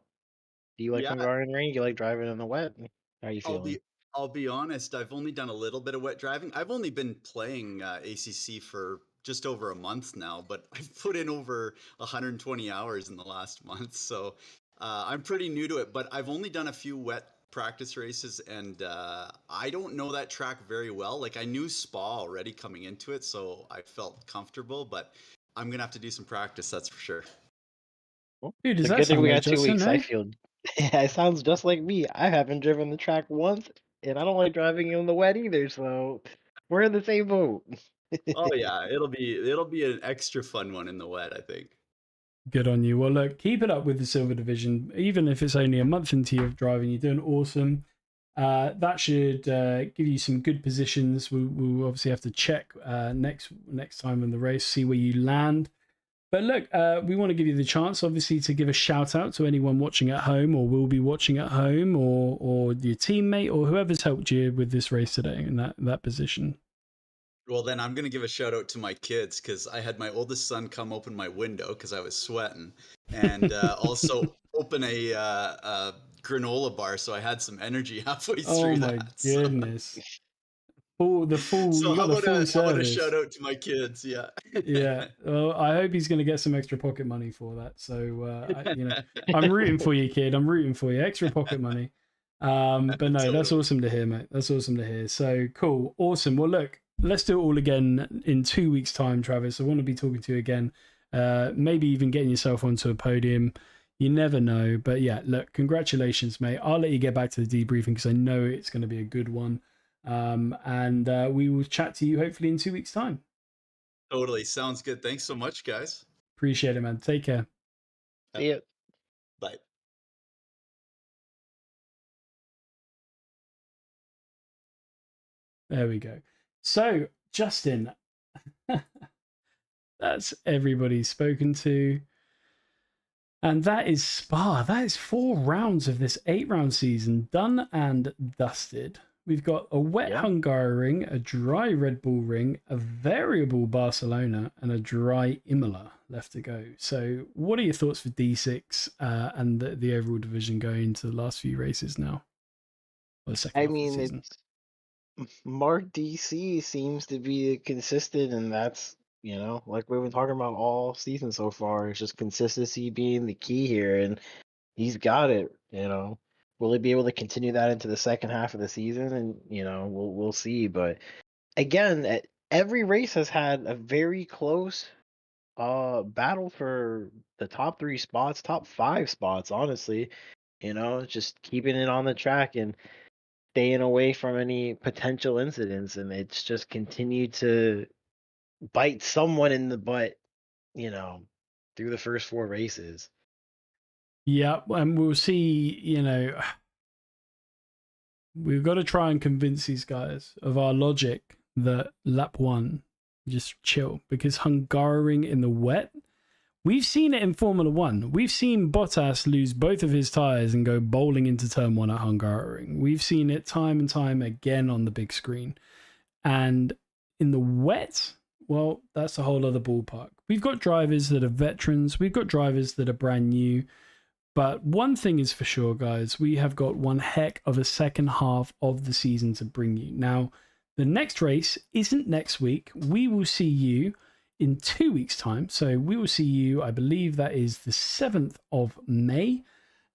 you like Hungarian Ring? You like driving in the wet? How are you feeling? I'll be honest, I've only done a little bit of wet driving. I've only been playing ACC for just over a month now, but I've put in over 120 hours in the last month. So I'm pretty new to it, but I've only done a few wet practice races, and I don't know that track very well. Like, I knew Spa already coming into it, so I felt comfortable, but I'm going to have to do some practice, that's for sure. Dude, does The that good thing sound we like got 2 Justin, weeks, eh? I feel. Yeah, it sounds just like me. I haven't driven the track once, and I don't like driving in the wet either, so we're in the same boat. Oh yeah, it'll be an extra fun one in the wet, I think. Good on you. Well, look, keep it up with the Silver Division. Even if it's only a month into your driving, you're doing awesome. That should give you some good positions. We'll obviously have to check next time in the race, see where you land. But look, we want to give you the chance, obviously, to give a shout out to anyone watching at home or will be watching at home, or your teammate or whoever's helped you with this race today in that position. Well, then I'm going to give a shout out to my kids, because I had my oldest son come open my window because I was sweating, and also open a granola bar, so I had some energy halfway through. Oh my goodness. The full, So you got the full how about a service. shout out to my kids? Yeah. Yeah. Well, I hope he's going to get some extra pocket money for that. So, I'm rooting for you, kid. I'm rooting for you. Extra pocket money. But no, that's awesome to hear, mate. That's awesome to hear. So cool. Awesome. Well, look, let's do it all again in 2 weeks' time, Travis. I want to be talking to you again. Maybe even getting yourself onto a podium. You never know. But yeah, look, congratulations, mate. I'll let you get back to the debriefing because I know it's going to be a good one. And we will chat to you hopefully in 2 weeks' time. Totally. Sounds good. Thanks so much, guys. Appreciate it, man. Take care. See ya. Bye. There we go. So, Justin, that's everybody spoken to. And that is Spa. That is 4 rounds of this 8-round season done and dusted. We've got a wet Hungary ring, a dry Red Bull ring, a variable Barcelona, and a dry Imola left to go. So what are your thoughts for D6 and the overall division going into the last few races now? Or the second half of the season? Mark DC seems to be consistent, and that's, like we've been talking about all season so far. It's just consistency being the key here, and he's got it. Will he be able to continue that into the second half of the season? And we'll see. But again, every race has had a very close battle for the top 3 spots, top 5 spots. Honestly, just keeping it on the track and staying away from any potential incidents, and it's just continued to bite someone in the butt, through the first 4 races. Yeah, and we'll see, we've got to try and convince these guys of our logic that lap 1, just chill, because Hungaroring in the wet, we've seen it in Formula 1. We've seen Bottas lose both of his tyres and go bowling into turn 1 at Hungaroring. We've seen it time and time again on the big screen. And in the wet, well, that's a whole other ballpark. We've got drivers that are veterans, we've got drivers that are brand new. But one thing is for sure, guys, we have got one heck of a second half of the season to bring you. Now, the next race isn't next week. We will see you in 2 weeks' time. So we will see you, I believe that is the 7th of May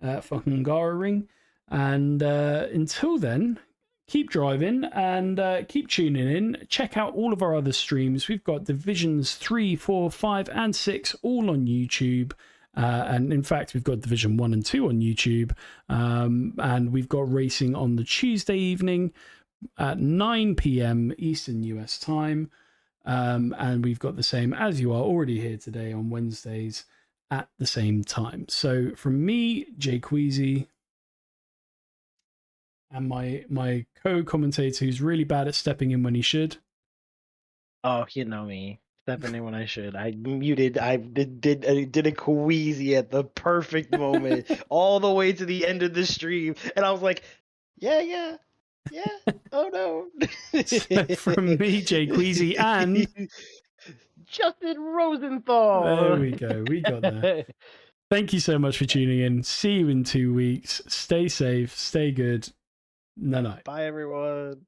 for Hungaroring. And until then, keep driving and keep tuning in. Check out all of our other streams. We've got Divisions 3, 4, 5, and 6 all on YouTube. And in fact, we've got Division 1 and 2 on YouTube. And we've got racing on the Tuesday evening at 9 p.m. Eastern US time. And we've got the same as you are already here today on Wednesdays at the same time. So from me, Jay Queasy, and my co-commentator who's really bad at stepping in when he should. Oh, you know me. Stepping in when I should. I did a queasy at the perfect moment, all the way to the end of the stream, and I was like, yeah. Oh no. So from me, Jay Queasy, and Justin Rosenthal. There we go. We got there. Thank you so much for tuning in. See you in 2 weeks. Stay safe. Stay good. Night. Bye, everyone.